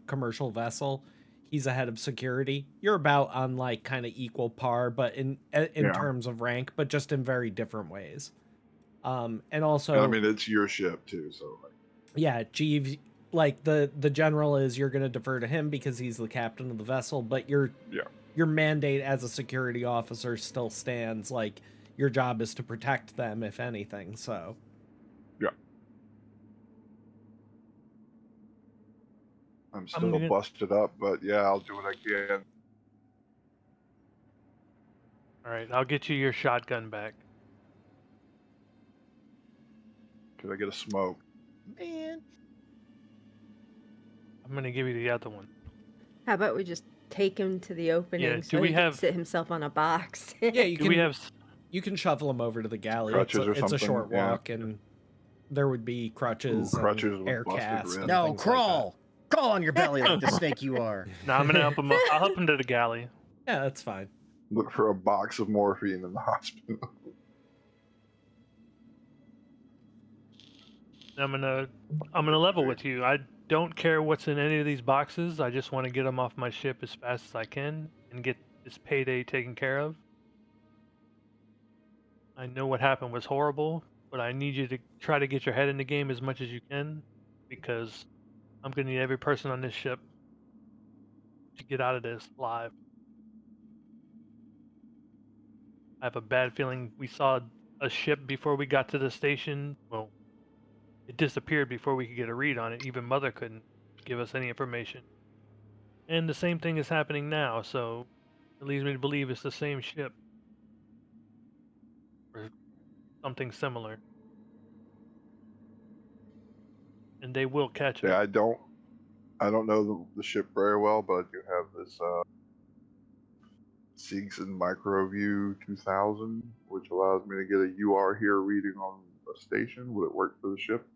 commercial vessel. He's a head of security. You're about on like kind of equal par, but in Yeah. terms of rank, but just in very different ways. And also, And I mean, it's your ship too, so like, yeah, Jeeves, like the general is you're going to defer to him because he's the captain of the vessel, but your mandate as a security officer still stands. Like your job is to protect them, if anything. So yeah. I'm still busted up, but yeah, I'll do what I can. All right, I'll get you your shotgun back. Could I get a smoke? Man. I'm going to give you the other one. How about we just take him to the opening so he can sit himself on a box? Yeah, you Do can. we have You can shuffle him over to the galley. Crutches or It's a something, short yeah. walk, and there would be crutches, crutches and with air busted cast. ribs. And No, things crawl! Like Crawl on your belly like the snake you are. No, I'm gonna help him. I'll help him to the galley. Yeah, that's fine. Look for a box of morphine in the hospital. I'm gonna level with you. I don't care what's in any of these boxes. I just want to get them off my ship as fast as I can and get this payday taken care of. I know what happened was horrible, but I need you to try to get your head in the game as much as you can, because I'm gonna need every person on this ship to get out of this alive. I have a bad feeling we saw a ship before we got to the station. Well, it disappeared before we could get a read on it. Even Mother couldn't give us any information. And the same thing is happening now, so it leads me to believe it's the same ship. Or something similar. And they will catch us. Yeah, I don't know the ship very well, but I do have this Siegson MicroView 2000, which allows me to get a UR here reading on a station. Would it work for the ship?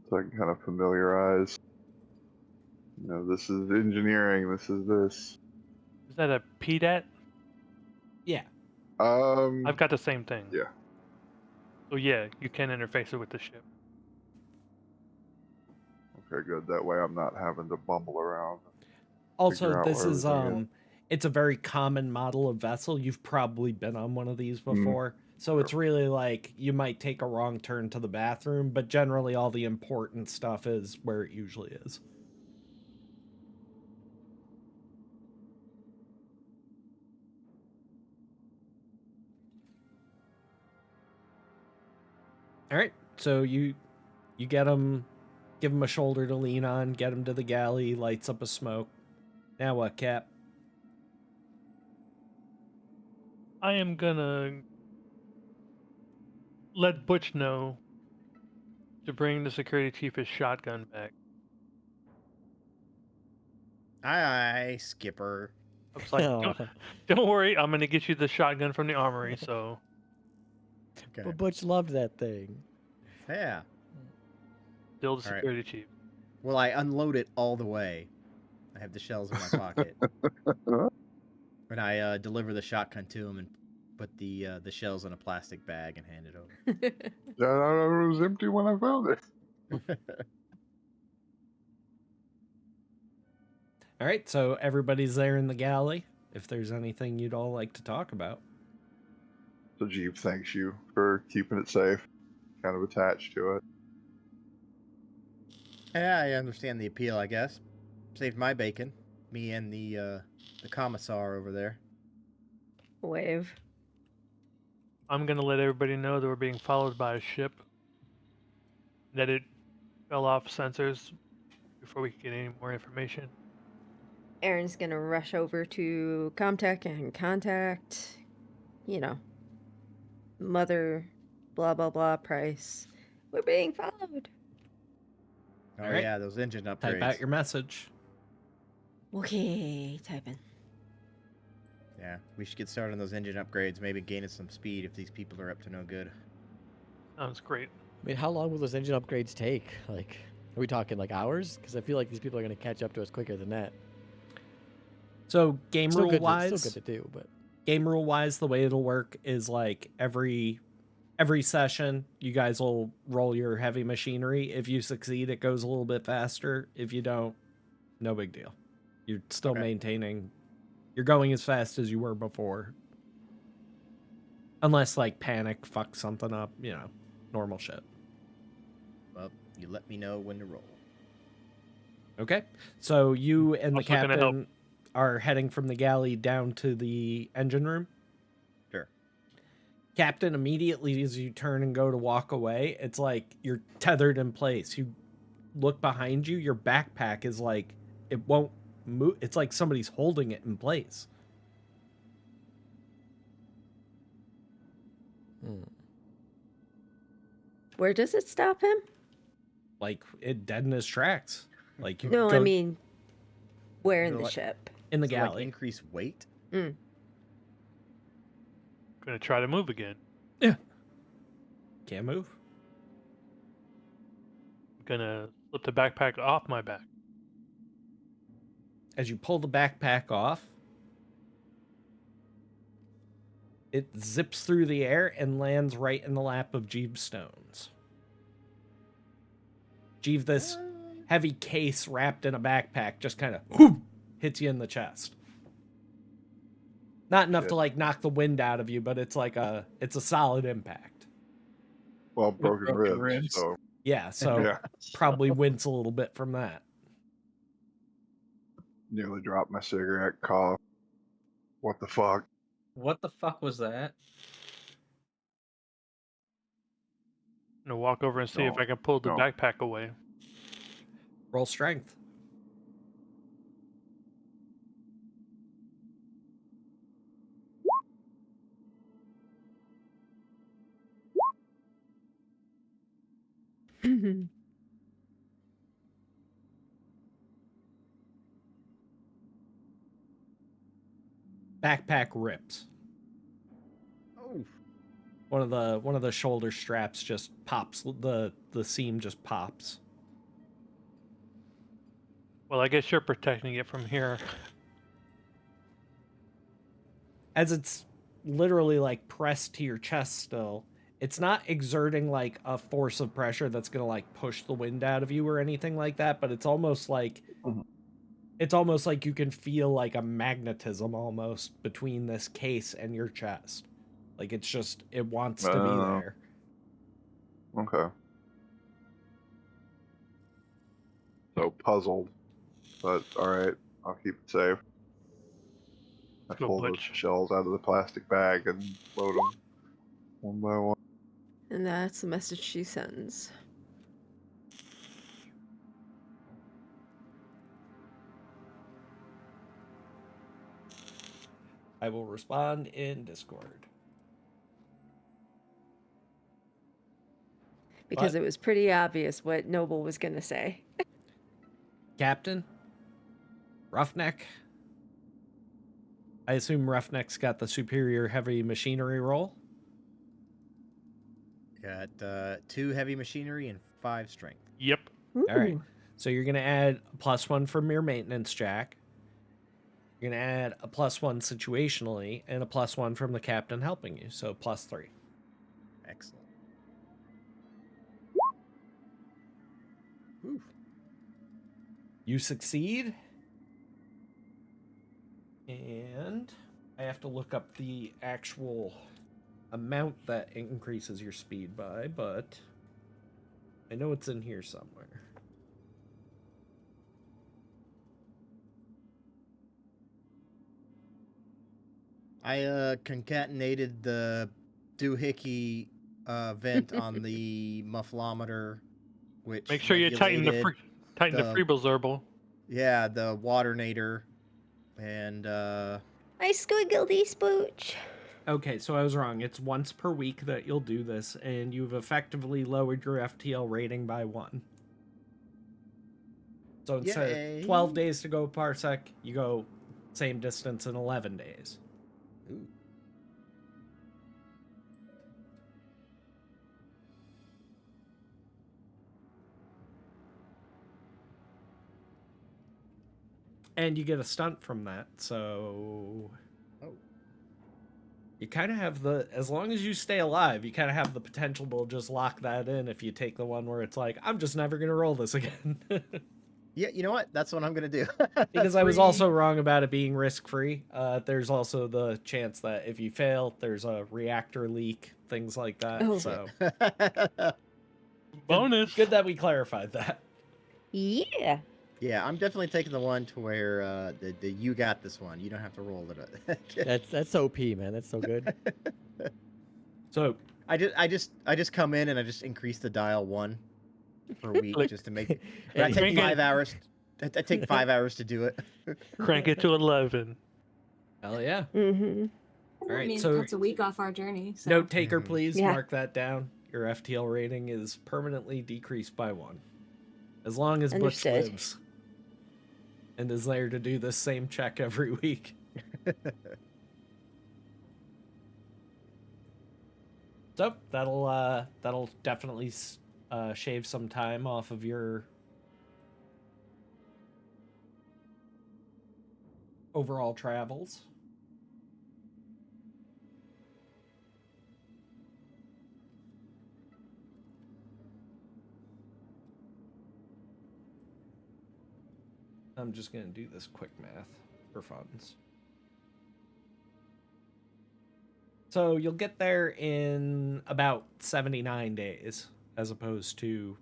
So I can kind of familiarize. You know, this is engineering. This is this. Is that a PDAT? Yeah. I've got the same thing. Yeah. So yeah, you can interface it with the ship. Okay, good. That way I'm not having to bumble around. Also, this is it's a very common model of vessel. You've probably been on one of these before. So it's really like you might take a wrong turn to the bathroom, but generally all the important stuff is where it usually is. All right. So you get him, give him a shoulder to lean on, get him to the galley, lights up a smoke. Now what, Cap? I am gonna let Butch know to bring the security chief his shotgun back. Aye, Skipper. I was like, don't worry, I'm gonna get you the shotgun from the armory. So, Okay. But Butch loved that thing. Yeah. still the security chief. Well, I unload it all the way. I have the shells in my pocket. And I deliver the shotgun to him and put the shells in a plastic bag and hand it over. Yeah, it was empty when I found it. All right, so everybody's there in the galley. If there's anything you'd all like to talk about. So Jeep thanks you for keeping it safe. Kind of attached to it. Yeah, I understand the appeal, I guess. Saved my bacon. me and the commissar over there. Wave. I'm gonna let everybody know that we're being followed by a ship. That it fell off sensors before we could get any more information. Aaron's gonna rush over to Comtech and contact, you know, Mother, blah blah blah. Price. We're being followed. Oh All right. yeah, those engine upgrades. Type out your message. Okay, typing. Yeah, we should get started on those engine upgrades. Maybe gaining some speed if these people are up to no good. Sounds great. I mean, how long will those engine upgrades take? Like, are we talking like hours? Because I feel like these people are going to catch up to us quicker than that. So game Still rule good, wise, still good to do, but game rule wise, the way it'll work is like every session, you guys will roll your heavy machinery. If you succeed, it goes a little bit faster. If you don't, no big deal. You're still Okay. maintaining. You're going as fast as you were before. Unless like panic fucks something up, you know, normal shit. Well, you let me know when to roll. Okay. So you and the Also gonna help. captain are heading from the galley down to the engine room. Sure. Captain, immediately as you turn and go to walk away, it's like you're tethered in place. You look behind you, your backpack is like, it won't move. It's like somebody's holding it in place. Where does it stop him? Like it dead in his tracks. Like you No, go I mean, where in Is it the like- ship? in the Does it, like, galley. increase weight? Gonna try to move again. Can't move. Gonna slip the backpack off my back. As you pull the backpack off, it zips through the air and lands right in the lap of Jeeves Stones. Jeeves, this heavy case wrapped in a backpack just kind of hits you in the chest. Not enough Shit. to like knock the wind out of you, but it's like it's a solid impact. Well, broken broken ribs. ribs. So Yeah, so yeah, probably wince a little bit from that. nearly dropped my cigarette. Cough. What the fuck? What the fuck was that? I'm gonna walk over and see if No, I can pull the no. backpack away. Roll strength. Backpack rips. Oh. One of the shoulder straps just pops. The seam just pops. Well, I guess you're protecting it from here. As it's literally like pressed to your chest still, it's not exerting like a force of pressure that's gonna like push the wind out of you or anything like that, but it's almost like you can feel like a magnetism almost between this case and your chest. Like it's just, it wants to be there. Okay. So puzzled, but all right. I'll keep it safe. I Let's go, pull the Butch. shells out of the plastic bag and load them one by one. And that's the message she sends. I will respond in Discord. Because What? it was pretty obvious what Noble was going to say. Captain? Roughneck? I assume Roughneck's got the superior heavy machinery roll? Got 2 heavy machinery and 5 strength. Yep. All right. Ooh. So you're going to add a +1 from your maintenance jack. You're going to add a +1 situationally and a +1 from the captain helping you. So +3. Excellent. Ooh. You succeed. And I have to look up the actual amount that increases your speed by, but I know it's in here somewhere. I concatenated the doohickey vent on the mufflometer, which Make sure you tighten the the- Freebelzerbal. yeah, the waternator, and My squiggledy spooch. Okay, so I was wrong. It's once per week that you'll do this, and you've effectively lowered your FTL rating by 1. So instead Yay. of 12 days to go a parsec, you go same distance in 11 days. ooh. And you get a stunt from that, so... Oh. You kind of have the... As long as you stay alive, you kind of have the potential to just lock that in if you take the one where it's like, I'm just never going to roll this again. Yeah, you know what? That's what I'm gonna do. Because I was also wrong about it being risk-free. There's also the chance that if you fail, there's a reactor leak, things like that. Oh. So Bonus. good that we clarified that. Yeah. Yeah, I'm definitely taking the one to where the you got this one. You don't have to roll it. That's OP, man. That's so good. So I just come in and I just increase the dial 1 per week Like- just to make it. And I you take make it- 5 hours. I take 5 hours to do it. Crank it to 11. hell yeah. Mm-hmm. All I right, mean, so that's a week off our journey. So. note taker, please Yeah. mark that down. Your FTL rating is permanently decreased by 1. As long as Butch Understood. lives. And is there to do the same check every week. So that'll definitely shave some time off of your overall travels. I'm just gonna do this quick math for funds. So you'll get there in about 79 days, as opposed to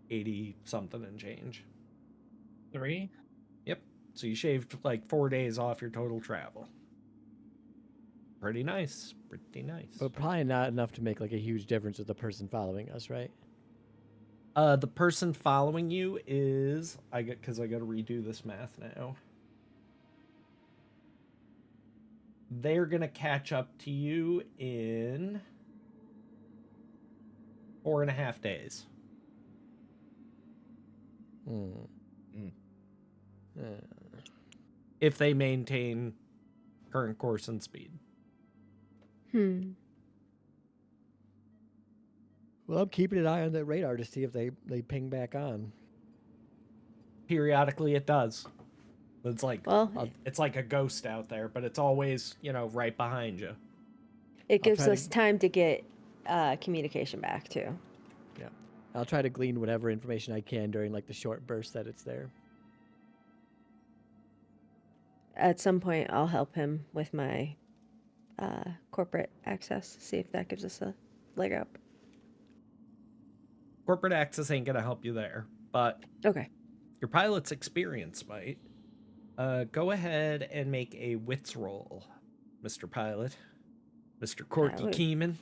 80 something and change. 3? Yep. So you shaved like 4 days off your total travel. Pretty nice. Pretty nice. But probably not enough to make like a huge difference with the person following us, right? The person following you is because I got to redo this math now. They're gonna catch up to you in 4.5 days. Hmm. Mm. If they maintain current course and speed. Well, I'm keeping an eye on that radar to see if they ping back on. Periodically it does. It's like Well, it's like a ghost out there, but it's always, right behind you. it gives try to- us time to get communication back too. Yeah, I'll try to glean whatever information I can during like the short burst that it's there. At some point, I'll help him with my corporate access. See if that gives us a leg up. Corporate access ain't gonna help you there, but Okay. your pilot's experience might. Go ahead and make a wits roll, Mr. Pilot. Mr. Corky Pilot. Keeman.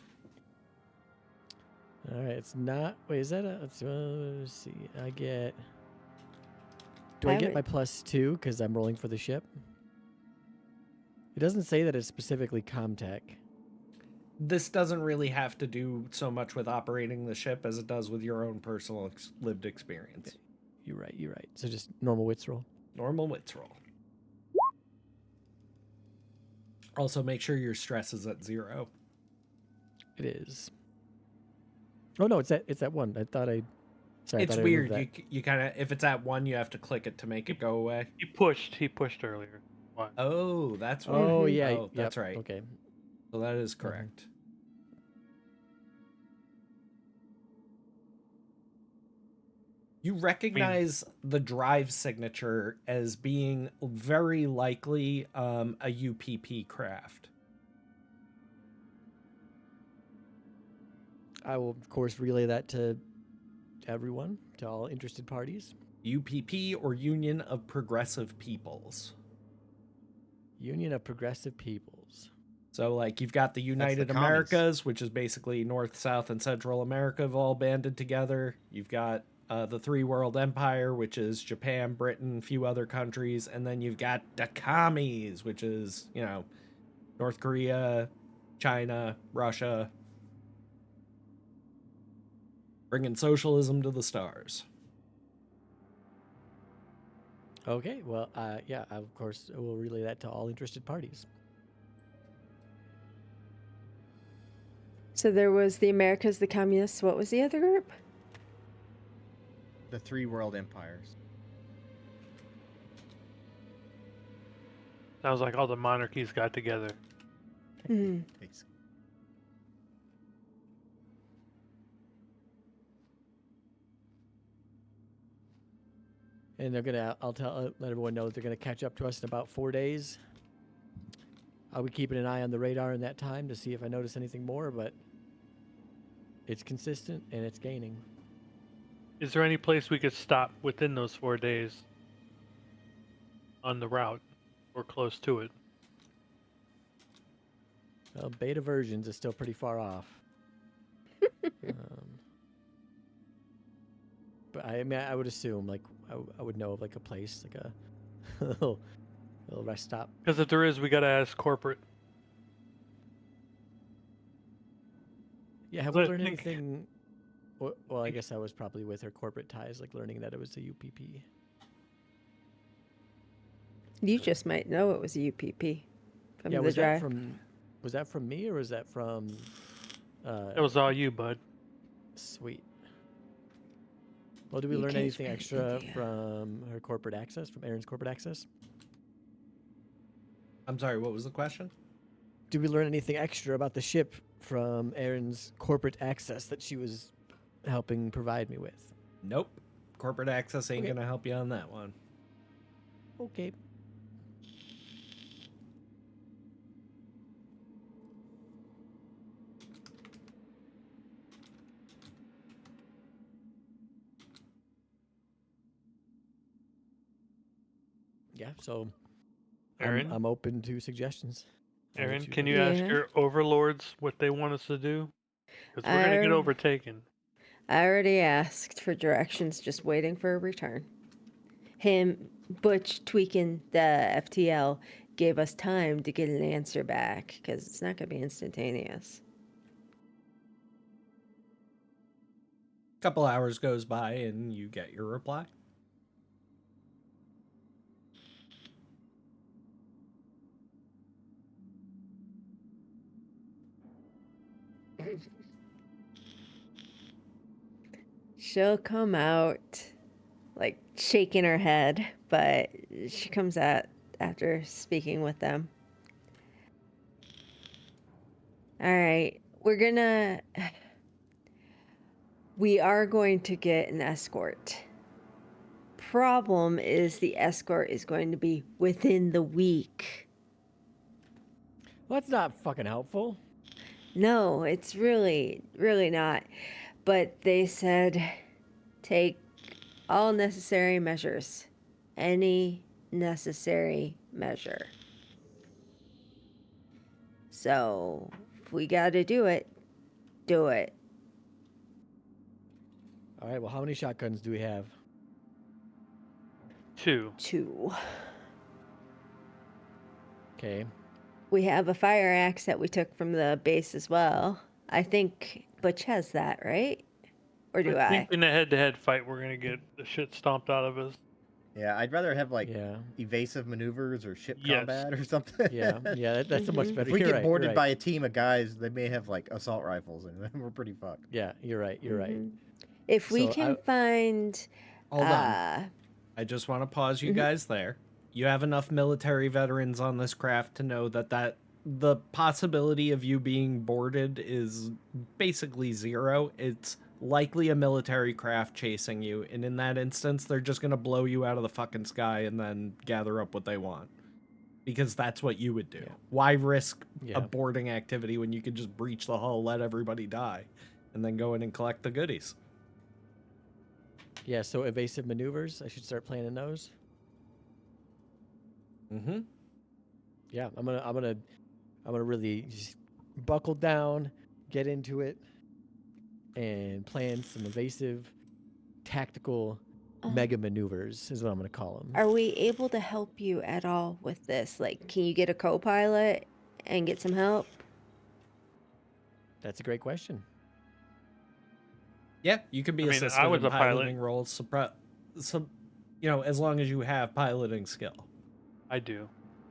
All right, it's not. Wait, is that a? Let's see. I get. Do I get Pilot. my +2 because I'm rolling for the ship? It doesn't say that it's specifically Comtech. This doesn't really have to do so much with operating the ship as it does with your own personal lived experience. You're right. You're right. So just normal wits roll. Normal wits roll. Also, make sure your stress is at 0. It is. Oh no, it's at 1. I thought I. Sorry, I It's thought I removed weird. that. You kind of, if it's at 1, you have to click it to make it go away. He pushed earlier. One. Oh, that's why. Oh yeah. Oh, that's yep, right. Okay. So that is correct. You recognize the drive signature as being very likely a UPP craft. I will of course relay that to everyone, to all interested parties. UPP or Union of Progressive Peoples. Union of Progressive Peoples. So, like, you've got the United commies. Americas, which is basically North, South, and Central America have all banded together. You've got the Three World Empire, which is Japan, Britain, a few other countries. And then you've got the commies, which is, you know, North Korea, China, Russia. Bringing socialism to the stars. Okay, well, yeah, of course, we'll relay that to all interested parties. So there was the Americas, the communists. What was the other group? The three world empires. Sounds like all the monarchies got together. Mhm. Basically. And they're gonna, let everyone know that they're gonna catch up to us in about 4 days. I'll be keeping an eye on the radar in that time to see if I notice anything more, but it's consistent and it's gaining. Is there any place we could stop within those 4 days on the route or close to it? Well, beta versions is still pretty far off. But I mean, I would assume, like, I would know of, like, a place, like a little rest stop. Because if there is, we gotta ask corporate. Yeah, have But we I learned think- anything? Well, I guess I was probably with her corporate ties, like learning that it was a UPP. You just might know it was a UPP from Yeah, the was drive. was that from me or was that from? That was all you, bud. Sweet. Well, did we You learn came anything from extra India. from her corporate access, from Erin's corporate access? I'm sorry, what was the question? Did we learn anything extra about the ship from Erin's corporate access that she was helping provide me with? Nope. Corporate access ain't Okay. gonna help you on that one. Okay. Yeah, so Erin? I'm open to suggestions. I'll let Erin, can you Yeah. ask your overlords what they want us to do? Because we're gonna get I- overtaken. I already asked for directions, just waiting for a return. Butch tweaking the FTL gave us time to get an answer back because it's not going to be instantaneous. Couple hours goes by and you get your reply. She'll come out like shaking her head, but she comes out after speaking with them. All right, we are going to get an escort. Problem is the escort is going to be within the week. Well, that's not fucking helpful. No, it's really, really not. But they said take all necessary measures. Any necessary measure. So, if we gotta do it, do it. All right, well, how many shotguns do we have? 2. 2. Okay. We have a fire axe that we took from the base as well. I think Butch has that, right? Or do I? think in a head-to-head fight, we're gonna get the shit stomped out of us. Yeah, I'd rather have like Yeah. evasive maneuvers or ship Yes. combat or something. Yeah. Yeah. That's a much Mhm. better. If we you're get right, boarded you're right. by a team of guys, they may have like assault rifles, and then we're pretty fucked. Yeah, you're right. You're right. Mhm. If we So can find Hold on. I just want to pause you guys there. You have enough military veterans on this craft to know that the possibility of you being boarded is basically zero. It's likely a military craft chasing you, and in that instance, they're just going to blow you out of the fucking sky and then gather up what they want. Because that's what you would do. Yeah. Why risk Yeah. a boarding activity when you could just breach the hull, let everybody die, and then go in and collect the goodies? Yeah, so evasive maneuvers, I should start planning those. Mm-hmm. Yeah, I'm gonna I'm gonna really just buckle down, get into it, and plan some evasive, tactical mega maneuvers. Is what I'm gonna call them. Are we able to help you at all with this? Like, can you get a co-pilot and get some help? That's a great question. Yeah, you can be I mean, assisted I was in a pilot. piloting roles. So, as long as you have piloting skill. I do.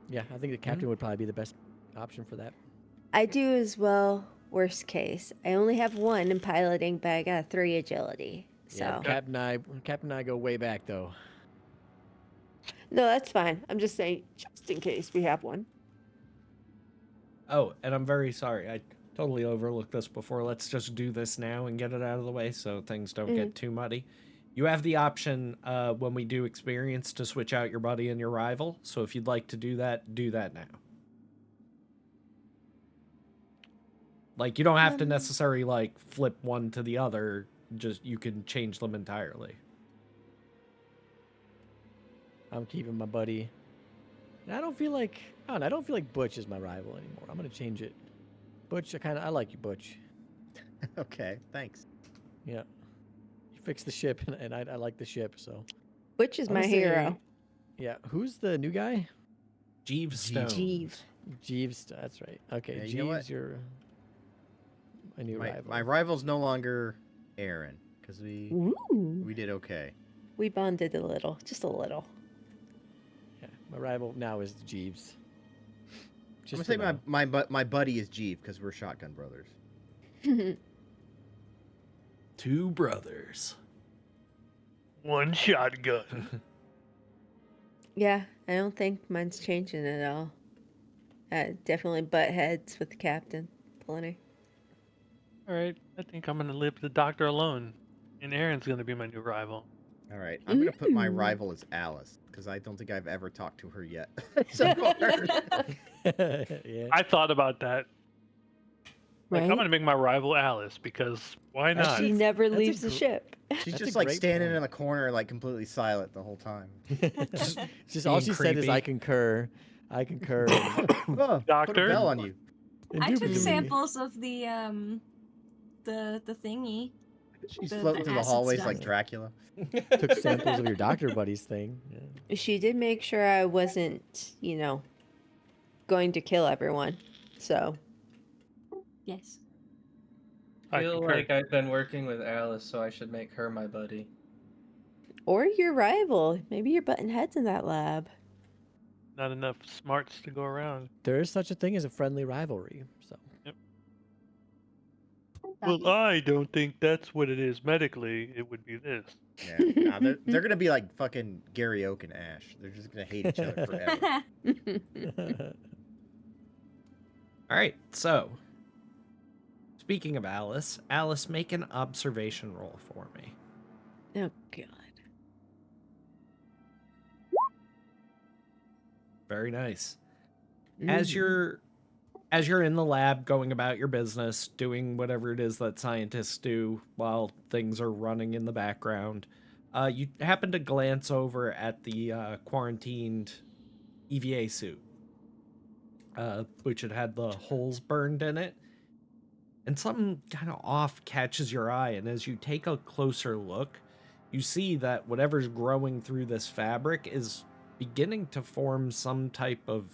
Yeah, I think the captain would probably be the best option for that. I do as well. Worst case, I only have 1 in piloting, but I got 3 agility. So Yeah, Captain and I go way back though. no, that's fine. I'm just saying, just in case we have one. Oh, and I'm very sorry. I totally overlooked this before. Let's just do this now and get it out of the way so things don't get too muddy. You have the option when we do experience to switch out your buddy and your rival. So if you'd like to do that now. Like, you don't have to necessarily, like, flip one to the other. Just, you can change them entirely. I'm keeping my buddy. And I don't feel like Butch is my rival anymore. I'm gonna change it. Butch, I like you, Butch. Okay, thanks. Yeah. You fixed the ship, and I like the ship, so. Which is I'm my gonna say- hero. Yeah. Who's the new guy? Jeeves Stone. Jeeves. That's right. Okay, Yeah, you know what? Jeeves, you're my new rival. My rival's no longer Aaron, because we did okay. We bonded a little, just a little. Yeah, my rival now is Jeeves. I'm gonna say my buddy is Jeeve because we're shotgun brothers. 2 brothers. 1 shotgun. Yeah, I don't think mine's changing at all. Definitely butt heads with the captain. Plenty. All right, I think I'm gonna leave the doctor alone, and Aaron's gonna be my new rival. All right, I'm gonna put my rival as Alice because I don't think I've ever talked to her yet so far. Yeah. I thought about that. Like, I'm Right? gonna make my rival Alice because why not? She never that's a leaves the ship. She's That's just a like great standing point. in a corner, like completely silent the whole time. Just all being she said is, creepy. "I concur." I concur. Oh, put a Doctor? bell on you. I took Indubitably. samples of the thingy. She's The floating through the acid hallways stuff. like Dracula. Took samples of your doctor buddy's thing. Yeah. She did make sure I wasn't, going to kill everyone. So, Yes. I I feel concur. like I've been working with Alice, so I should make her my buddy. or your rival. Maybe you're butting heads in that lab. Not enough smarts to go around. There is such a thing as a friendly rivalry. So Well, I don't think that's what it is medically. It would be this. Yeah, nah, they're gonna be like fucking Gary Oak and Ash. They're just gonna hate each other forever. All right, so speaking of Alice, make an observation roll for me. Oh, God. Very nice. As you're in the lab going about your business, doing whatever it is that scientists do while things are running in the background, you happen to glance over at the quarantined EVA suit, which had the holes burned in it. And something kind of off catches your eye, and as you take a closer look, you see that whatever's growing through this fabric is beginning to form some type of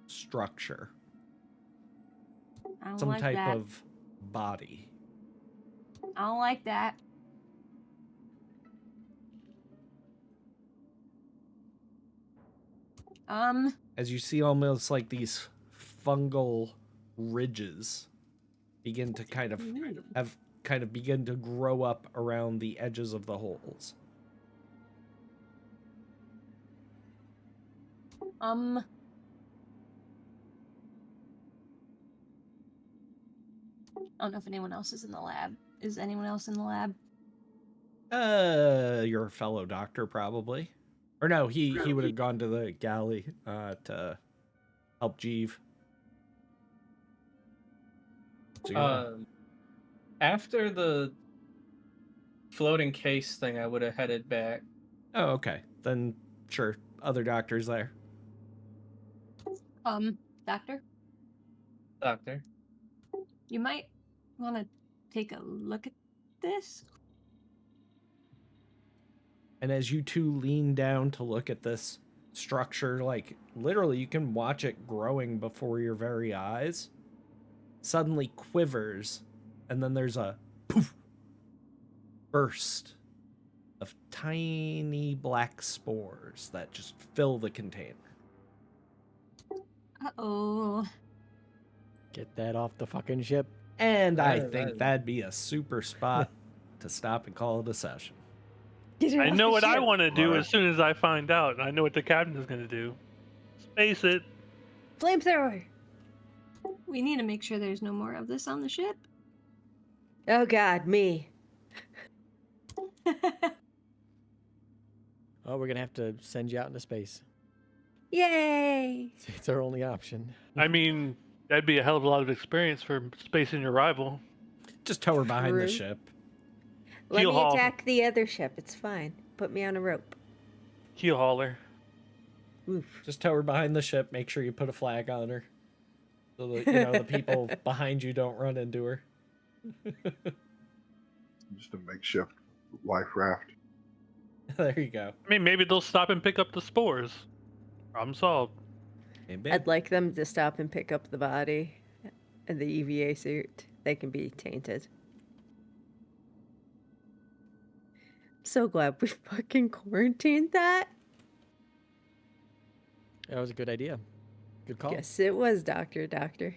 structure. I don't Some like type that. of body. I don't like that. As you see almost like these fungal ridges begin to begin to grow up around the edges of the holes. I don't know if anyone else is in the lab. Is anyone else in the lab? Your fellow doctor probably. Or no, he would have gone to the galley to help Jeeve. So, After the floating case thing, I would have headed back. oh, okay. Then sure, other doctors there. Doctor? Doctor. You might want to take a look at this. And as you two lean down to look at this structure, like literally you can watch it growing before your very eyes, suddenly quivers, and then there's a poof burst of tiny black spores that just fill the container. Uh-oh. Get that off the fucking ship. And I Right, think right. that'd be a super spot to stop and call it a session. Get it I off know the what I ship. want to do Right. as soon as I find out. I know what the captain is going to do. Space it. Flamethrower. We need to make sure there's no more of this on the ship. Oh God, me. Oh, we're gonna have to send you out into space. Yay! It's our only option. I mean, that'd be a hell of a lot of experience for spacing your rival. Just tow her behind the True. ship. Let Keel me haul. attack the other ship. It's fine. Put me on a rope. Keel hauler. Oof. Just tow her behind the ship. Make sure you put a flag on her, so that the people behind you don't run into her. Just a makeshift life raft. There you go. I mean, maybe they'll stop and pick up the spores. Problem solved. Maybe. I'd like them to stop and pick up the body and the EVA suit. They can be tainted. I'm so glad we fucking quarantined that. That was a good idea. Good call. Yes, it was, Doctor. Doctors.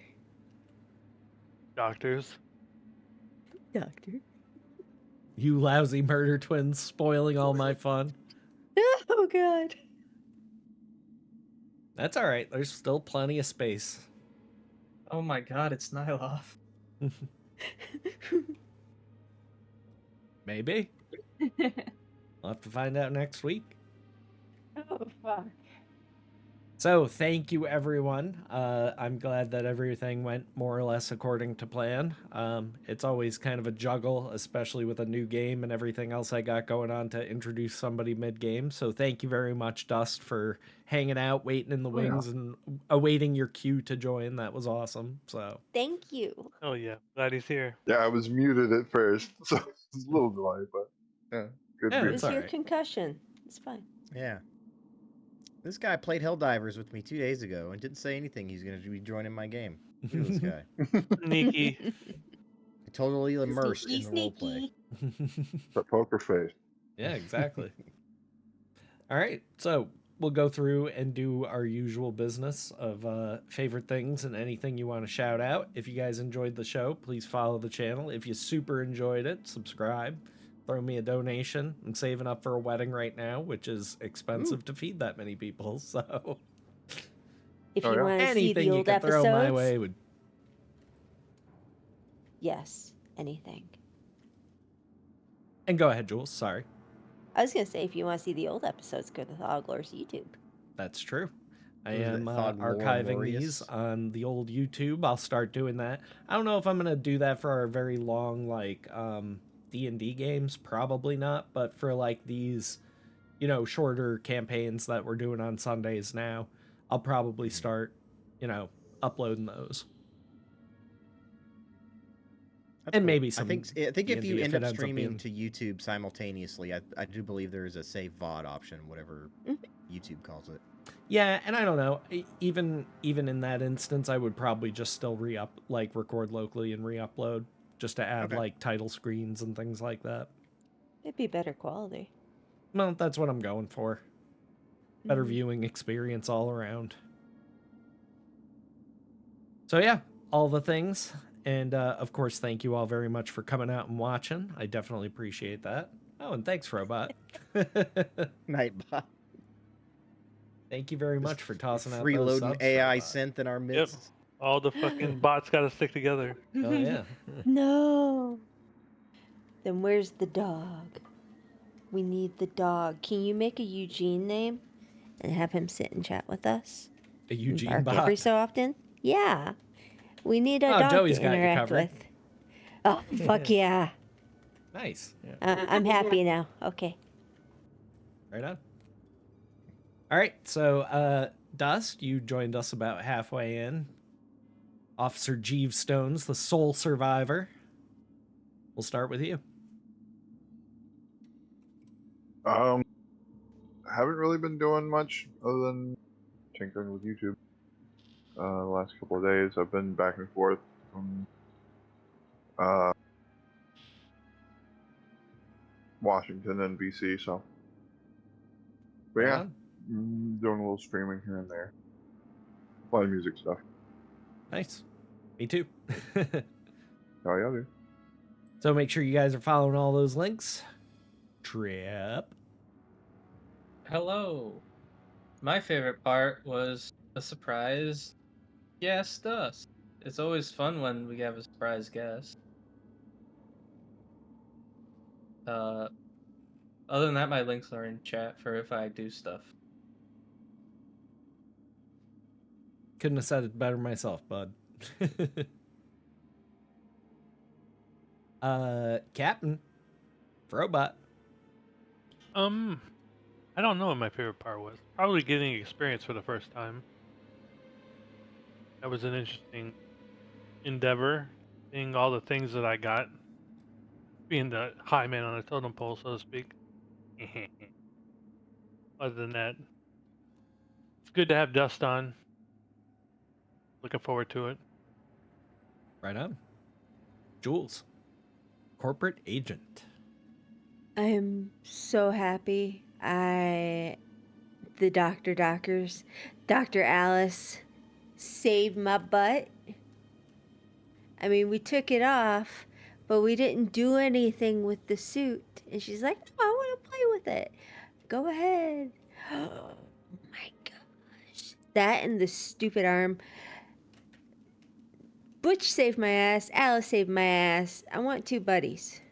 Doctor. You lousy murder twins spoiling all my fun. Oh God. That's all right. There's still plenty of space. Oh my god, it's Nylov. Maybe. We'll have to find out next week. Oh fuck. So thank you, everyone. I'm glad that everything went more or less according to plan. It's always kind of a juggle, especially with a new game and everything else I got going on to introduce somebody mid-game. So thank you very much, Dust, for hanging out, waiting in the wings, and awaiting your cue to join. That was awesome. So Thank you. Oh yeah, glad he's here. Yeah, I was muted at first, so it's a little delay, but yeah, good Yeah, to It be it's was your alright. concussion. It's fine. Yeah. This guy played Helldivers with me 2 days ago and didn't say anything he's going to be joining my game. Look at this guy. Sneaky. Totally immersed Sneaky, in the roleplay. That poker face. Yeah, exactly. All right, so we'll go through and do our usual business of favorite things and anything you want to shout out. If you guys enjoyed the show, please follow the channel. If you super enjoyed it, subscribe. Throw me a donation. I'm saving up for a wedding right now, which is expensive to feed that many people. So If Oh, you yeah? want to see anything the you old can throw my episodes, way would. yes, anything. And go ahead, Jules. Sorry, I was gonna say if you want to see the old episodes, go to Thauglor's YouTube. that's true. I What is it, am Thauglor archiving Glorious? these on the old YouTube. I'll start doing that. I don't know if I'm gonna do that for our very long D&D games, probably not, but for like these, shorter campaigns that we're doing on Sundays now, I'll probably start, uploading those. That's And cool. maybe I some think if you D&D if end it up ends up streaming being- to YouTube simultaneously, I do believe there is a save VOD option, whatever YouTube calls it. Yeah, and I don't know. Even in that instance, I would probably just still record locally and re-upload, just to add Okay. title screens and things like that. It'd be better quality. Well, that's what I'm going for. Better Mhm. viewing experience all around. So yeah, all the things. And of course, thank you all very much for coming out and watching. I definitely appreciate that. Oh, and thanks, Frobot. Nightbot. Thank you very much for tossing out those freeloading subs, AI Frobot. synth in our midst. All the fucking bots got to stick together. Oh yeah. No. Then where's the dog? We need the dog. Can you make a Eugene name and have him sit and chat with us? A And Eugene bark bot. every so often? Yeah. We need a Oh, dog Joey's to got you interact covered. with. Oh, fuck yeah. Nice. I'm happy now. Okay. Right on. All right, so Dust, you joined us about halfway in. Officer Jeeves Stones, the sole survivor. We'll start with you. Haven't really been doing much other than tinkering with YouTube. The last couple of days, I've been back and forth from Washington and BC, so. But Right yeah, on. doing a little streaming here and there. A lot of music stuff. Nice. Me too. Oh yeah, dude. So make sure you guys are following all those links. Tripp. Hello. My favorite part was a surprise guest us. It's always fun when we have a surprise guest. Other than that, my links are in chat for if I do stuff. Couldn't have said it better myself, bud. Captain. Frobot. I don't know what my favorite part was. Probably getting experience for the first time. That was an interesting endeavor. Seeing all the things that I got. Being the high man on a totem pole, so to speak. Other than that, it's good to have dust on. Looking forward to it. Right on. Jules. Corporate agent. I'm so happy. The Dr. Alice saved my butt. I mean, we took it off, but we didn't do anything with the suit. And she's like, no, I want to play with it. Go ahead. Oh my gosh. That and the stupid arm. Butch saved my ass. Alice saved my ass. I want 2 buddies.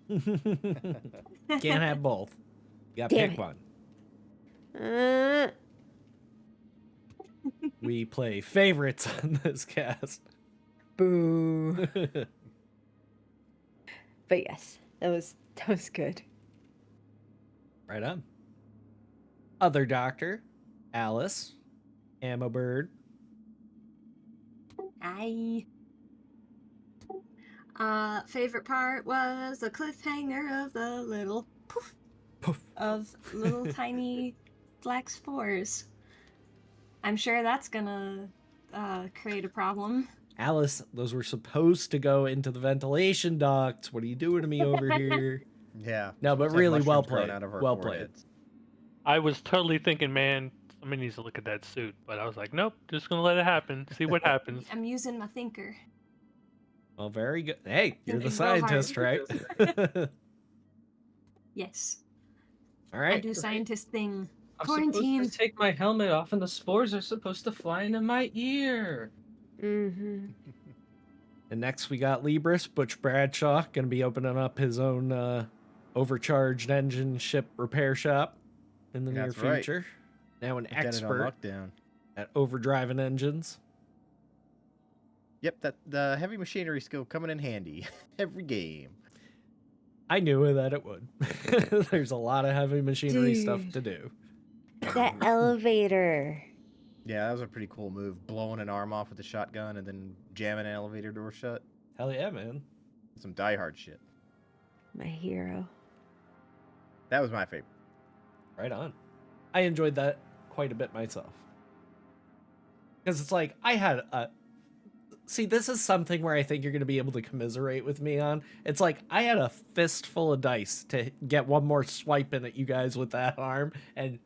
Can't have both. You gotta Damn pick it. one. Uh, We play favorites on this cast. boo. But yes, that was good. Right on. Other doctor. Alice. Ammo Bird. Hi. Favorite part was the cliffhanger of the little poof, of little tiny black spores. I'm sure that's gonna create a problem. Alice, those were supposed to go into the ventilation ducts. What are you doing to me over here? Yeah. No, but supposed to have really well mushrooms growing played. out of our Well played. foreheads. I was totally thinking, man, somebody needs to look at that suit. But I was like, nope, just gonna let it happen. See what happens. I'm using my thinker. Well, very good. Hey, you're the Thinking real hard. scientist, right? Yes. All I right. do scientist thing. I'm Quarantine. supposed to take my helmet off and the spores are supposed to fly into my ear. Mm-hmm. And next we got Libris, Butch Bradshaw, going to be opening up his own overcharged engine ship repair shop in the near That's right. future. Now an Lieutenant on expert lockdown. at overdriving engines. Yep, that the heavy machinery skill coming in handy every game. I knew that it would. There's a lot of heavy machinery stuff Dude. to do. That elevator. Yeah, that was a pretty cool move. Blowing an arm off with a shotgun and then jamming an elevator door shut. Hell yeah, man. Some diehard shit. My hero. That was my favorite. Right on. I enjoyed that quite a bit myself. Because it's like, I had a... See, this is something where I think you're going to be able to commiserate with me on. It's like, I had a fistful of dice to get one more swipe in at you guys with that arm, and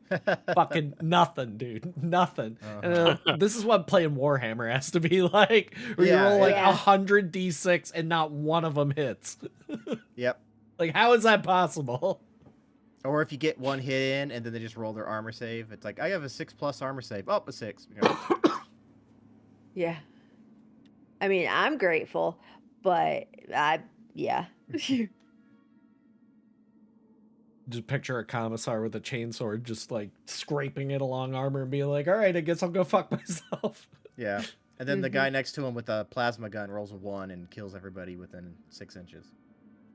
fucking nothing, dude. Nothing. And this is what playing Warhammer has to be like, where you roll like 100 d6 and not one of them hits. Yep. Like, how is that possible? Or if you get one hit in and then they just roll their armor save, it's like, I have a 6+ armor save. Oh, a 6. Yeah. I mean, I'm grateful, but yeah. Just picture a commissar with a chainsaw just like scraping it along armor and being like, all right, I guess I'll go fuck myself. Yeah. And then the guy next to him with a plasma gun rolls a 1 and kills everybody within 6 inches.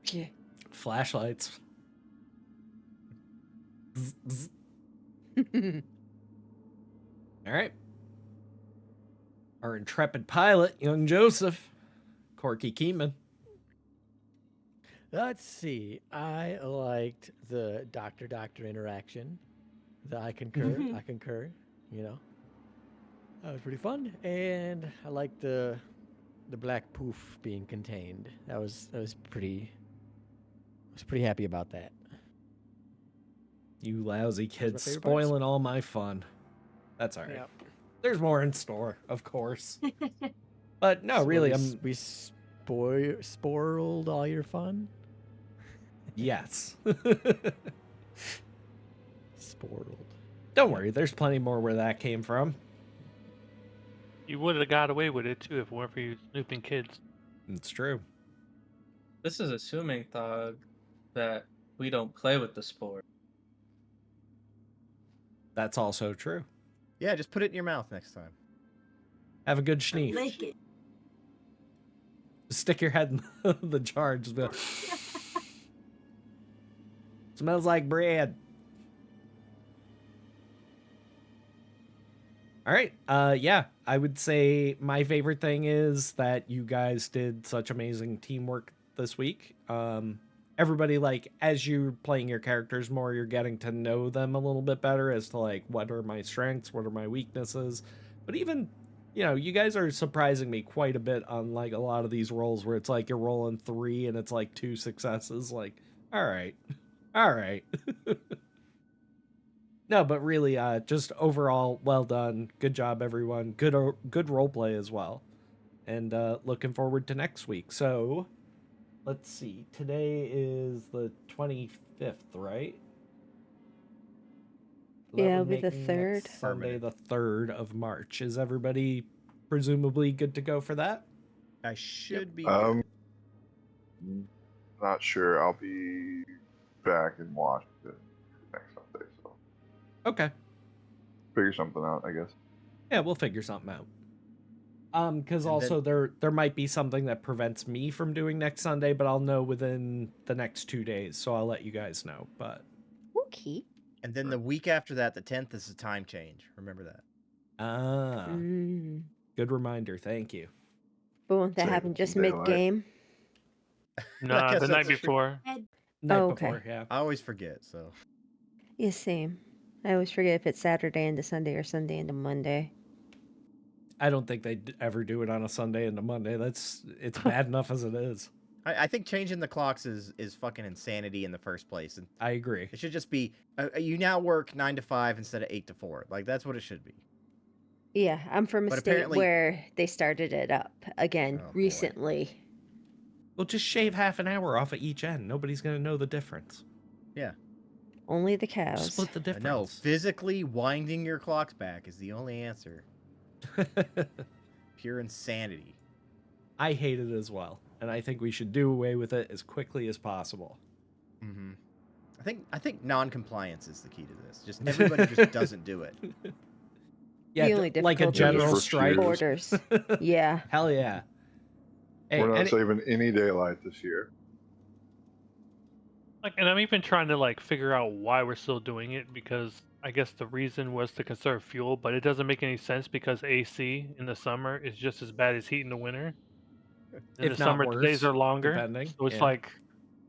Yeah. Flashlights. Zzz, zzz. All right. Our intrepid pilot, young Joseph, Corky Keeman. Let's see. I liked the doctor interaction. I concur. I concur. You know, that was pretty fun, and I liked the black poof being contained. That was pretty. I was pretty happy about that. You lousy kids, favorite parts. spoiling all my fun. That's all right. Yep. There's more in store, of course. But no, So really, we spoiled all your fun. yes. Spoiled. Don't worry, there's plenty more where that came from. You would have got away with it too if it weren't for you snooping kids. It's true. This is assuming, Thog, that we don't play with the spore. That's also true. Yeah, just put it in your mouth next time. Have a good schneef. Lick it. Stick your head in the jar. Just be like, smells like bread. All right. Yeah, I would say my favorite thing is that you guys did such amazing teamwork this week. Everybody, like, as you're playing your characters more, you're getting to know them a little bit better as to, like, what are my strengths, what are my weaknesses. But even, you know, you guys are surprising me quite a bit on, like, a lot of these rolls where it's like you're rolling 3 and it's like 2 successes. Like, all right. All right. No, but really, just overall, well done. Good job, everyone. Good role play as well. And looking forward to next week. So, let's see. Today is the 25th, right? So that Yeah, would it'll be the make 3rd. next Sunday, the 3rd of March. Is everybody presumably good to go for that? I should be. Not sure. I'll be back in Washington next Sunday, so Okay. figure something out, I guess. Yeah, we'll figure something out. Because And also there might be something that prevents me from doing next Sunday, but I'll know within the next 2 days, so I'll let you guys know. But Okay. And then the week after that, the 10th, is a time change. Remember that. Good reminder. Thank you. But won't that Save happen some just daylight. mid-game? Nah, guess the night that's true. before. Night Oh, okay. before, yeah. I always forget, so. Yeah, same. I always forget if it's Saturday into Sunday or Sunday into Monday. I don't think they'd ever do it on a Sunday into Monday. It's bad enough as it is. I think changing the clocks is fucking insanity in the first place. And I agree. it should just be, you now work 9 to 5 instead of 8 to 4. Like, that's what it should be. Yeah, I'm from a But state apparently- where they started it up again Oh, boy. recently. Well, just shave half an hour off at each end. Nobody's going to know the difference. Yeah. Only the cows. Split the difference. No, physically winding your clocks back is the only answer. Pure insanity. I hate it as well, and I think we should do away with it as quickly as possible. Mm-hmm. I think non-compliance is the key to this. Just everybody just doesn't do it. Yeah, The only like a difficulty general is strike. Borders. Yeah. Hell yeah. Hey, We're not any- saving any daylight this year. Like, and I'm even trying to like figure out why we're still doing it, because I guess the reason was to conserve fuel, but it doesn't make any sense because AC in the summer is just as bad as heat in the winter. In If the not summer, the days worse, are longer, depending, so it's yeah. like,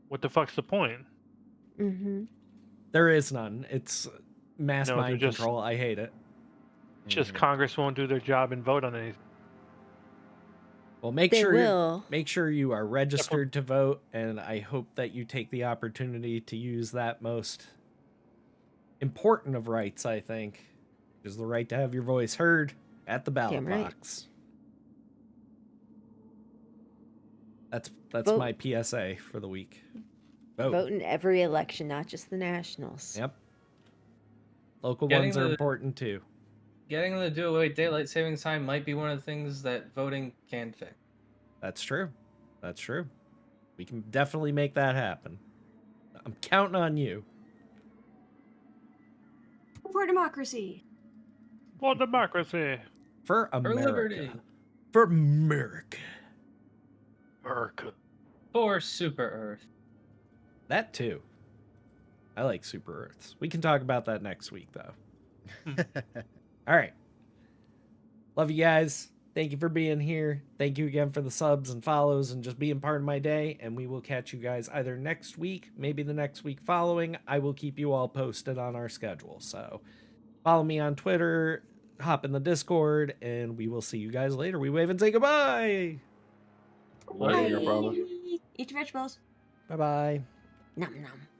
what the fuck's the point? Mm-hmm. There is none. It's mass No, they're mind just- control. I hate it. It's just Mhm. Congress won't do their job and vote on anything. Well, make They sure will. make sure you are registered to vote, and I hope that you take the opportunity to use that most important of rights, I think, is the right to have your voice heard at the ballot Damn right. box. That's Vote. my PSA for the week. Vote. Vote in every election, not just the nationals. Yep. Local Getting ones are the- important too. Getting them to do away with daylight savings time might be one of the things that voting can fix. That's true. That's true. We can definitely make that happen. I'm counting on you. For democracy. For democracy. For For America. liberty. For America. America. For Super Earth. That too. I like Super Earths. We can talk about that next week, though. All right. Love you guys. Thank you for being here. Thank you again for the subs and follows and just being part of my day. And we will catch you guys either next week, maybe the next week following. I will keep you all posted on our schedule. So follow me on Twitter, hop in the Discord, and we will see you guys later. We wave and say goodbye. Later, brother. Eat your vegetables. Bye bye. Nom nom.